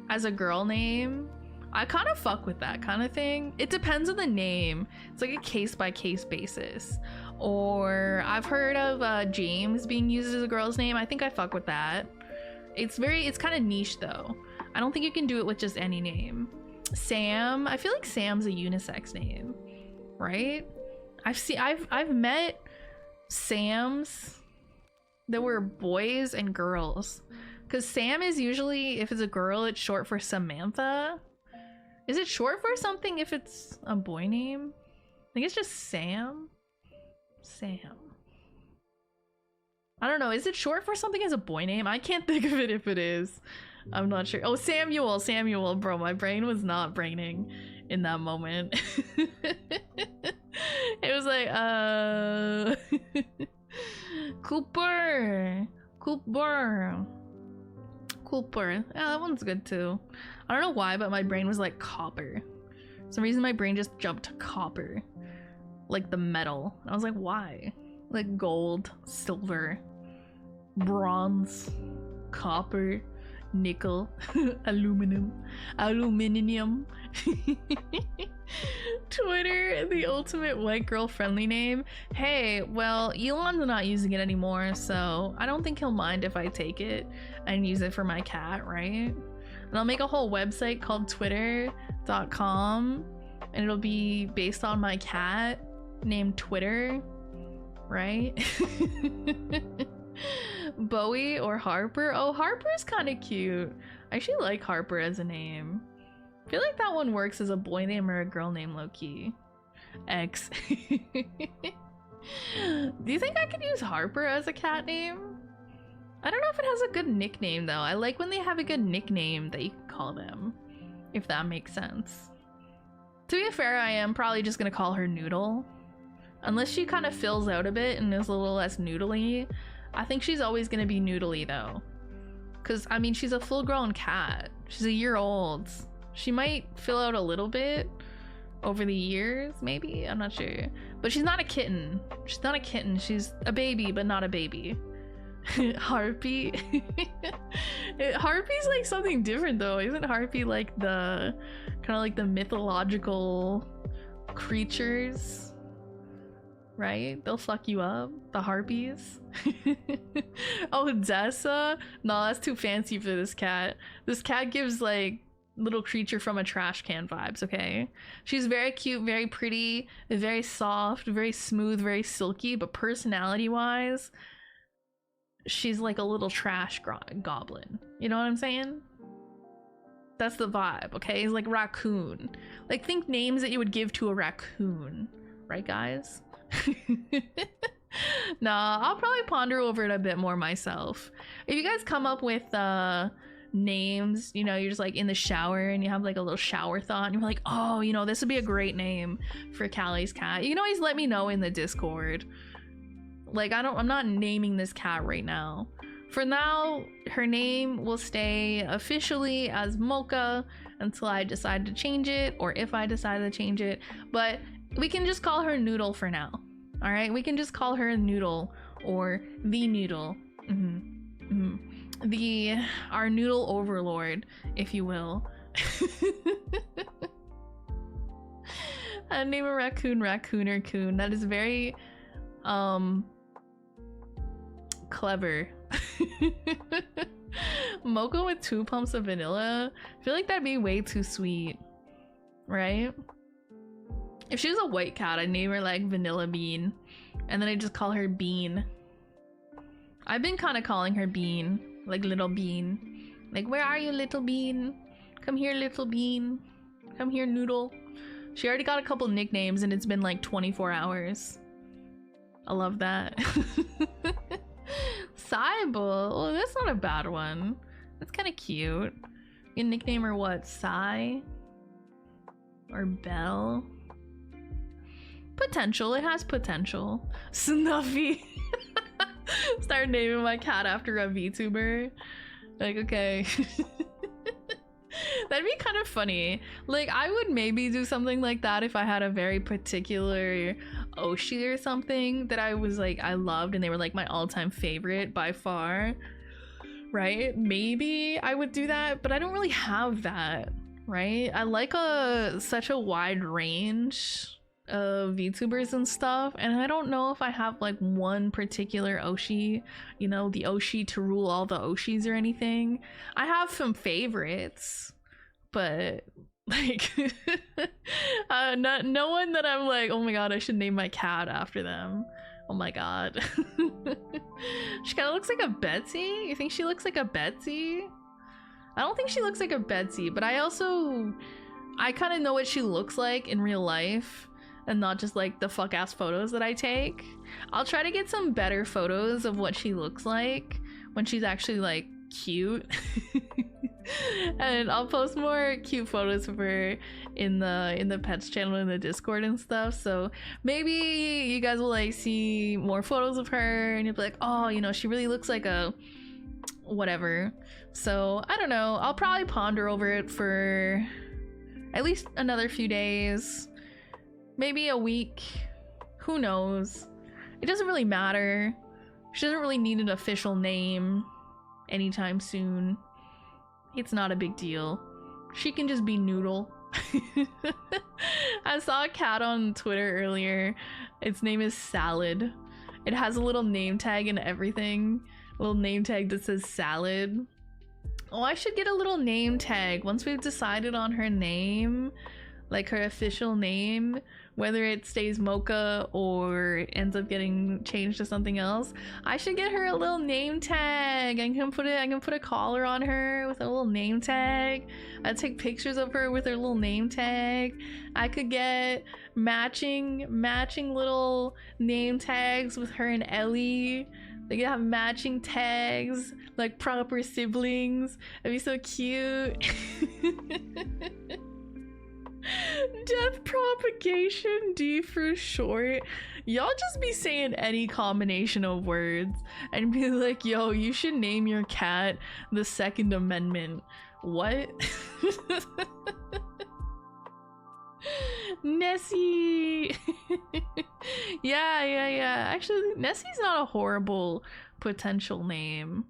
as a girl name. I kind of fuck with that kind of thing. It depends on the name. It's like a case by case basis. Or I've heard of James being used as a girl's name. I think I fuck with that. It's kind of niche though. I don't think you can do it with just any name. Sam, I feel like Sam's a unisex name, right? I've met Sams that were boys and girls. Because Sam is usually, if it's a girl, it's short for Samantha. Is it short for something if it's a boy name? I think it's just Sam. Sam. I don't know. Is it short for something as a boy name? I can't think of it if it is. I'm not sure. Oh, Samuel. Bro, my brain was not braining in that moment. It was like, Cooper. Yeah, that one's good too. I don't know why, but my brain was like copper. For some reason my brain just jumped to copper. Like the metal. I was like, why? Like gold, silver, bronze, copper, nickel, aluminum. Twitter, the ultimate white girl friendly name. Hey, well, Elon's not using it anymore, so I don't think he'll mind if I take it and use it for my cat, right? And I'll make a whole website called twitter.com and it'll be based on my cat named Twitter, right? Bowie or Harper? Oh, Harper's kind of cute. I actually like Harper as a name. I feel like that one works as a boy name or a girl name, low-key. X. Do you think I could use Harper as a cat name? I don't know if it has a good nickname though. I like when they have a good nickname that you can call them, if that makes sense. To be fair, I am probably just gonna call her Noodle. Unless she kind of fills out a bit and is a little less noodly. I think she's always gonna be noodly though. Cause I mean, she's a full-grown cat. She's a year old. She might fill out a little bit over the years, maybe? I'm not sure. But she's not a kitten. She's not a kitten. She's a baby, but not a baby. Harpy. Harpy's like something different though. Isn't Harpy like the kind of like the mythological creatures? Right? They'll fuck you up. The harpies. Oh, Dessa? No, that's too fancy for this cat. This cat gives like little creature from a trash can vibes, okay? She's very cute, very pretty, very soft, very smooth, very silky, but personality wise, she's like a little trash goblin. You know what I'm saying? That's the vibe, okay? It's like raccoon. Like, think names that you would give to a raccoon, right, guys? Nah, I'll probably ponder over it a bit more myself. If you guys come up with names, you know, you're just like in the shower and you have like a little shower thought and you're like, oh, you know, this would be a great name for Callie's cat, you can always let me know in the Discord. Like, I'm not naming this cat right now. For now, her name will stay officially as Mocha until I decide to change it, or if I decide to change it, but we can just call her Noodle for now. All right, we can just call her Noodle or the Noodle. Our noodle overlord, if you will. I name a raccoon Raccooner Coon. That is very clever. Mocha with 2 pumps of vanilla. I feel like that'd be way too sweet, right? If she was a white cat, I'd name her like Vanilla Bean, and then I'd just call her Bean. I've been kind of calling her Bean, like Little Bean. Like, where are you, Little Bean? Come here, Little Bean. Come here, Noodle. She already got a couple nicknames and it's been like 24 hours. I love that. Cybele. Oh, that's not a bad one. That's kind of cute. You can nickname her what? Sai? Or Belle? Potential. It has potential. Snuffy. Start naming my cat after a VTuber. Like, okay. That'd be kind of funny. Like, I would maybe do something like that if I had a very particular Oshi or something that I was like, I loved, and they were like my all-time favorite by far, right? Maybe I would do that, but I don't really have that, right? I like such a wide range of VTubers and stuff, and I don't know if I have like one particular Oshi, you know, the Oshi to rule all the Oshis or anything. I have some favorites, but like no one that I'm like, oh my god, I should name my cat after them. Oh my god. She kind of looks like a Betsy. You think she looks like a Betsy? I don't think she looks like a Betsy, but I kind of know what she looks like in real life, and not just like the fuck ass photos that I take. I'll try to get some better photos of what she looks like when she's actually like cute. And I'll post more cute photos of her in the pets channel in the Discord and stuff, so maybe you guys will like see more photos of her and you'll be like, oh, you know, she really looks like a whatever. So I don't know, I'll probably ponder over it for at least another few days, maybe a week, who knows. It doesn't really matter. She doesn't really need an official name anytime soon. It's not a big deal. She can just be Noodle. I saw a cat on Twitter earlier. Its name is Salad. It has a little name tag and everything. A little name tag that says Salad. Oh, I should get a little name tag once we've decided on her name, like her official name, whether it stays Mocha or ends up getting changed to something else. I should get her a little name tag. I can put a collar on her with a little name tag. I'd take pictures of her with her little name tag. I could get matching little name tags with her and Ellie. They could have matching tags like proper siblings. That'd be so cute. Death propagation, D for short. Y'all just be saying any combination of words and be like, yo, you should name your cat the Second Amendment. What? Nessie. Yeah. Actually, Nessie's not a horrible potential name.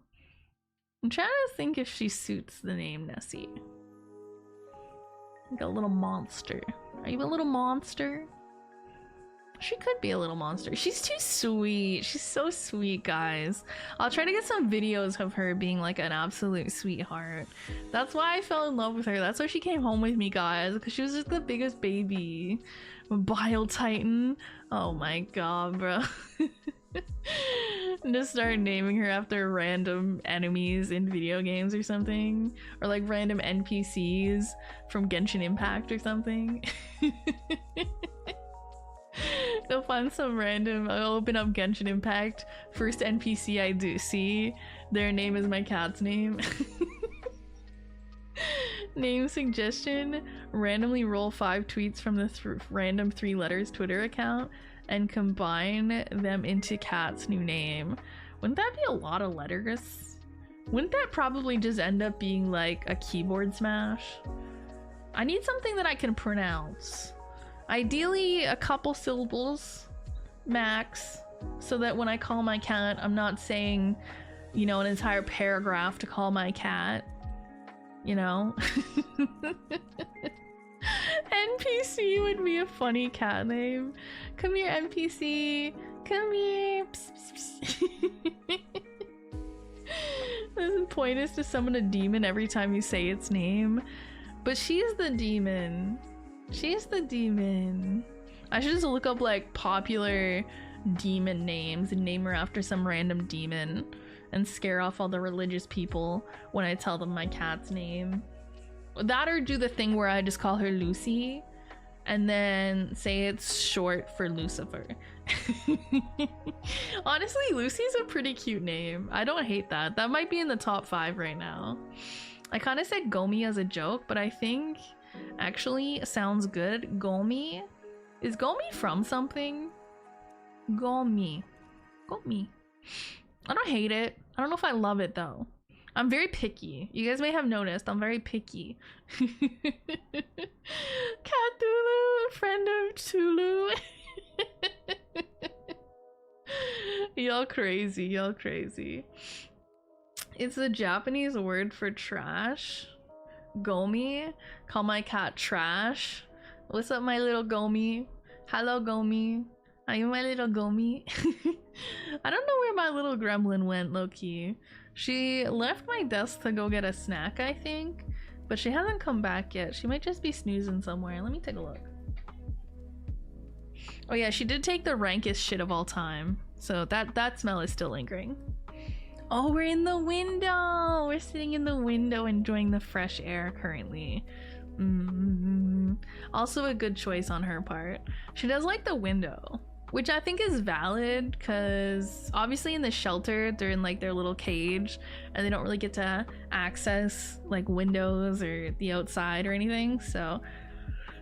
I'm trying to think if she suits the name Nessie. Like a little monster. Are you a little monster? She could be a little monster. She's too sweet. She's so sweet, guys. I'll try to get some videos of her being like an absolute sweetheart. That's why I fell in love with her. That's why she came home with me, guys, because she was just the biggest baby. Bile Titan. Oh my god, bro. Just start naming her after random enemies in video games or something, or like random NPCs from Genshin Impact or something. Go find some random, I'll open up Genshin Impact, first NPC I do see, their name is my cat's name. Name suggestion: randomly roll 5 tweets from the random 3 letters Twitter account and combine them into cat's new name. Wouldn't that be a lot of letters? Wouldn't that probably just end up being like a keyboard smash? I need something that I can pronounce. Ideally a couple syllables max, so that when I call my cat, I'm not saying, you know, an entire paragraph to call my cat, you know? NPC would be a funny cat name. Come here, NPC. Come here. Psst, psst, psst. The point is to summon a demon every time you say its name. But she's the demon. She's the demon. I should just look up like popular demon names and name her after some random demon and scare off all the religious people when I tell them my cat's name. That, or do the thing where I just call her Lucy and then say it's short for Lucifer. Honestly, Lucy's a pretty cute name. I don't hate that. That might be in the top 5 right now. I kind of said Gomi as a joke, but I think actually sounds good. Gomi? Is Gomi from something? Gomi. Gomi. I don't hate it. I don't know if I love it though. I'm very picky. You guys may have noticed I'm very picky. Cthulhu, friend of Tulu. Y'all crazy, y'all crazy. It's a Japanese word for trash. Gomi. Call my cat trash. What's up, my little Gomi? Hello, Gomi. Are you my little Gomi? I don't know where my little gremlin went, low-key. She left my desk to go get a snack, I think. But she hasn't come back yet. She might just be snoozing somewhere. Let me take a look. Oh yeah, she did take the rankest shit of all time. So that smell is still lingering. Oh, we're in the window! We're sitting in the window enjoying the fresh air currently. Also a good choice on her part. She does like the window, which I think is valid because obviously in the shelter they're in like their little cage and they don't really get to access like windows or the outside or anything. So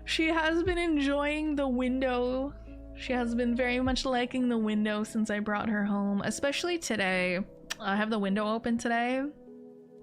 she has been enjoying the window. She has been very much liking the window since I brought her home, especially today. I have the window open today.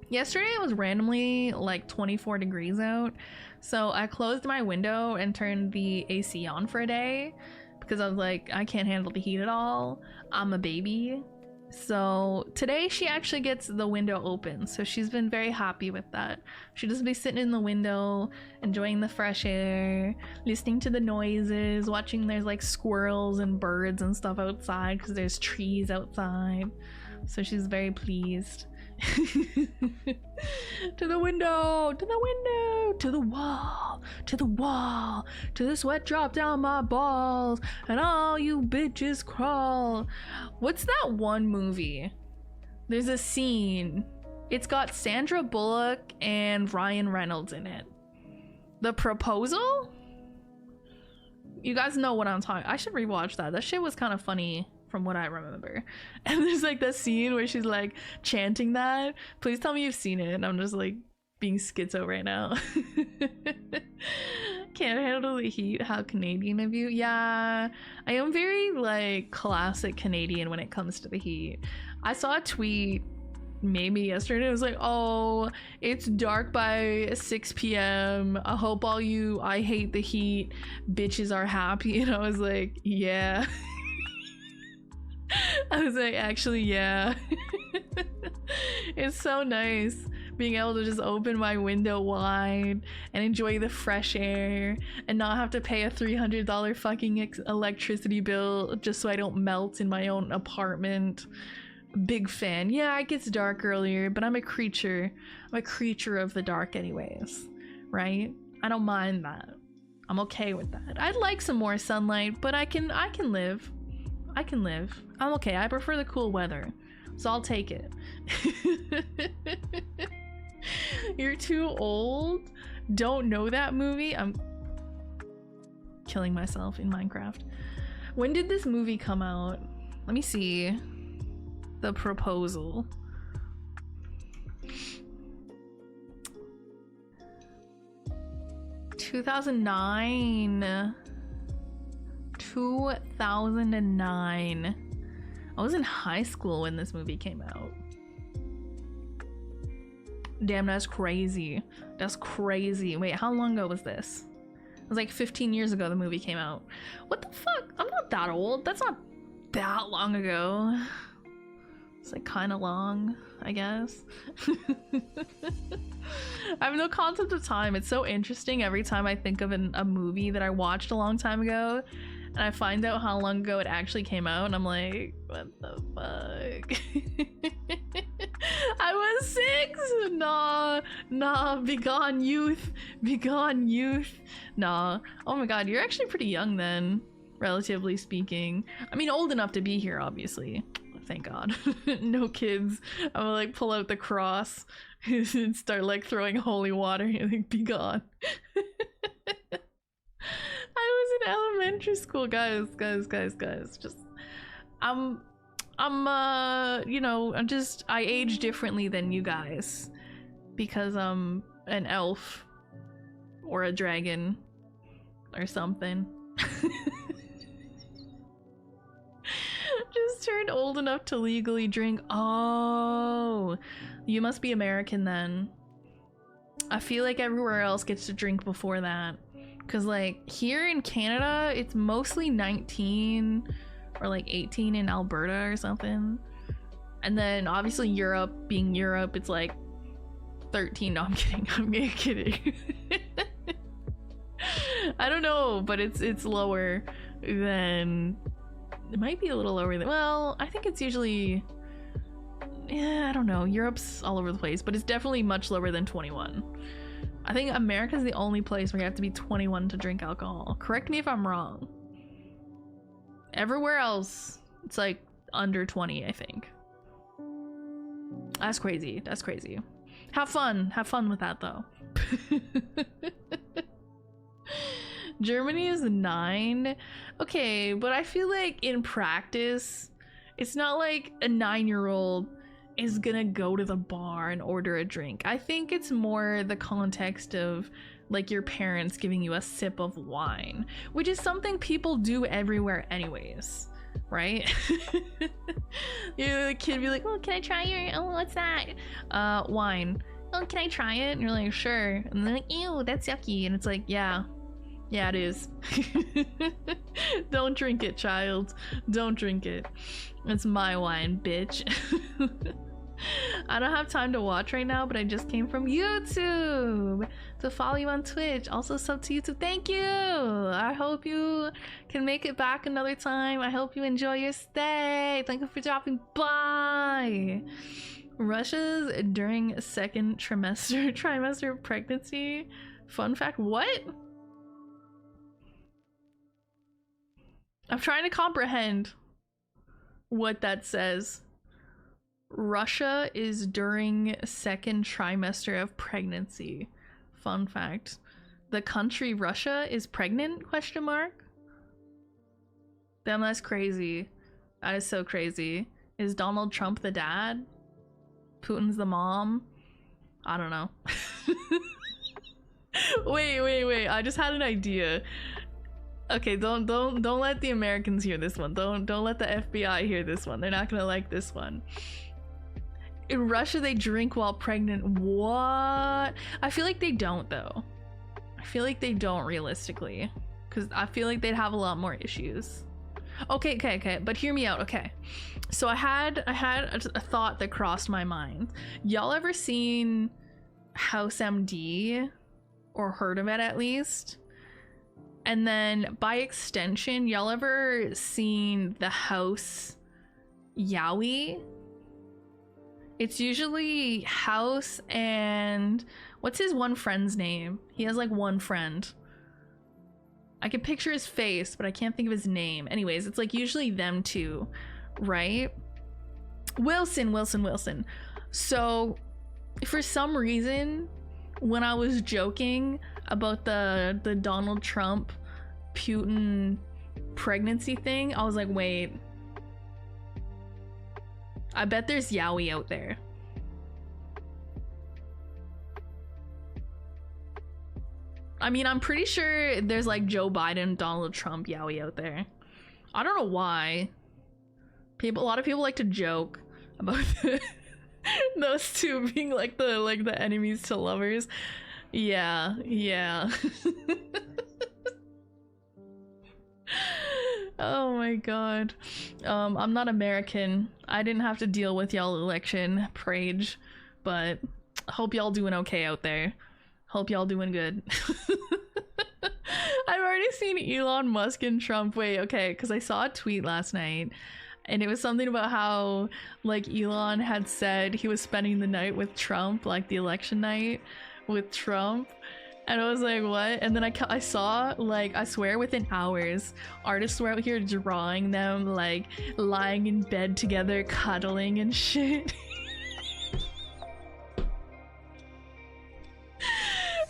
Yesterday it was randomly like 24 degrees out, so I closed my window and turned the AC on for a day because I was like, I can't handle the heat at all. I'm a baby. So today she actually gets the window open, so she's been very happy with that. She'll just be sitting in the window enjoying the fresh air, listening to the noises, watching there's like squirrels and birds and stuff outside because there's trees outside. So she's very pleased. To the window, to the window, to the wall, to the wall, to the sweat drop down my balls, and all you bitches crawl. What's that one movie? There's a scene. It's got Sandra Bullock and Ryan Reynolds in it. The Proposal? You guys know what I'm talking. I should rewatch that. That shit was kind of funny from what I remember. And there's like that scene where she's like chanting that. Please tell me you've seen it. I'm just like being schizo right now. Can't handle the heat. How Canadian of you. Yeah, I am very like classic Canadian when it comes to the heat. I saw a tweet maybe yesterday. It was like, oh, it's dark by 6 p.m. I hope all you I hate the heat bitches are happy. And I was like, yeah. I was like, actually, yeah. It's so nice being able to just open my window wide and enjoy the fresh air and not have to pay a $300 fucking electricity bill just so I don't melt in my own apartment. Big fan. Yeah, it gets dark earlier, but I'm a creature. I'm a creature of the dark anyways, right? I don't mind that. I'm okay with that. I'd like some more sunlight, but I can live. I can live. I'm okay. I prefer the cool weather, so I'll take it. You're too old? Don't know that movie? I'm killing myself in Minecraft. When did this movie come out? Let me see. The Proposal. (2009). 2009. I was in high school when this movie came out. Damn, that's crazy. That's crazy. Wait, how long ago was this? It was like 15 years ago the movie came out. What the fuck? I'm not that old. That's not that long ago. It's like kind of long, I guess. I have no concept of time. It's so interesting every time I think of a movie that I watched a long time ago and I find out how long ago it actually came out and I'm like, what the fuck? I was 6? Nah, begone youth, begone youth. Nah, oh my god, you're actually pretty young then, relatively speaking. I mean, old enough to be here, obviously. Thank god. No kids. I'm gonna like pull out the cross and start like throwing holy water and like, be gone. I was in elementary school, guys. Just you know, I age differently than you guys because I'm an elf or a dragon or something. Just turned old enough to legally drink. Oh, you must be American then. I feel like everywhere else gets to drink before that. Because like here in Canada, it's mostly 19 or like 18 in Alberta or something. And then obviously Europe, being Europe, it's like 13. No, I'm kidding. I'm kidding. I don't know, but it's lower than, it might be a little lower than, well, I think it's usually, yeah, I don't know. Europe's all over the place, but it's definitely much lower than 21. I think America's the only place where you have to be 21 to drink alcohol. Correct me if I'm wrong. Everywhere else, it's like under 20, I think. That's crazy. That's crazy. Have fun. Have fun with that, though. Germany is 9. Okay, but I feel like in practice, it's not like a 9-year-old is gonna go to the bar and order a drink. I think it's more the context of like your parents giving you a sip of wine, which is something people do everywhere anyways, right? The kid be like, oh, can I try your, oh, what's that? Wine. Oh, can I try it? And you're like, sure. And they're like, ew, that's yucky. And it's like, yeah, it is. Don't drink it, child. Don't drink it. It's my wine, bitch. I don't have time to watch right now, but I just came from YouTube to follow you on Twitch. Also sub to YouTube. Thank you. I hope you can make it back another time. I hope you enjoy your stay. Thank you for dropping by. Russia's during second trimester of pregnancy. Fun fact, what? I'm trying to comprehend what that says. Russia is during second trimester of pregnancy. Fun fact. The country Russia is pregnant? Question mark. Damn, that's crazy. That is so crazy. Is Donald Trump the dad? Putin's the mom? I don't know. Wait. I just had an idea. Okay, don't let the Americans hear this one. Don't let the FBI hear this one. They're not gonna like this one. In Russia, they drink while pregnant. What? I feel like they don't, though. I feel like they don't realistically, because I feel like they'd have a lot more issues. Okay. But hear me out. Okay, so I had a thought that crossed my mind. Y'all ever seen House MD, or heard of it at least? And then by extension, y'all ever seen the House Yowie? It's usually House and what's his one friend's name? He has like one friend. I can picture his face, but I can't think of his name. Anyways, it's like usually them two, right? Wilson. So for some reason, when I was joking about the Donald Trump Putin pregnancy thing, I was like, wait, I bet there's Yowie out there. I mean, I'm pretty sure there's like Joe Biden, Donald Trump Yowie out there. I don't know why. A lot of people like to joke about those two being like the enemies to lovers. Yeah. Oh my god. I'm not American. I didn't have to deal with y'all election parade, but hope y'all doing okay out there. Hope y'all doing good. I've already seen Elon Musk and Trump. Wait, okay, because I saw a tweet last night and it was something about how like Elon had said he was spending the night with Trump, like the election night with Trump. And I was like, what? And then I saw, like, I swear within hours, artists were out here drawing them, like, lying in bed together, cuddling and shit.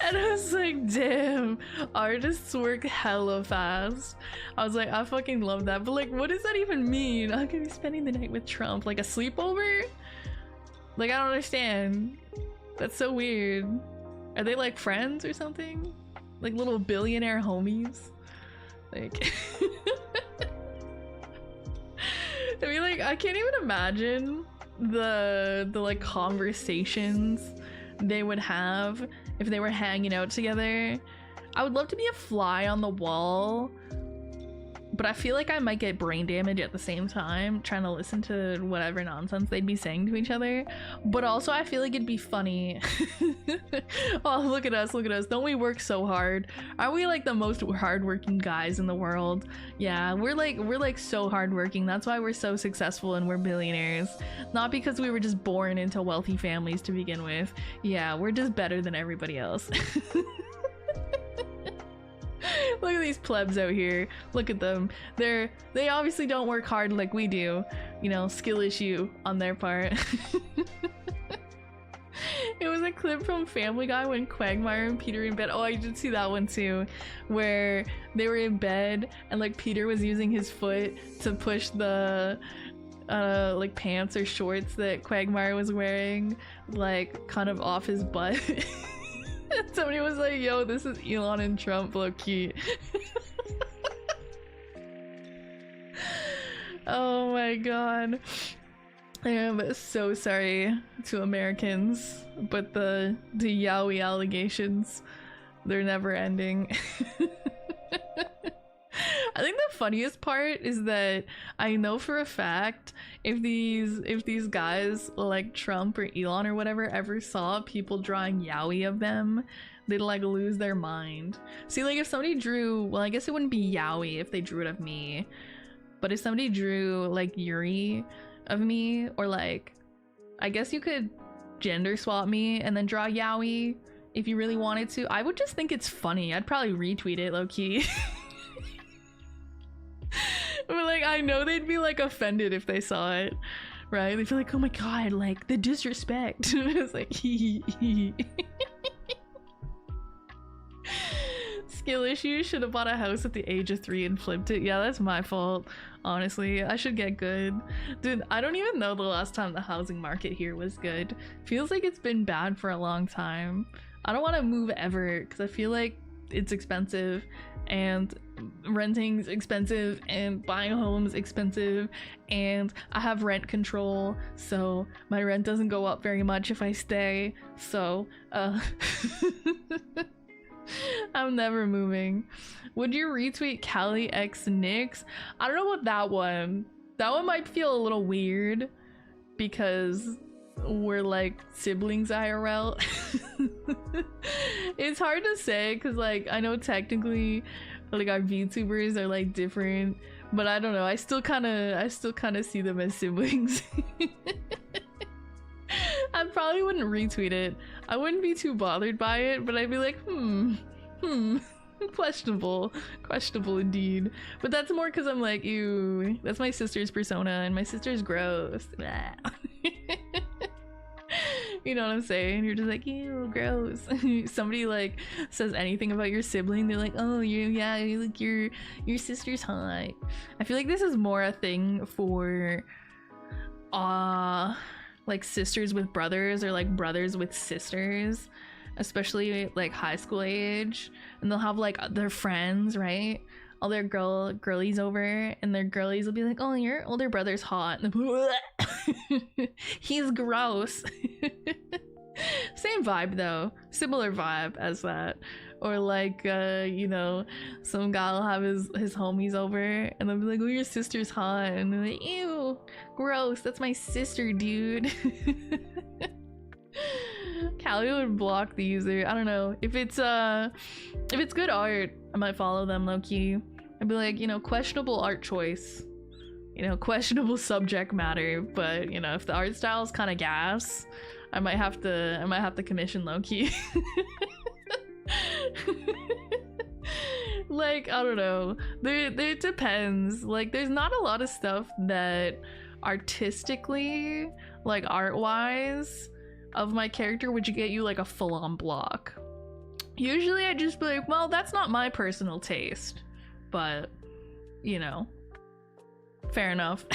And I was like, damn, artists work hella fast. I was like, I fucking love that. But, like, what does that even mean? I'm gonna be spending the night with Trump. Like, a sleepover? Like, I don't understand. That's so weird. Are they like friends or something? Like little billionaire homies? Like I mean, like, I can't even imagine the like conversations they would have if they were hanging out together. I would love to be a fly on the wall but I feel like I might get brain damage at the same time trying to listen to whatever nonsense they'd be saying to each other. But also I feel like it'd be funny. Oh, look at us, don't we work so hard? Are we like the most hardworking guys in the world? Yeah, we're like so hardworking. That's why we're so successful and we're billionaires. Not because we were just born into wealthy families to begin with. Yeah, we're just better than everybody else. Look at these plebs out here. Look at them. They obviously don't work hard like we do. You know, skill issue on their part. It was a clip from Family Guy when Quagmire and Peter in bed. Oh, I did see that one too, where they were in bed and like Peter was using his foot to push the like pants or shorts that Quagmire was wearing, like kind of off his butt. Somebody was like, yo, this is Elon and Trump, low-key. Oh my god. I am so sorry to Americans, but the Yowie allegations, they're never ending. I think the funniest part is that I know for a fact if these guys like Trump or Elon or whatever ever saw people drawing yaoi of them, they'd like lose their mind. See, like if somebody drew, well, I guess it wouldn't be yaoi if they drew it of me, but if somebody drew like Yuri of me, or like, I guess you could gender swap me and then draw yaoi if you really wanted to, I would just think it's funny. I'd probably retweet it low-key. But like, I know they'd be like offended if they saw it, right? They'd be like, oh my god, like the disrespect. It's like, hee. Skill issues. Should have bought a house at the age of 3 and flipped it. Yeah, that's my fault. Honestly, I should get good. Dude, I don't even know the last time the housing market here was good. Feels like it's been bad for a long time. I don't want to move ever because I feel like it's expensive and renting's expensive and buying a home's expensive, and I have rent control, so my rent doesn't go up very much if I stay, so I'm never moving. Would you retweet Callie x Nix? I don't know about that one. That one might feel a little weird because we're like siblings IRL. It's hard to say because like I know technically like our VTubers are like different, but I don't know, I still kind of see them as siblings. I probably wouldn't retweet it. I wouldn't be too bothered by it, but I'd be like, questionable indeed. But that's more because I'm like, ew, that's my sister's persona and my sister's gross. You know what I'm saying? You're just like, ew, gross. Somebody like says anything about your sibling, they're like, oh, like your sister's hot. I feel like this is more a thing for like sisters with brothers or like brothers with sisters, especially like high school age, and they'll have like their friends, right? All their girlies over, and their girlies will be like, oh, your older brother's hot. And he's gross. Same vibe though, similar vibe as that. Or like you know, some guy will have his homies over and they'll be like, oh, your sister's hot, and they're like, ew, gross, that's my sister, dude. Callie would block the user. I don't know, if it's good art, I might follow them low-key. I'd be like, you know, questionable art choice, you know, questionable subject matter, but you know, if the art style is kind of gas, I might have to commission low-key. Like, I don't know, there it depends. Like, there's not a lot of stuff that artistically, like art-wise, of my character would you get you like a full-on block. Usually I just be like, well, that's not my personal taste, but you know, fair enough.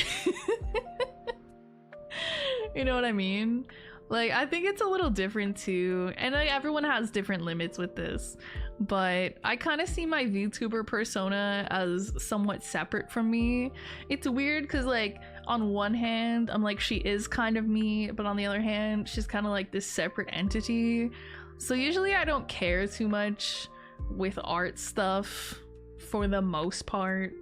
You know what I mean? Like, I think it's a little different too, and like, everyone has different limits with this, but I kind of see my VTuber persona as somewhat separate from me. It's weird because like on one hand I'm like, she is kind of me, but on the other hand she's kind of like this separate entity. So usually I don't care too much with art stuff for the most part.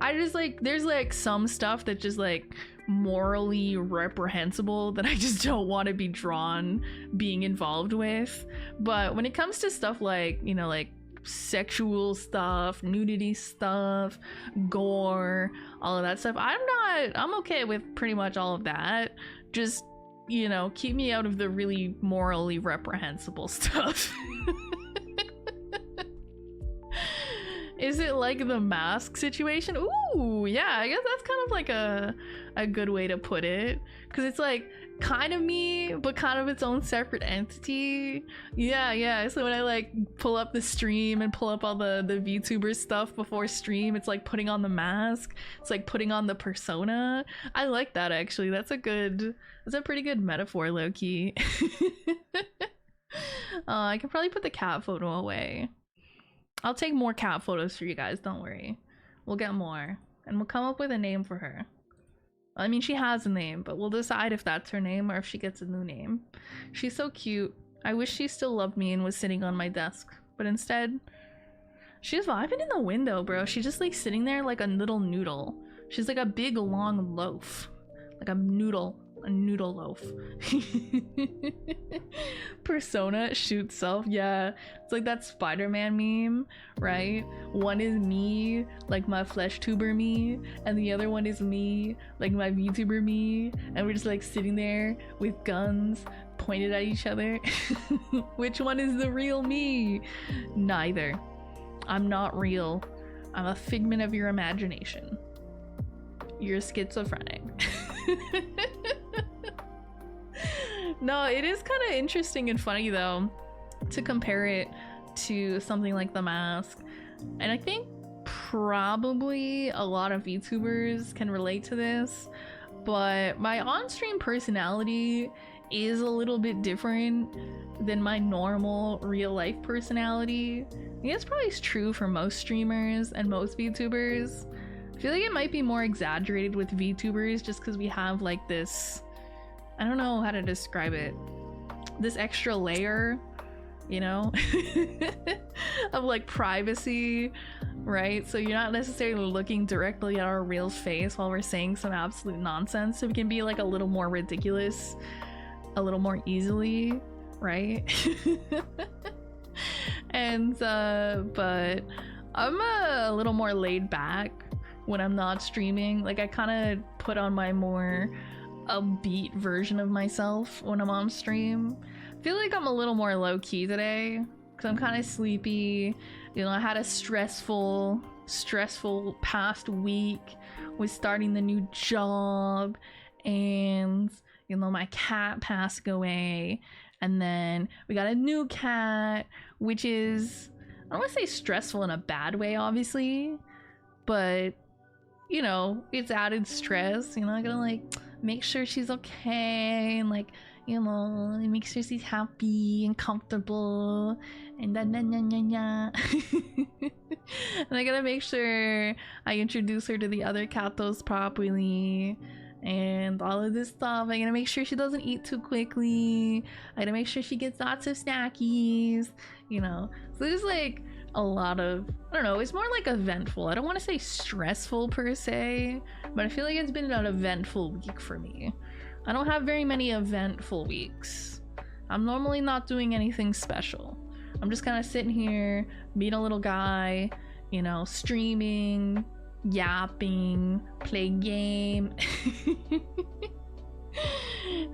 I just like, there's like some stuff that just like morally reprehensible that I just don't want to be drawn being involved with. But when it comes to stuff like, you know, like sexual stuff, nudity stuff, gore, all of that stuff, I'm okay with pretty much all of that. Just, you know, keep me out of the really morally reprehensible stuff. Is it like the mask situation? Ooh, yeah, I guess that's kind of like a good way to put it, because it's like kind of me but kind of its own separate entity. Yeah, so when I like pull up the stream and pull up all the VTuber stuff before stream, it's like putting on the mask, it's like putting on the persona. I like that, actually. That's a pretty good metaphor, low-key. I can probably put the cat photo away. I'll take more cat photos for you guys, don't worry. We'll get more, and we'll come up with a name for her. I mean, she has a name, but we'll decide if that's her name or if she gets a new name. She's so cute. I wish she still loved me and was sitting on my desk, but instead, she's vibing in the window, bro. She's just like sitting there like a little noodle. She's like a big long loaf, like a noodle loaf. Persona shoot self. Yeah, it's like that Spider-Man meme, right? One is me, like my flesh tuber me, and the other one is me, like my VTuber me, and we're just like sitting there with guns pointed at each other. Which one is the real me? Neither. I'm not real. I'm a figment of your imagination. You're schizophrenic. No, it is kind of interesting and funny though to compare it to something like The Mask, and I think probably a lot of VTubers can relate to this, but my on-stream personality is a little bit different than my normal real-life personality. I think it's probably true for most streamers and most VTubers. I feel like it might be more exaggerated with VTubers just because we have like this, I don't know how to describe it, this extra layer, you know, of like privacy, right? So you're not necessarily looking directly at our real face while we're saying some absolute nonsense, so we can be like a little more ridiculous a little more easily, right? And but I'm a little more laid back when I'm not streaming. Like I kind of put on my more upbeat version of myself when I'm on stream. I feel like I'm a little more low-key today because I'm kind of sleepy. You know, I had a stressful past week with starting the new job, and you know, my cat passed away, and then we got a new cat, which is, I don't want to say stressful in a bad way, obviously, but you know, it's added stress. You know, I gotta like make sure she's okay, and like, you know, make sure she's happy and comfortable, and and I gotta make sure I introduce her to the other catos properly and all of this stuff. I gotta make sure she doesn't eat too quickly. I gotta make sure she gets lots of snackies, you know. So there's like a lot of, I don't know, it's more like eventful. I don't want to say stressful per se, but I feel like it's been an eventful week for me. I don't have very many eventful weeks. I'm normally not doing anything special. I'm just kind of sitting here being a little guy, you know, streaming, yapping, play game.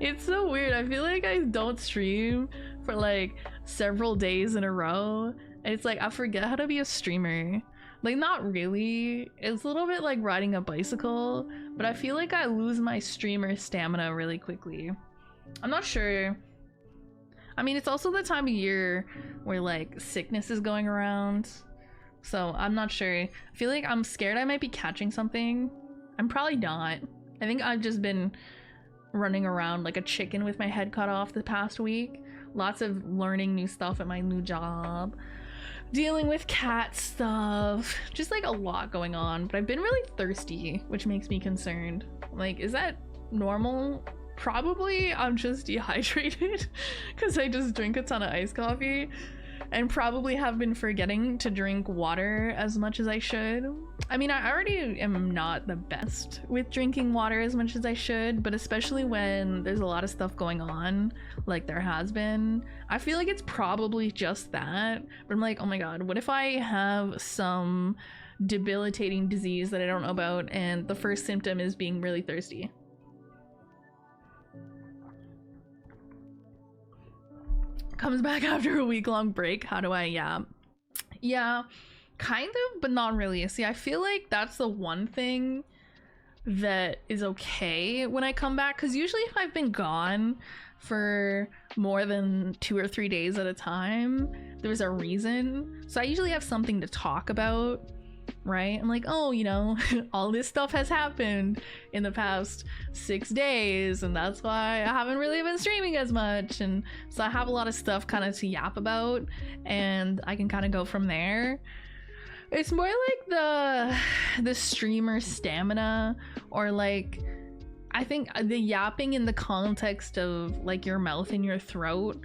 It's so weird. I feel like I don't stream for like several days in a row, and it's like I forget how to be a streamer. Like, not really. It's a little bit like riding a bicycle, but I feel like I lose my streamer stamina really quickly. I'm not sure. I mean, it's also the time of year where like sickness is going around, so I'm not sure. I feel like I'm scared I might be catching something. I'm probably not. I think I've just been running around like a chicken with my head cut off the past week. Lots of learning new stuff at my new job, dealing with cat stuff, just like a lot going on. But I've been really thirsty, which makes me concerned. Like, is that normal? Probably. I'm just dehydrated because I just drink a ton of iced coffee. and probably have been forgetting to drink water as much as I should. I mean, I already am not the best with drinking water as much as I should, but especially when there's a lot of stuff going on, like there has been, I feel like it's probably just that. But I'm like, oh my god, what if I have some debilitating disease that I don't know about and the first symptom is being really thirsty? Comes back after a week-long break. How do I yap? Yeah, kind of, but not really. See, I feel like that's the one thing that is okay when I come back, because usually if I've been gone for more than 2 or 3 days at a time, there's a reason. So I usually have something to talk about, right? I'm like, oh, you know, all this stuff has happened in the past 6 days, and that's why I haven't really been streaming as much. And so I have a lot of stuff kind of to yap about, and I can kind of go from there. It's more like the streamer stamina, or like, I think the yapping in the context of like your mouth and your throat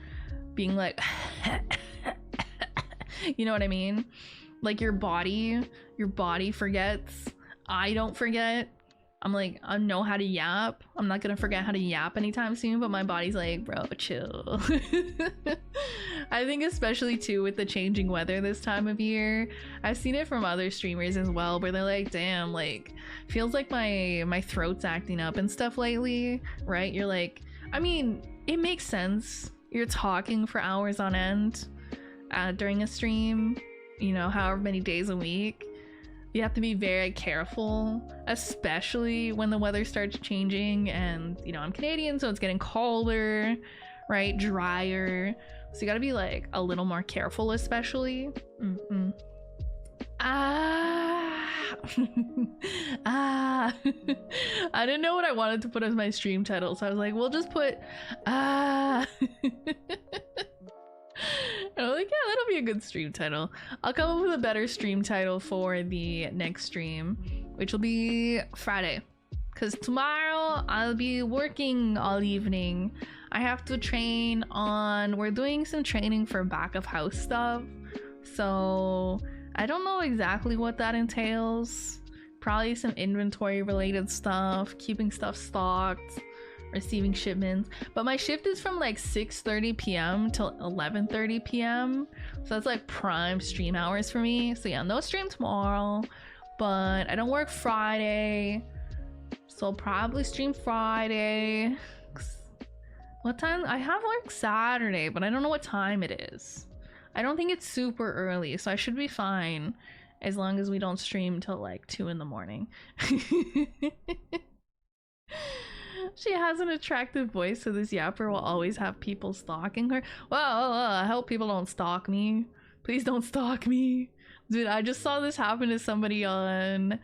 being like you know what I mean? Like your body forgets. I don't forget. I'm like, I know how to yap. I'm not gonna forget how to yap anytime soon, but my body's like, bro, chill. I think especially too with the changing weather this time of year, I've seen it from other streamers as well, where they're like, damn, like, feels like my throat's acting up and stuff lately, right? You're like, I mean, it makes sense. You're talking for hours on end during a stream, you know, however many days a week. You have to be very careful, especially when the weather starts changing, and you know, I'm Canadian, so it's getting colder, right? Drier. So you gotta be like a little more careful, especially. I didn't know what I wanted to put as my stream title, so I was like, we'll just put And I'm like, yeah, that'll be a good stream title. I'll come up with a better stream title for the next stream, which will be Friday, because tomorrow I'll be working all evening. I have to train on, we're doing some training for back of house stuff, so I don't know exactly what that entails. Probably some inventory related stuff, keeping stuff stocked, receiving shipments. But my shift is from like 6:30 p.m. till 11:30 p.m. so that's like prime stream hours for me. So yeah, no stream tomorrow, but I don't work Friday, so I'll probably stream Friday. What time? I have work Saturday, but I don't know what time it is. I don't think it's super early, so I should be fine as long as we don't stream till like 2 in the morning. She has an attractive voice, so this yapper will always have people stalking her. Well, I hope people don't stalk me. Please don't stalk me. Dude, I just saw this happen to somebody on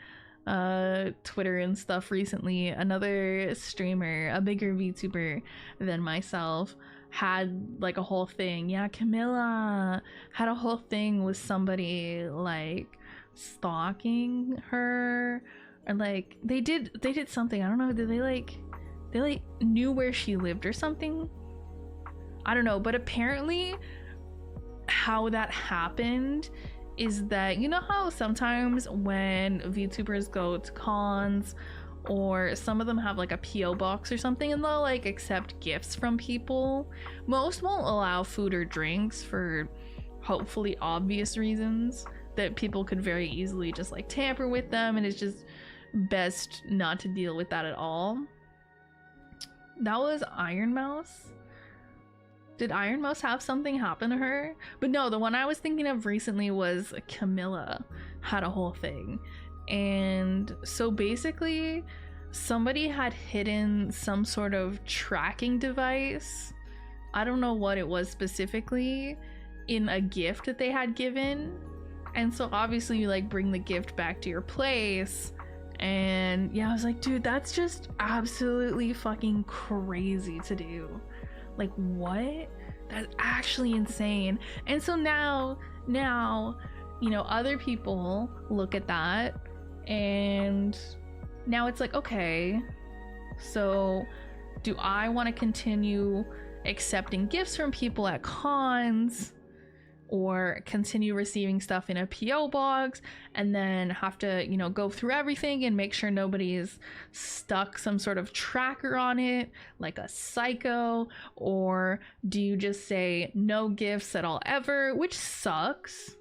Twitter and stuff recently. Another streamer, a bigger VTuber than myself, had like a whole thing. Yeah, Camilla had a whole thing with somebody like stalking her, or like they did something. I don't know. Did they like knew where she lived or something? I don't know, but apparently how that happened is that, you know how sometimes when VTubers go to cons, or some of them have like a PO box or something, and they'll like accept gifts from people, most won't allow food or drinks for hopefully obvious reasons that people could very easily just like tamper with them, and it's just best not to deal with that at all. That was Iron Mouse. Did Iron Mouse have something happen to her? But no, the one I was thinking of recently was Camilla had a whole thing. And so basically somebody had hidden some sort of tracking device, I don't know what it was specifically, in a gift that they had given. And so obviously you like bring the gift back to your place. And yeah, I was like, dude, that's just absolutely fucking crazy to do. Like, what? That's actually insane. And so now, you know, other people look at that, and now it's like, okay, so do I want to continue accepting gifts from people at cons or continue receiving stuff in a PO box and then have to, you know, go through everything and make sure nobody's stuck some sort of tracker on it like a psycho? Or do you just say no gifts at all ever, which sucks?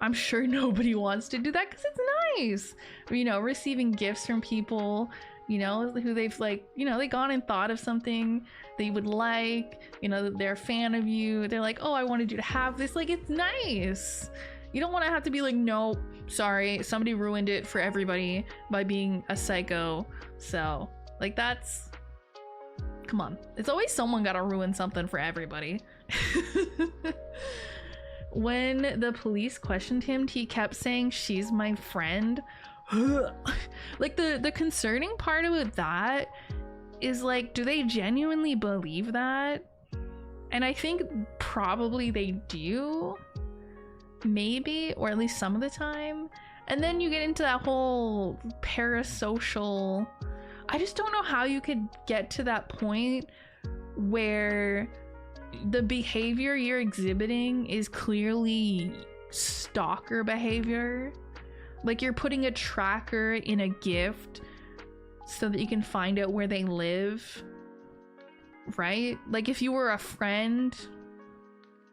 I'm sure nobody wants to do that because it's nice, you know, receiving gifts from people, you know, who they've like, you know, they gone and thought of something they would like, you know, they're a fan of you, they're like, oh, I wanted you to have this. Like, it's nice. You don't want to have to be like, no, sorry, somebody ruined it for everybody by being a psycho. So like, that's, come on, it's always someone gotta ruin something for everybody. When the police questioned him, he kept saying, she's my friend. Like, the concerning part about that is like, do they genuinely believe that? And I think probably they do, maybe, or at least some of the time. And then you get into that whole parasocial, I just don't know how you could get to that point where the behavior you're exhibiting is clearly stalker behavior. Like, you're putting a tracker in a gift so that you can find out where they live, right? Like, if you were a friend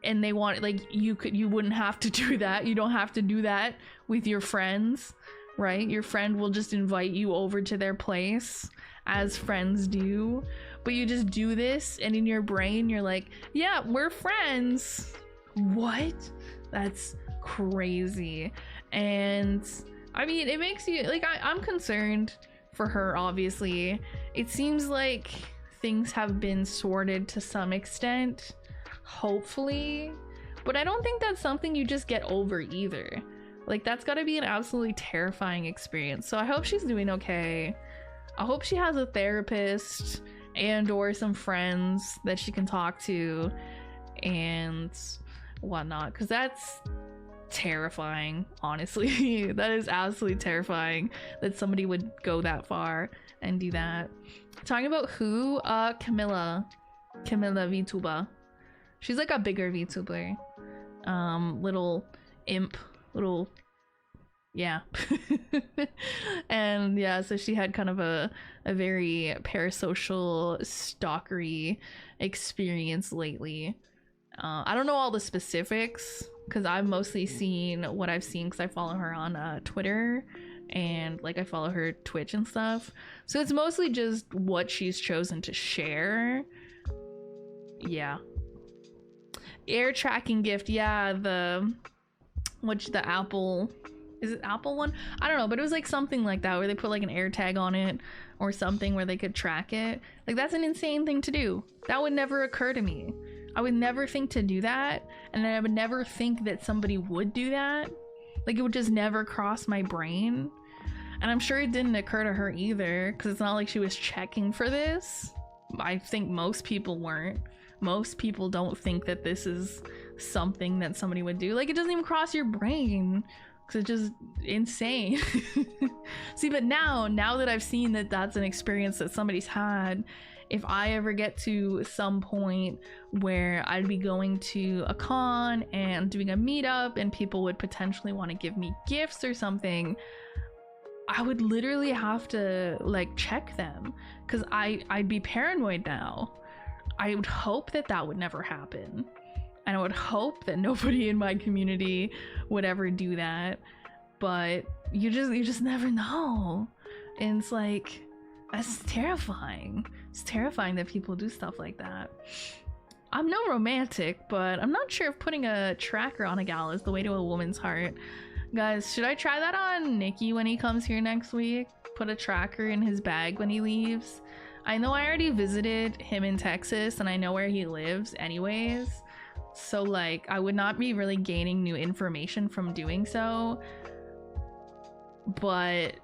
and they want, like, you wouldn't have to do that. You don't have to do that with your friends, right? Your friend will just invite you over to their place, as friends do. But you just do this, and in your brain you're like, yeah, we're friends. What? That's crazy. And I mean, it makes you like, I'm concerned for her, obviously. It seems like things have been sorted to some extent, hopefully, but I don't think that's something you just get over either. Like, that's got to be an absolutely terrifying experience. So I hope she's doing okay. I hope she has a therapist and or some friends that she can talk to and whatnot, because that's terrifying, honestly. That is absolutely terrifying that somebody would go that far and do that. Talking about who, Camilla VTuber. She's like a bigger VTuber, little imp, little, yeah. And yeah, so she had kind of a very parasocial, stalkery experience lately. I don't know all the specifics because I've mostly seen what I've seen because I follow her on Twitter and like I follow her Twitch and stuff. So it's mostly just what she's chosen to share. Yeah. Air tracking gift, yeah, the Apple, is it Apple one? I don't know, but it was like something like that where they put like an air tag on it or something where they could track it. Like, that's an insane thing to do. That would never occur to me. I would never think to do that, and I would never think that somebody would do that. Like, it would just never cross my brain. And I'm sure it didn't occur to her either, because it's not like she was checking for this. I think most people weren't. Most people don't think that this is something that somebody would do. Like, it doesn't even cross your brain because it's just insane. See, but now that I've seen that that's an experience that somebody's had, if I ever get to some point where I'd be going to a con and doing a meetup and people would potentially want to give me gifts or something, I would literally have to like check them because I'd be paranoid now. I would hope that that would never happen. And I would hope that nobody in my community would ever do that. But you just never know. And it's like, that's terrifying. It's terrifying that people do stuff like that. I'm no romantic, but I'm not sure if putting a tracker on a gal is the way to a woman's heart. Guys, should I try that on Nikki when he comes here next week? Put a tracker in his bag when he leaves? I know I already visited him in Texas and I know where he lives anyways. So like, I would not be really gaining new information from doing so. But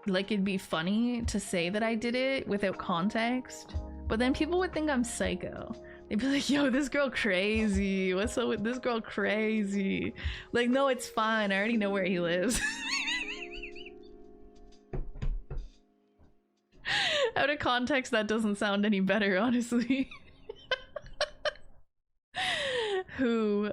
like, it'd be funny to say that I did it without context, but then people would think I'm psycho. They'd be like, yo, this girl crazy. What's up with this girl crazy? Like, no, it's fine. I already know where he lives. Out of context, that doesn't sound any better, honestly. Who?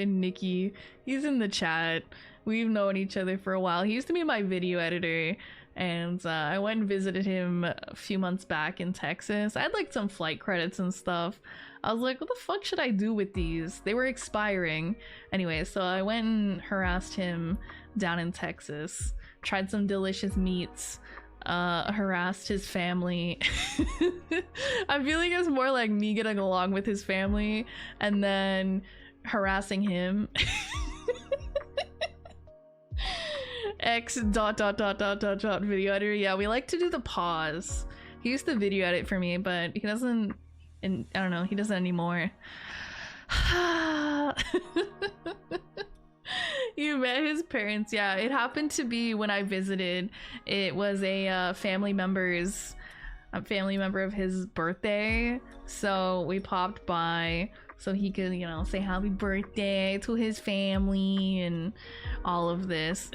Nikki. He's in the chat. We've known each other for a while. He used to be my video editor, and I went and visited him a few months back in Texas. I had like some flight credits and stuff. I was like, what the fuck should I do with these? They were expiring. Anyway, so I went and harassed him down in Texas. Tried some delicious meats. Harassed his family. I'm feeling it's more like me getting along with his family and then harassing him. X ... video editor. Yeah, we like to do the pause. He used to video edit for me, but he doesn't, and I don't know, he doesn't anymore. You met his parents. Yeah, it happened to be when I visited. It was a family member of his birthday, so we popped by so he could, you know, say happy birthday to his family and all of this.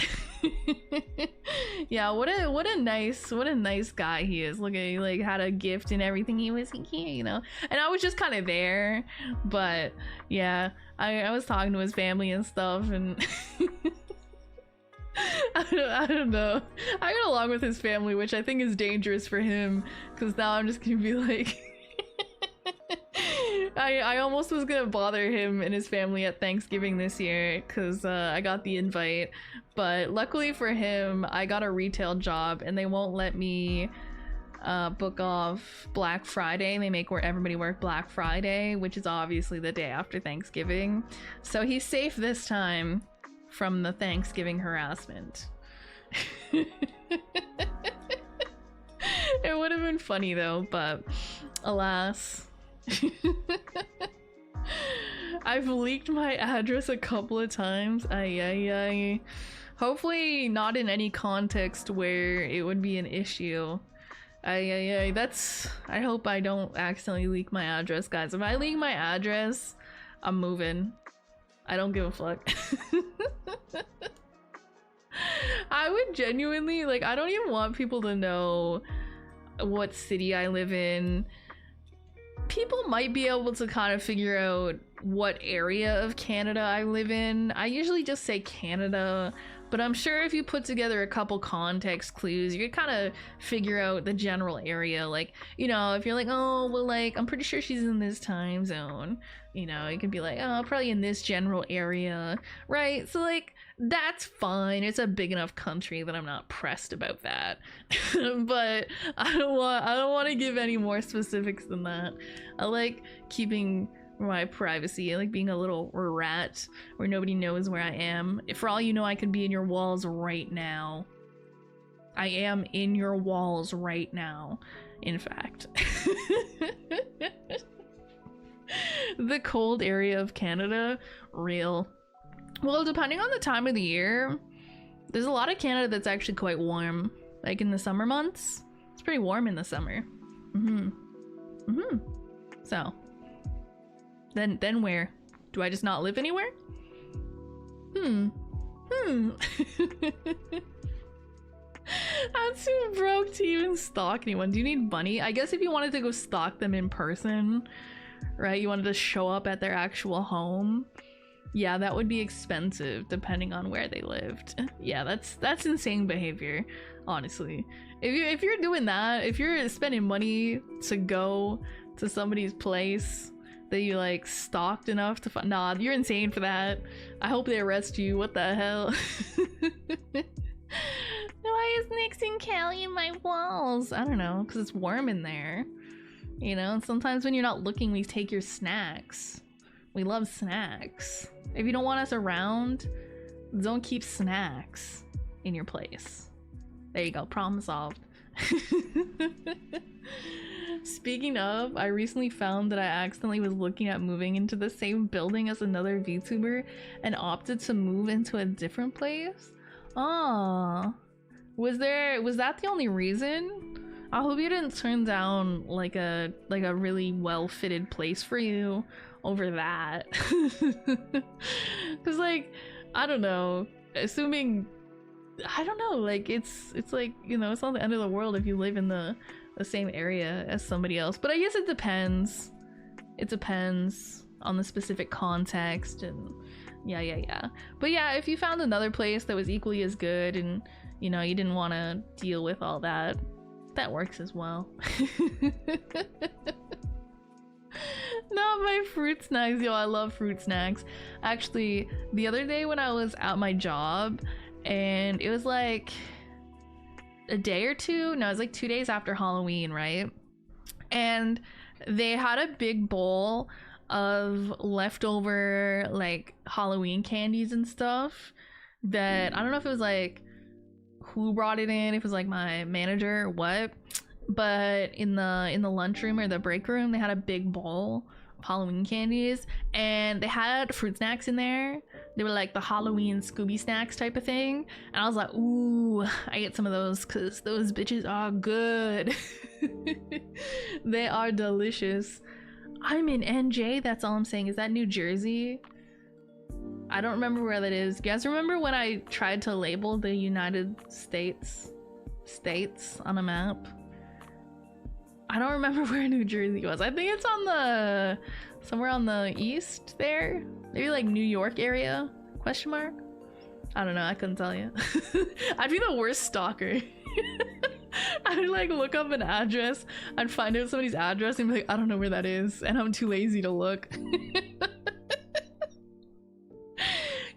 Yeah, what a nice guy he is. Look at, he like had a gift and everything. He was here, you know, and I was just kind of there, but yeah, I was talking to his family and stuff, and I don't know. I got along with his family, which I think is dangerous for him, because now I'm just gonna be like I almost was gonna bother him and his family at Thanksgiving this year because I got the invite, but luckily for him I got a retail job and they won't let me book off Black Friday. They make everybody work Black Friday, which is obviously the day after Thanksgiving, so he's safe this time from the Thanksgiving harassment. It would have been funny though, but alas. I've leaked my address a couple of times. Hopefully not in any context where it would be an issue. That's, I hope I don't accidentally leak my address, guys. If I leak my address, I'm moving. I don't give a fuck. I would genuinely, like, I don't even want people to know what city I live in. People might be able to kind of figure out what area of Canada I live in. I usually just say Canada, but I'm sure if you put together a couple context clues, you could kind of figure out the general area. Like, you know, if you're like, oh, well, like, I'm pretty sure she's in this time zone, you know, it could be like, oh, probably in this general area, right? So, like, that's fine. It's a big enough country that I'm not pressed about that. But I don't want to give any more specifics than that. I like keeping my privacy. I like being a little rat where nobody knows where I am. For all you know, I could be in your walls right now. I am in your walls right now, in fact. The cold area of Canada, real. Well, depending on the time of the year, there's a lot of Canada that's actually quite warm. Like in the summer months, it's pretty warm in the summer. So, then where? Do I just not live anywhere? I'm too broke to even stalk anyone. Do you need money? I guess if you wanted to go stalk them in person, right? You wanted to show up at their actual home. Yeah, that would be expensive depending on where they lived. Yeah, that's insane behavior, honestly. If you're doing that, if you're spending money to go to somebody's place that you like stalked enough to find, nah, you're insane for that. I hope they arrest you. What the hell? Why is Nyx and Callie in my walls? I don't know, because it's warm in there. You know, and sometimes when you're not looking, we take your snacks. We love snacks. If you don't want us around, don't keep snacks in your place. There you go, problem solved. Speaking of, I recently found that I accidentally was looking at moving into the same building as another VTuber and opted to move into a different place. Aww. Was that the only reason? I hope you didn't turn down like a really well-fitted place for you over that. Cause like, I don't know, assuming, I don't know, like it's like, you know, it's not the end of the world if you live in the same area as somebody else, but I guess it depends. It depends. on the specific context, and yeah. But yeah, if you found another place that was equally as good and you know you didn't want to deal with all that, that works as well. Not my fruit snacks. Yo, I love fruit snacks. Actually, the other day when I was at my job, and it was like a day or two, no, it was like 2 days after Halloween, right? And they had a big bowl of leftover like Halloween candies and stuff that I don't know if it was like who brought it in, if it was like my manager or what, but in the lunchroom or the break room they had a big bowl of Halloween candies, and they had fruit snacks in there. They were like the Halloween Scooby snacks type of thing, and I was like, ooh, I get some of those because those bitches are good. They are delicious. I'm in NJ, that's all I'm saying. Is that New Jersey? I don't remember where that is. You guys remember when I tried to label the United States on a map? I don't remember where New Jersey was. I think it's on the somewhere on the east there. Maybe like New York area? Question mark? I don't know, I couldn't tell you. I'd be the worst stalker. I'd like look up an address, I'd find out somebody's address and be like, I don't know where that is, and I'm too lazy to look.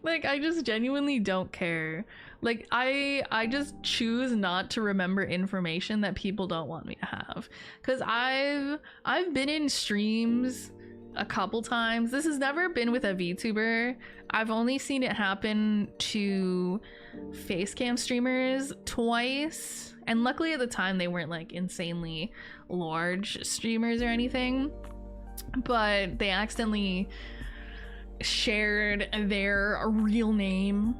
Like, I just genuinely don't care. Like, I just choose not to remember information that people don't want me to have. Cause I've been in streams a couple times. This has never been with a VTuber. I've only seen it happen to facecam streamers twice. And luckily at the time they weren't like insanely large streamers or anything. But they accidentally shared their real name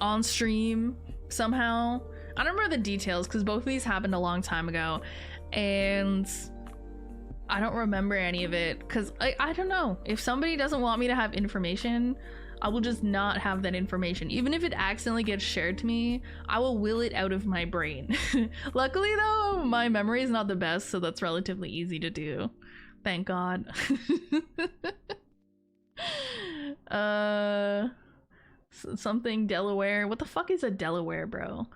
on stream somehow. I don't remember the details because both of these happened a long time ago, and I don't remember any of it because I don't know. If somebody doesn't want me to have information, I will just not have that information. Even if it accidentally gets shared to me, I will will it out of my brain. Luckily though, my memory is not the best, so that's relatively easy to do. Thank God. Something Delaware. What the fuck is a Delaware, bro?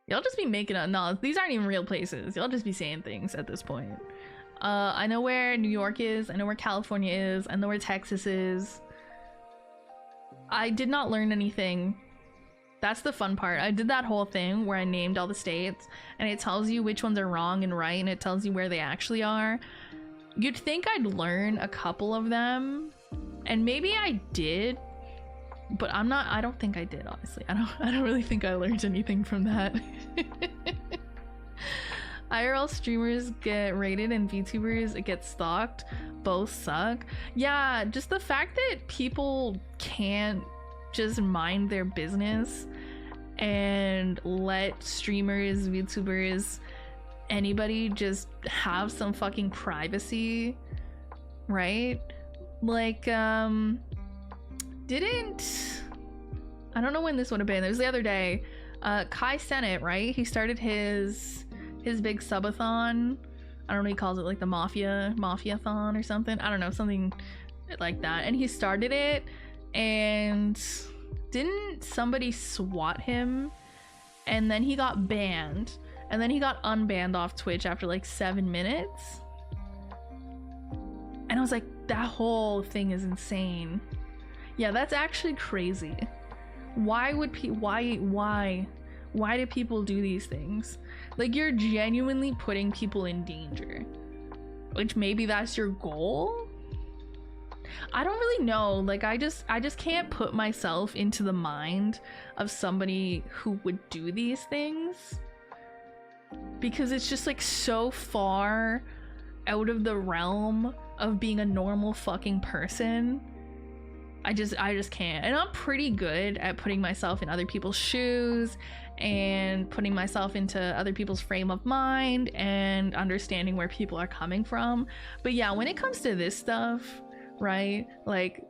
Y'all just be making up. No, these aren't even real places. Y'all just be saying things at this point. I know where New York is. I know where California is. I know where Texas is. I did not learn anything. That's the fun part. I did that whole thing where I named all the states, and it tells you which ones are wrong and right, and it tells you where they actually are. You'd think I'd learn a couple of them, and maybe I did, but I don't think I did, honestly. I don't really think I learned anything from that. IRL streamers get raided and VTubers get stalked. Both suck. Yeah, just the fact that people can't just mind their business and let streamers, VTubers, anybody just have some fucking privacy, right? Like, I don't know when this would have been. It was the other day. Kai Sennett, right? He started his big subathon. I don't know, he calls it like the mafia-thon or something. I don't know, something like that. And he started it, and didn't somebody swat him? And then he got banned. And then he got unbanned off Twitch after like 7 minutes. And I was like, that whole thing is insane. Yeah, that's actually crazy. Why would why do people do these things? Like, you're genuinely putting people in danger, which maybe that's your goal. I don't really know. Like, I just can't put myself into the mind of somebody who would do these things, because it's just like so far out of the realm of being a normal fucking person. I just can't. And I'm pretty good at putting myself in other people's shoes and putting myself into other people's frame of mind and understanding where people are coming from. But yeah, when it comes to this stuff, right? Like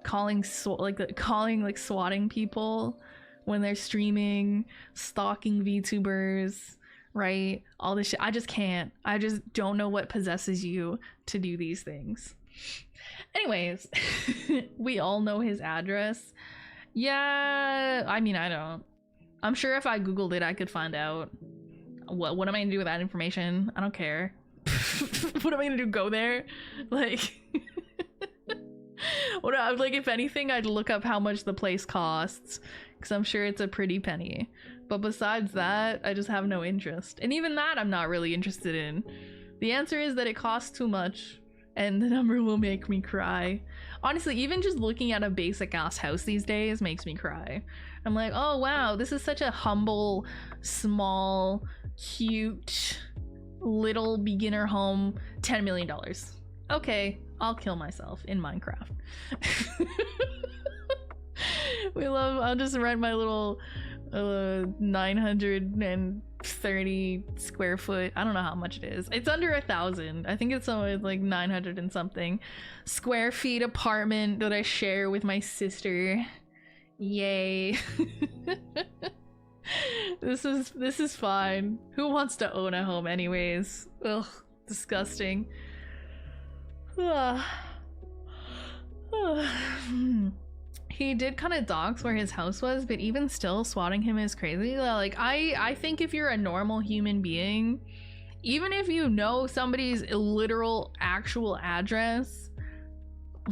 swatting people when they're streaming, stalking VTubers, right? All this shit. I just can't. I just don't know what possesses you to do these things. Anyways, we all know his address. Yeah, I mean, I don't. I'm sure if I Googled it, I could find out. What am I gonna do with that information? I don't care. What am I gonna do? Go there? Like, like if anything, I'd look up how much the place costs, because I'm sure it's a pretty penny. But besides that, I just have no interest. And even that, I'm not really interested in. The answer is that it costs too much, and the number will make me cry. Honestly, even just looking at a basic ass house these days makes me cry. I'm like, oh wow, this is such a humble, small, cute, little beginner home. $10 million. Okay, I'll kill myself in Minecraft. I'll just rent my little 930 square foot, I don't know how much it is, it's under 1,000, I think it's somewhere like 900 and something square feet apartment that I share with my sister. Yay. This is fine. Who wants to own a home anyways? Ugh, disgusting. He did kind of dox where his house was, but even still, swatting him is crazy. Like, I think if you're a normal human being, even if you know somebody's literal actual address,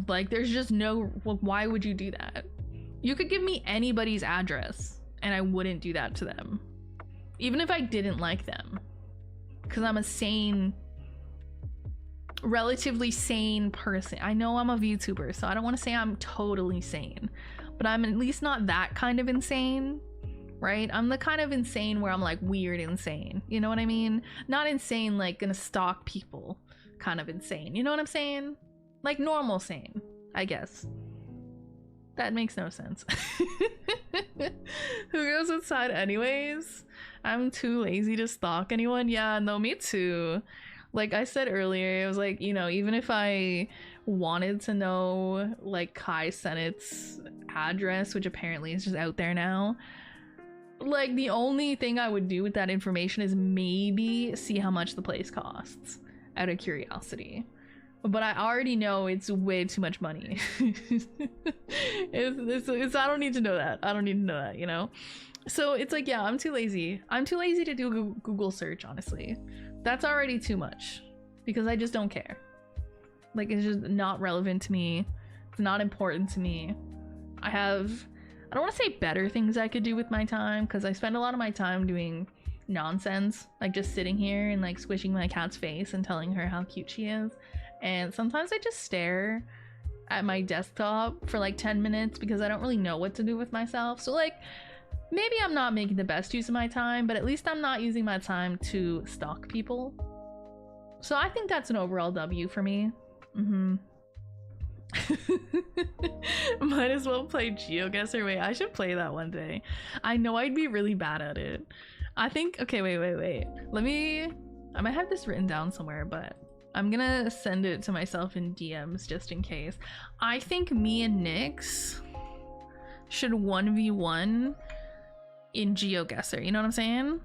like, there's just no, why would you do that? You could give me anybody's address and I wouldn't do that to them, even if I didn't like them, because I'm a sane, relatively sane person. I know I'm a VTuber, so I don't want to say I'm totally sane, but I'm at least not that kind of insane, right? I'm the kind of insane where I'm like weird insane, you know what I mean? Not insane like gonna stalk people kind of insane, you know what I'm saying? Like normal sane, I guess. That makes no sense. Who goes outside anyways? I'm too lazy to stalk anyone. Yeah, no, me too. Like I said earlier, it was like, you know, even if I wanted to know like Kai Sennett's address, which apparently is just out there now, like the only thing I would do with that information is maybe see how much the place costs out of curiosity. But I already know it's way too much money. It's I don't need to know that. I don't need to know that, you know? So it's like, yeah, I'm too lazy. I'm too lazy to do Google search, honestly. That's already too much because I just don't care. Like, it's just not relevant to me. It's not important to me. I don't want to say better things I could do with my time, because I spend a lot of my time doing nonsense, like just sitting here and like squishing my cat's face and telling her how cute she is. And sometimes I just stare at my desktop for like 10 minutes because I don't really know what to do with myself. So like, maybe I'm not making the best use of my time, but at least I'm not using my time to stalk people. So I think that's an overall W for me. Might as well play GeoGuessr. Wait, I should play that one day. I know I'd be really bad at it. I think, okay, wait. I might have this written down somewhere, but I'm gonna send it to myself in DMs just in case. I think me and Nyx should 1v1 in GeoGuessr, you know what I'm saying?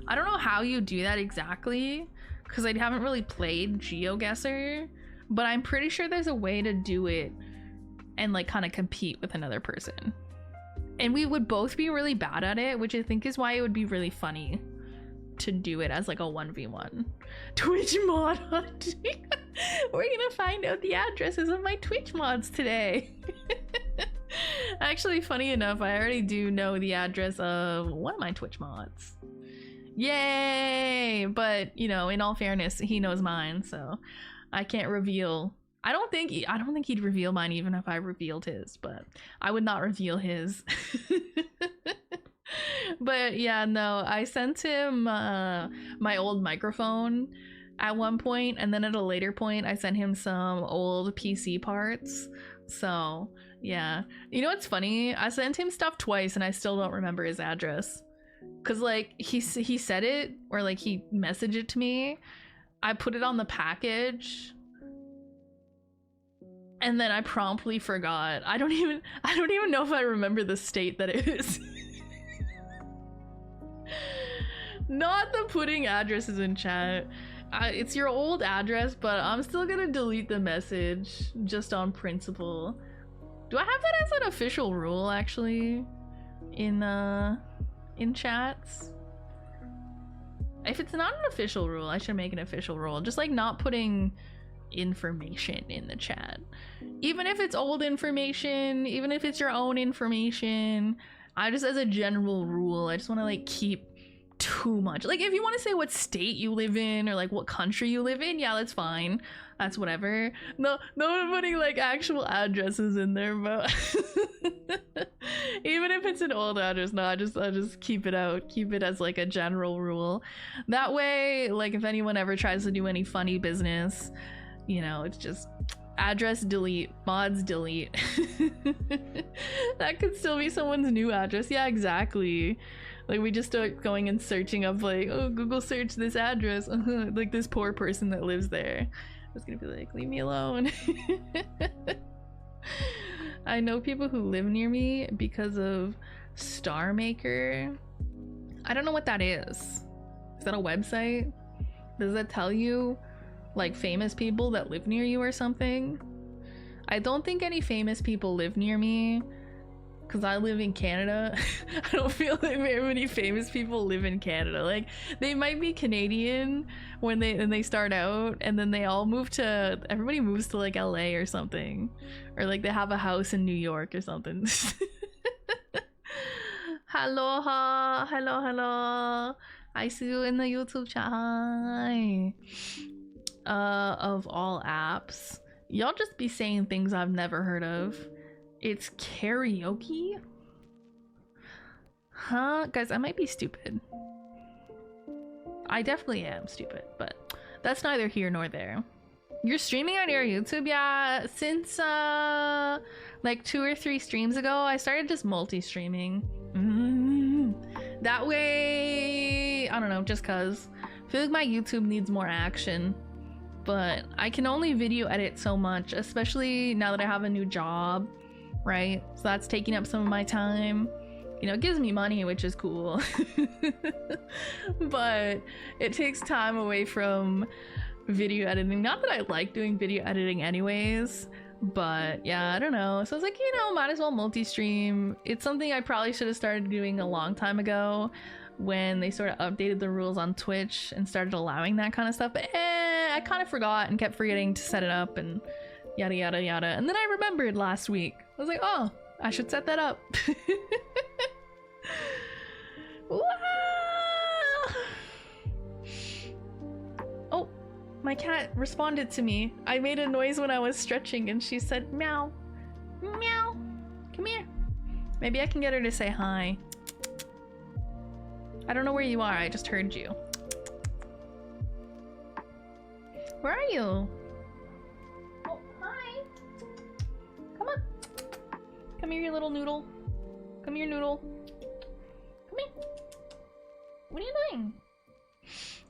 I don't know how you do that exactly, because I haven't really played GeoGuessr, but I'm pretty sure there's a way to do it and like kind of compete with another person. And we would both be really bad at it, which I think is why it would be really funny to do it as like a 1v1. Twitch mod hunting. We're gonna find out the addresses of my Twitch mods today. Actually, funny enough, I already do know the address of one of my Twitch mods. Yay! But, you know, in all fairness, he knows mine, so I can't reveal. I don't think he'd reveal mine even if I revealed his, but I would not reveal his. But yeah, no, I sent him my old microphone at one point, and then at a later point I sent him some old PC parts. So yeah, you know what's funny? I sent him stuff twice and I still don't remember his address, because like he said it, or like he messaged it to me, I put it on the package, and then I promptly forgot. I don't even know if I remember the state that it is. Not the putting addresses in chat. it's your old address, but I'm still gonna delete the message just on principle. Do I have that as an official rule actually in chats? If it's not an official rule, I should make an official rule. Just like not putting information in the chat. Even if it's old information, even if it's your own information, I just, as a general rule, I just want to like keep too much. Like if you want to say what state you live in or like what country you live in, yeah, that's fine. That's whatever. No one putting like actual addresses in there, but even if it's an old address, no, I just keep it out. Keep it as like a general rule. That way, like if anyone ever tries to do any funny business, you know, it's just address delete, mods delete. That could still be someone's new address. Yeah, exactly. Like we just start going and searching up like, oh, Google search this address. Like this poor person that lives there. I was gonna be like, leave me alone. I know people who live near me because of Star Maker. I don't know what that is. Is that a website? Does that tell you like famous people that live near you or something? I don't think any famous people live near me because I live in Canada. I don't feel like very many famous people live in Canada. Like they might be Canadian when they start out, and then they all move to, everybody moves to like LA or something, or like they have a house in New York or something. Aloha, hello. I see you in the YouTube chat. Hi. Of all apps, y'all just be saying things I've never heard of. It's karaoke? Huh? Guys, I might be stupid. I definitely am stupid, but that's neither here nor there. You're streaming on your YouTube? Yeah, since like 2 or 3 streams ago, I started just multi-streaming. That way, I don't know, just cause I feel like my YouTube needs more action. But I can only video edit so much, especially now that I have a new job, right? So that's taking up some of my time. You know, it gives me money, which is cool. But it takes time away from video editing. Not that I like doing video editing anyways, but yeah, I don't know. So I was like, you know, might as well multi-stream. It's something I probably should have started doing a long time ago when they sort of updated the rules on Twitch and started allowing that kind of stuff. But I kind of forgot and kept forgetting to set it up and yada yada yada. And then I remembered last week. I was like, oh, I should set that up. Oh, my cat responded to me. I made a noise when I was stretching and she said meow. Meow. Come here. Maybe I can get her to say hi. I don't know where you are, I just heard you. Where are you? Oh, hi. Come on. Come here, you little noodle. Come here, noodle. Come here. What are you doing?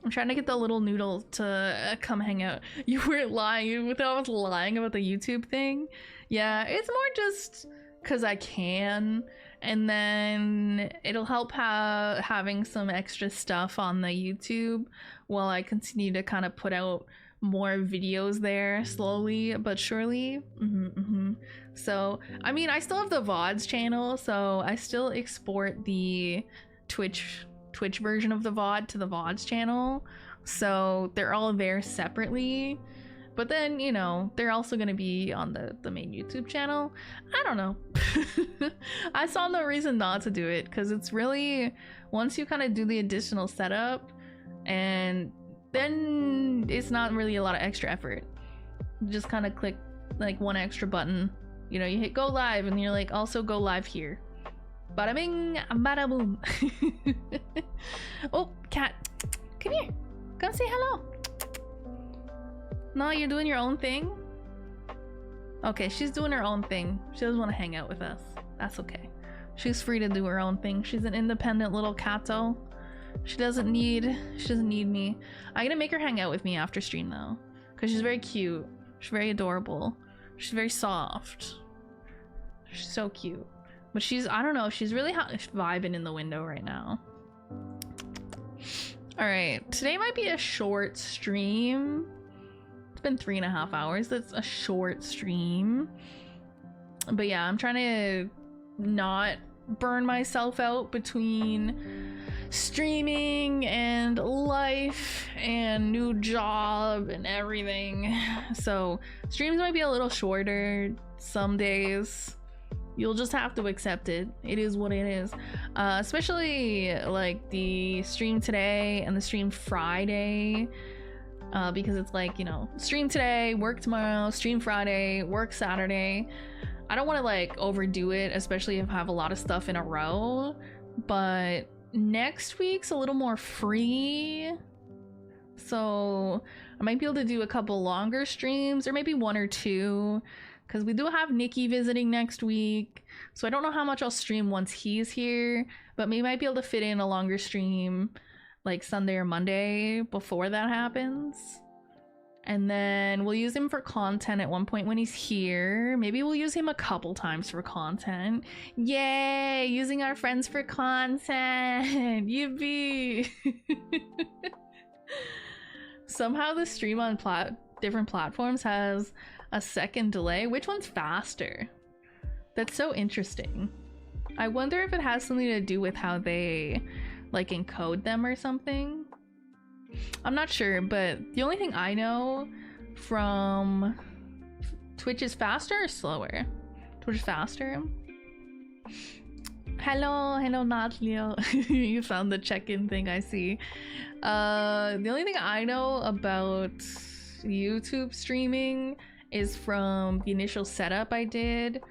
I'm trying to get the little noodle to come hang out. You weren't lying. You thought I was lying about the YouTube thing. Yeah, it's more just because I can. And then it'll help having some extra stuff on the YouTube while I continue to kind of put out more videos there slowly but surely. So, I mean, I still have the VODs channel, so I still export the Twitch version of the VOD to the VODs channel. So they're all there separately. But then, you know, they're also going to be on the main YouTube channel. I don't know. I saw no reason not to do it because it's really, once you kind of do the additional setup, and then it's not really a lot of extra effort. You just kind of click like one extra button. You know, you hit go live and you're like, also go live here. Bada bing, bada boom. Oh, cat. Come here. Come say hello. No, you're doing your own thing? Okay, she's doing her own thing. She doesn't want to hang out with us. That's okay. She's free to do her own thing. She's an independent little catto. She doesn't need me. I'm gonna make her hang out with me after stream though. Because she's very cute. She's very adorable. She's very soft. She's so cute. But she's, I don't know, she's really vibing in the window right now. All right, today might be a short stream. It's been 3.5 hours. That's a short stream. But yeah, I'm trying to not burn myself out between streaming and life and new job and everything. So streams might be a little shorter some days. You'll just have to accept it. It is what it is. Especially like the stream today and the stream Friday. Because it's like, you know, stream today, work tomorrow, stream Friday, work Saturday. I don't want to like overdo it, especially if I have a lot of stuff in a row. But next week's a little more free. So I might be able to do a couple longer streams, or maybe 1 or 2. Because we do have Nikki visiting next week. So I don't know how much I'll stream once he's here. But we might be able to fit in a longer stream like Sunday or Monday before that happens. And then we'll use him for content at one point when he's here. Maybe we'll use him a couple times for content. Yay! Using our friends for content! Yippee! Somehow the stream on different platforms has a second delay. Which one's faster? That's so interesting. I wonder if it has something to do with how they like encode them or something. I'm not sure, but the only thing I know from Twitch is faster or slower? Twitch is faster. Hello, Natlio. You found the check-in thing, I see. The only thing I know about YouTube streaming is from the initial setup I did,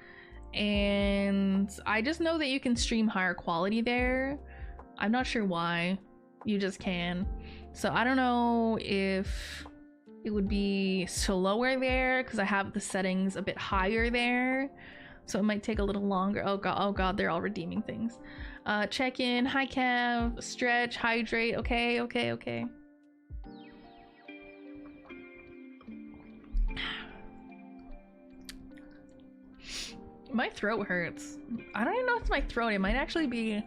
and I just know that you can stream higher quality there. I'm not sure why. You just can. So I don't know if it would be slower there because I have the settings a bit higher there, so it might take a little longer. Oh god, they're all redeeming things. Check in. Hi Kev. Stretch, hydrate. Okay. My throat hurts. I don't even know if it's my throat. It might actually be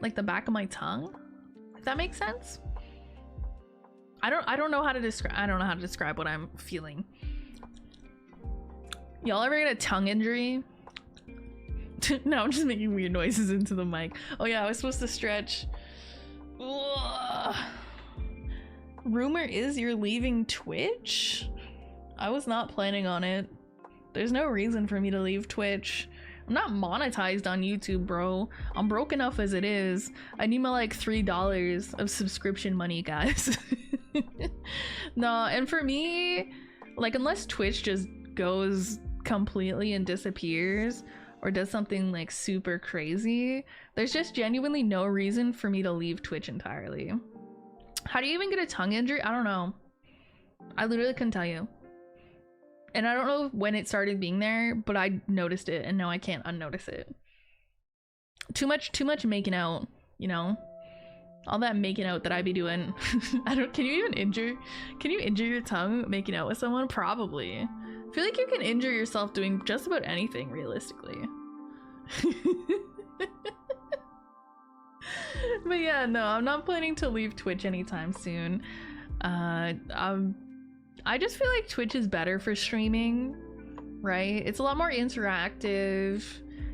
like the back of my tongue, if that makes sense. I don't know how to describe what I'm feeling. Y'all ever get a tongue injury? No, I'm just making weird noises into the mic. Oh yeah, I was supposed to stretch. Ugh. Rumor is you're leaving Twitch? I was not planning on it. There's no reason for me to leave Twitch. I'm not monetized on YouTube, bro. I'm broke enough as it is. I need my like $3 of subscription money, guys. No, and for me, like unless Twitch just goes completely and disappears or does something like super crazy, there's just genuinely no reason for me to leave Twitch entirely. How do you even get a tongue injury? I don't know. I literally couldn't tell you. And I don't know when it started being there, but I noticed it and now I can't unnotice it. Too much making out, you know? All that making out that I be doing. Can you injure your tongue making out with someone? Probably. I feel like you can injure yourself doing just about anything realistically. But yeah, no, I'm not planning to leave Twitch anytime soon. I just feel like Twitch is better for streaming, right? It's a lot more interactive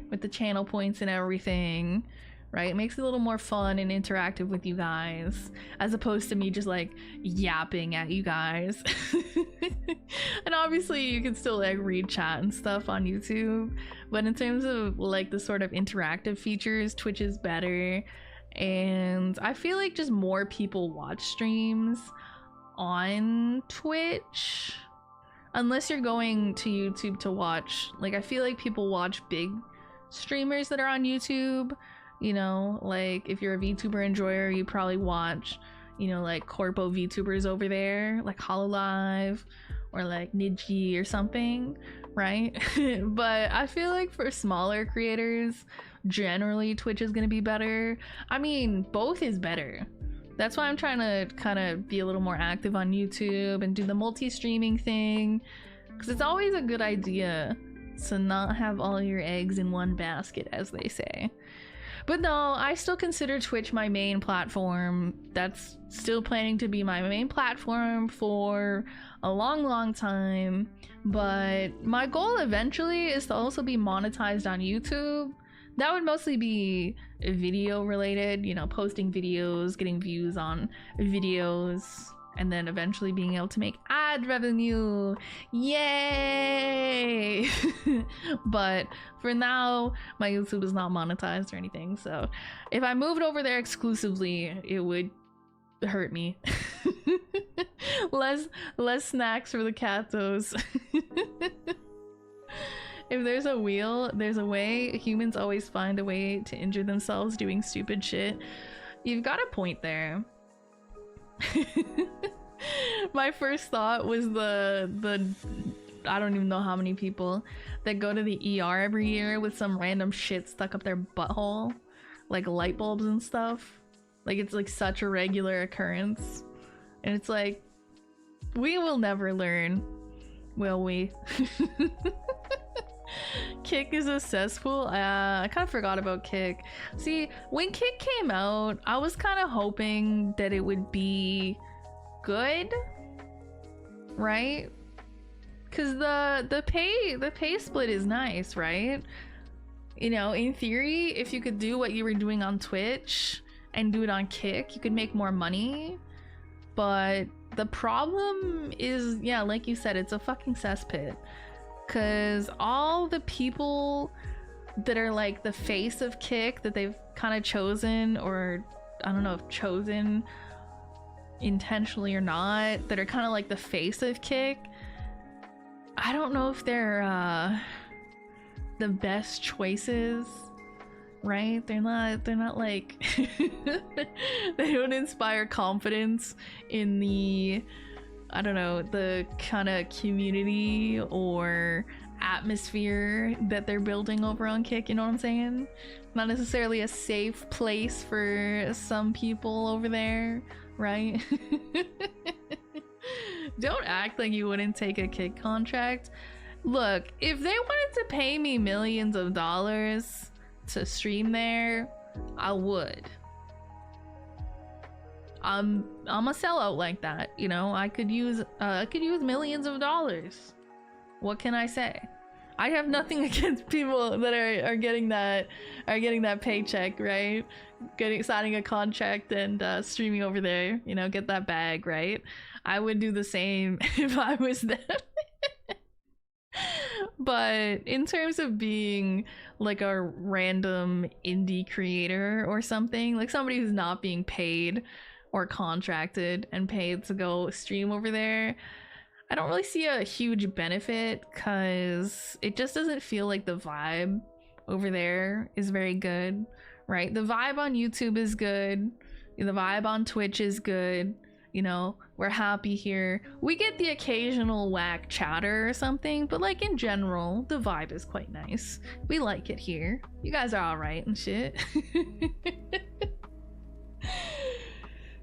with the channel points and everything, right? It makes it a little more fun and interactive with you guys, as opposed to me just like yapping at you guys. And obviously you can still like read chat and stuff on YouTube, but in terms of like the sort of interactive features, Twitch is better. And I feel like just more people watch streams on Twitch, unless you're going to YouTube to watch, like I feel like people watch big streamers that are on YouTube, you know, like if you're a VTuber enjoyer, you probably watch, you know, like corpo VTubers over there, like HoloLive or like Nidji or something, right? But I feel like for smaller creators, generally Twitch is gonna be better. I mean, both is better. That's why I'm trying to kind of be a little more active on YouTube and do the multi-streaming thing, because it's always a good idea to not have all your eggs in one basket, as they say. But no, I still consider Twitch my main platform. That's still planning to be my main platform for a long time. But my goal eventually is to also be monetized on YouTube. That would mostly be video related, you know, posting videos, getting views on videos, and then eventually being able to make ad revenue. Yay! But for now, my YouTube is not monetized or anything, so if I moved over there exclusively, it would hurt me. less snacks for the catos. If there's a wheel, there's a way. Humans always find a way to injure themselves doing stupid shit. You've got a point there. My first thought was the I don't even know how many people that go to the ER every year with some random shit stuck up their butthole, like light bulbs and stuff. Like, it's like such a regular occurrence, and it's like, we will never learn, will we? Kick is a cesspool. I kind of forgot about Kick. See, when Kick came out, I was kind of hoping that it would be good, right? Because the pay split is nice, right? You know, in theory, if you could do what you were doing on Twitch and do it on Kick, you could make more money. But the problem is, yeah, like you said, it's a fucking cesspit. Because all the people that are like the face of Kick that they've kind of chosen, or I don't know if chosen intentionally or not, that are kind of like the face of Kick, I don't know if they're the best choices, right? They're not like they don't inspire confidence in the, I don't know, the kind of community or atmosphere that they're building over on Kick, you know what I'm saying? Not necessarily a safe place for some people over there, right? Don't act like you wouldn't take a Kick contract. Look, if they wanted to pay me millions of dollars to stream there, I would. I'm a sellout like that, you know. I could use millions of dollars. What can I say? I have nothing against people that are getting that paycheck, right? Signing a contract and streaming over there, you know, get that bag, right? I would do the same if I was them. But in terms of being like a random indie creator or something, like somebody who's not being paid or contracted and paid to go stream over there, I don't really see a huge benefit, because it just doesn't feel like the vibe over there is very good, right? The vibe on YouTube is good, the vibe on Twitch is good, you know, we're happy here. We get the occasional whack chatter or something, but like in general, the vibe is quite nice. We like it here. You guys are alright and shit.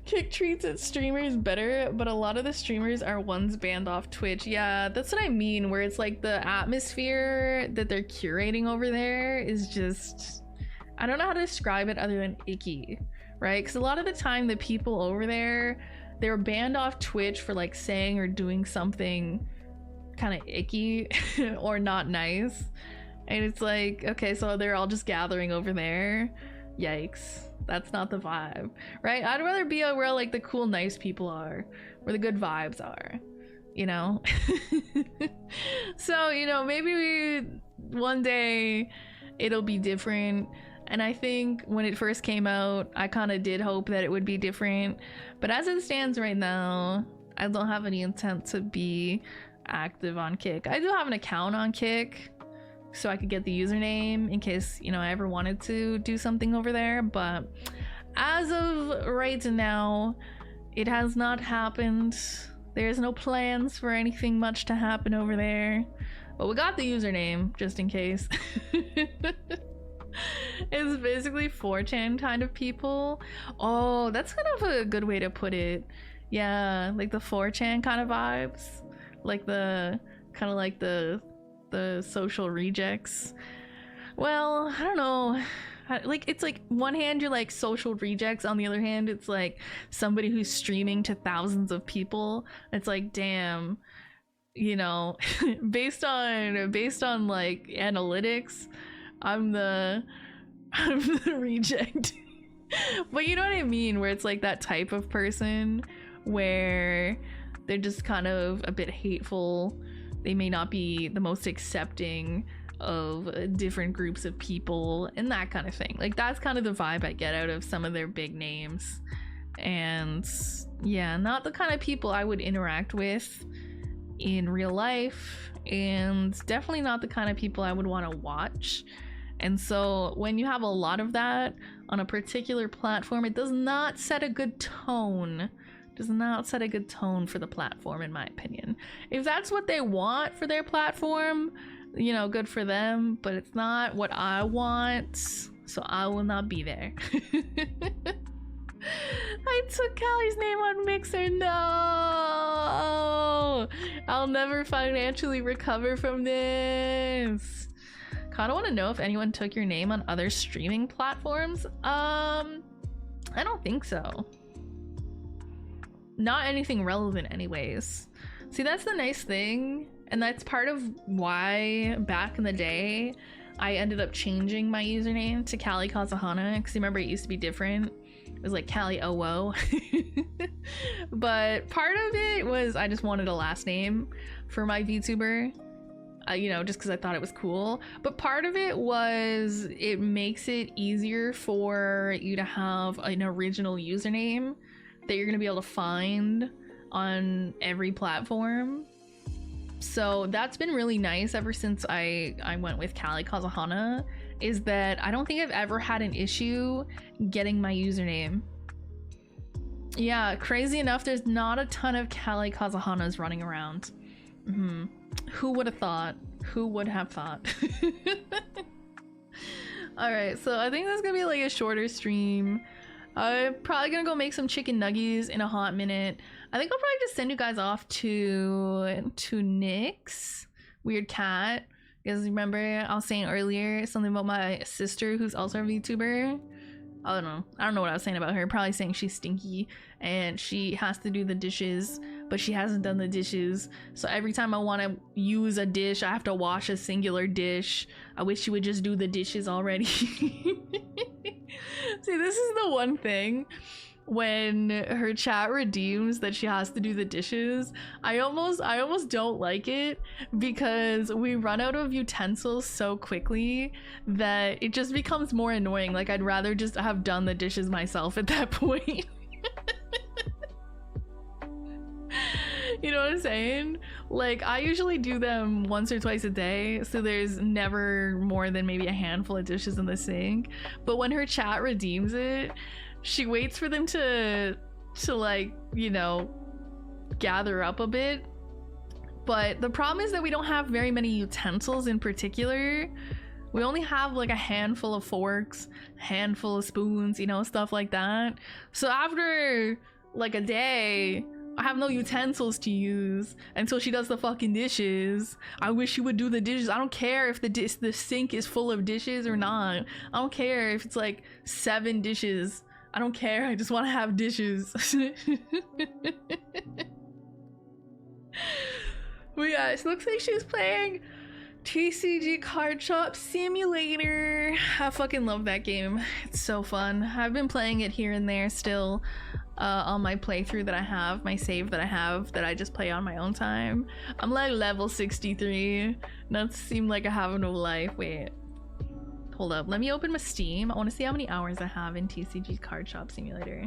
Kick treats its streamers better, but a lot of the streamers are ones banned off Twitch. Yeah, that's what I mean, where it's like the atmosphere that they're curating over there is just, I don't know how to describe it other than icky, right? Because a lot of the time the people over there, they're banned off Twitch for like saying or doing something kind of icky or not nice, and it's like, okay, so they're all just gathering over there. Yikes, that's not the vibe, right? I'd rather be where like the cool nice people are, where the good vibes are, you know. So, you know, maybe one day it'll be different. And I think when it first came out, I kind of did hope that it would be different, but as it stands right now, I don't have any intent to be active on Kick. I do have an account on Kick, so I could get the username in case, you know, I ever wanted to do something over there, but as of right now, it has not happened. There's no plans for anything much to happen over there, but we got the username just in case. It's basically 4chan kind of people. Oh, that's kind of a good way to put it. Yeah, like the 4chan kind of vibes, like the kind of like the social rejects. Well, I don't know like, it's like one hand you're like social rejects, on the other hand it's like somebody who's streaming to thousands of people. It's like, damn, you know, based on like analytics, I'm the reject. But you know what I mean, where it's like that type of person where they're just kind of a bit hateful. They may not be the most accepting of different groups of people and that kind of thing. Like, that's kind of the vibe I get out of some of their big names. And yeah, not the kind of people I would interact with in real life, and definitely not the kind of people I would want to watch. And so when you have a lot of that on a particular platform, it does not set a good tone. Does not set a good tone for the platform, in my opinion. If that's what they want for their platform, you know, good for them, but it's not what I want, so I will not be there. I took Callie's name on Mixer. No, I'll never financially recover from this. Kind of want to know if anyone took your name on other streaming platforms. I don't think so. Not anything relevant anyways. See, that's the nice thing, and that's part of why back in the day I ended up changing my username to Callie Kazahana, because remember it used to be different. It was like Callie OWO. But part of it was I just wanted a last name for my VTuber, you know, just because I thought it was cool. But part of it was it makes it easier for you to have an original username that you're gonna be able to find on every platform. So that's been really nice ever since I went with Callie Kazahana, is that I don't think I've ever had an issue getting my username. Yeah, crazy enough, there's not a ton of Callie Kazahanas running around. Who would have thought? Who would have thought? Alright, so I think that's gonna be like a shorter stream. I'm probably gonna go make some chicken nuggies in a hot minute. I think I'll probably just send you guys off to Nick's weird cat, because remember I was saying earlier something about my sister who's also a VTuber. I don't know what I was saying about her. Probably saying she's stinky and she has to do the dishes, but she hasn't done the dishes. So every time I want to use a dish, I have to wash a singular dish. I wish she would just do the dishes already. See, this is the one thing. When her chat redeems that she has to do the dishes, I almost don't like it, because we run out of utensils so quickly that it just becomes more annoying. Like, I'd rather just have done the dishes myself at that point. You know what I'm saying? Like, I usually do them once or twice a day, so there's never more than maybe a handful of dishes in the sink. But when her chat redeems it, she waits for them to like, you know, gather up a bit. But the problem is that we don't have very many utensils in particular. We only have like a handful of forks, a handful of spoons, you know, stuff like that. So after like a day, I have no utensils to use until she does the fucking dishes. I wish she would do the dishes. I don't care if the sink is full of dishes or not. I don't care if it's like 7 dishes. I don't care. I just want to have dishes. But yeah, it looks like she's playing TCG Card Shop Simulator. I fucking love that game. It's so fun. I've been playing it here and there still on my playthrough that I have, my save that I have, that I just play on my own time. I'm like level 63. That seemed like I have no life. Wait. Hold up, let me open my Steam. I want to see how many hours I have in TCG Card Shop Simulator.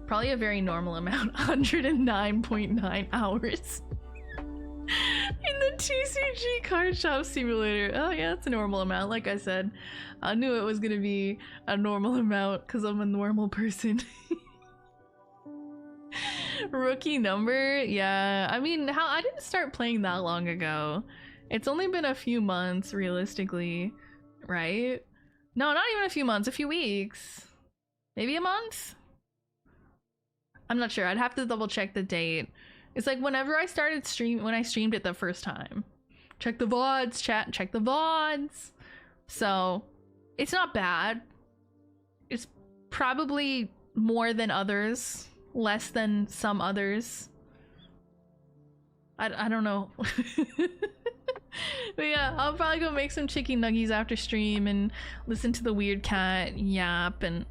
Probably a very normal amount, 109.9 hours in the TCG Card Shop Simulator. Oh yeah, that's a normal amount. Like I said, I knew it was gonna be a normal amount because I'm a normal person. Rookie number? Yeah, I mean, I didn't start playing that long ago. It's only been a few months, realistically. Right? No, not even a few months, a few weeks. Maybe a month? I'm not sure. I'd have to double check the date. It's like whenever I started when I streamed it the first time. Check the VODs, chat, check the VODs. So, It's not bad. It's probably more than others, less than some others. I don't know. But yeah, I'll probably go make some chicken nuggies after stream and listen to the weird cat yap and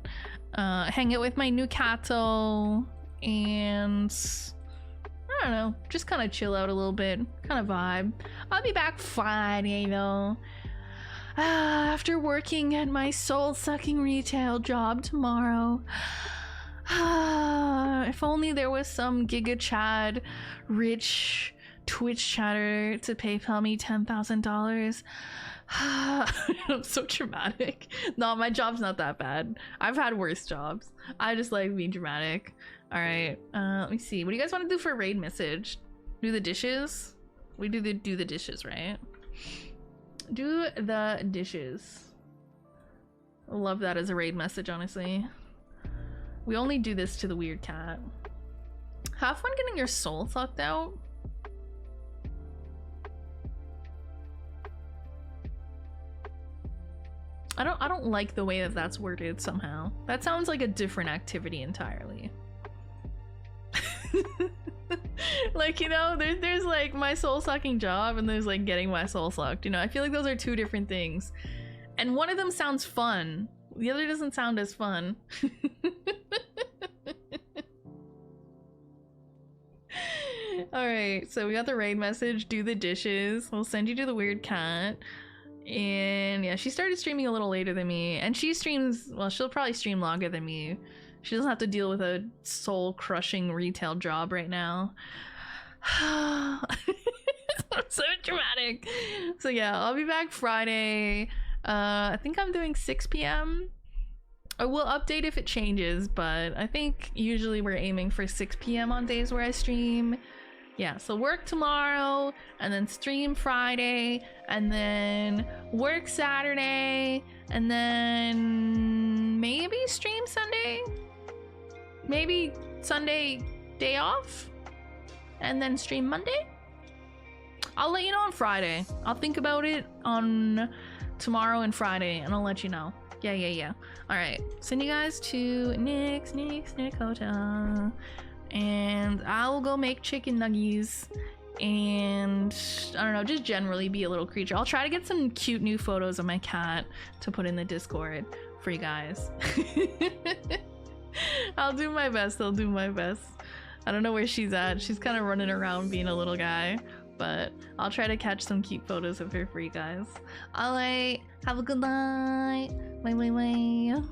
hang out with my new catto and I don't know, just kind of chill out a little bit, kind of vibe. I'll be back Friday though. After working at my soul-sucking retail job tomorrow. If only there was some Giga Chad rich Twitch chatter to PayPal me $10,000. I'm so dramatic. No, my job's not that bad. I've had worse jobs. I just like being dramatic. All right, let me see. What do you guys want to do for a raid message? Do the dishes? We do the dishes, right? Do the dishes. I love that as a raid message, honestly. We only do this to the weird cat. Have fun getting your soul sucked out. I don't like the way that that's worded somehow. That sounds like a different activity entirely. Like, you know, there's like my soul sucking job and there's like getting my soul sucked, you know. I feel like those are two different things. And one of them sounds fun. The other doesn't sound as fun. Alright, so we got the raid message, do the dishes. We'll send you to the weird cat. And yeah, she started streaming a little later than me. And she streams, well, she'll probably stream longer than me. She doesn't have to deal with a soul-crushing retail job right now. I'm so dramatic. So yeah, I'll be back Friday. I think I'm doing 6 p.m. I will update if it changes, but I think usually we're aiming for 6 p.m. on days where I stream. Yeah, so work tomorrow, and then stream Friday, and then work Saturday, and then maybe stream Sunday? Maybe Sunday day off? And then stream Monday? I'll let you know on Friday. I'll think about it on tomorrow and Friday, and I'll let you know. Yeah. Alright, send you guys to Nick's Hotel. And I'll go make chicken nuggies and I don't know, just generally be a little creature. I'll try to get some cute new photos of my cat to put in the Discord for you guys. I'll do my best. I don't know where she's at. She's kind of running around being a little guy, but I'll try to catch some cute photos of her for you guys. Alright, have a good night. Bye.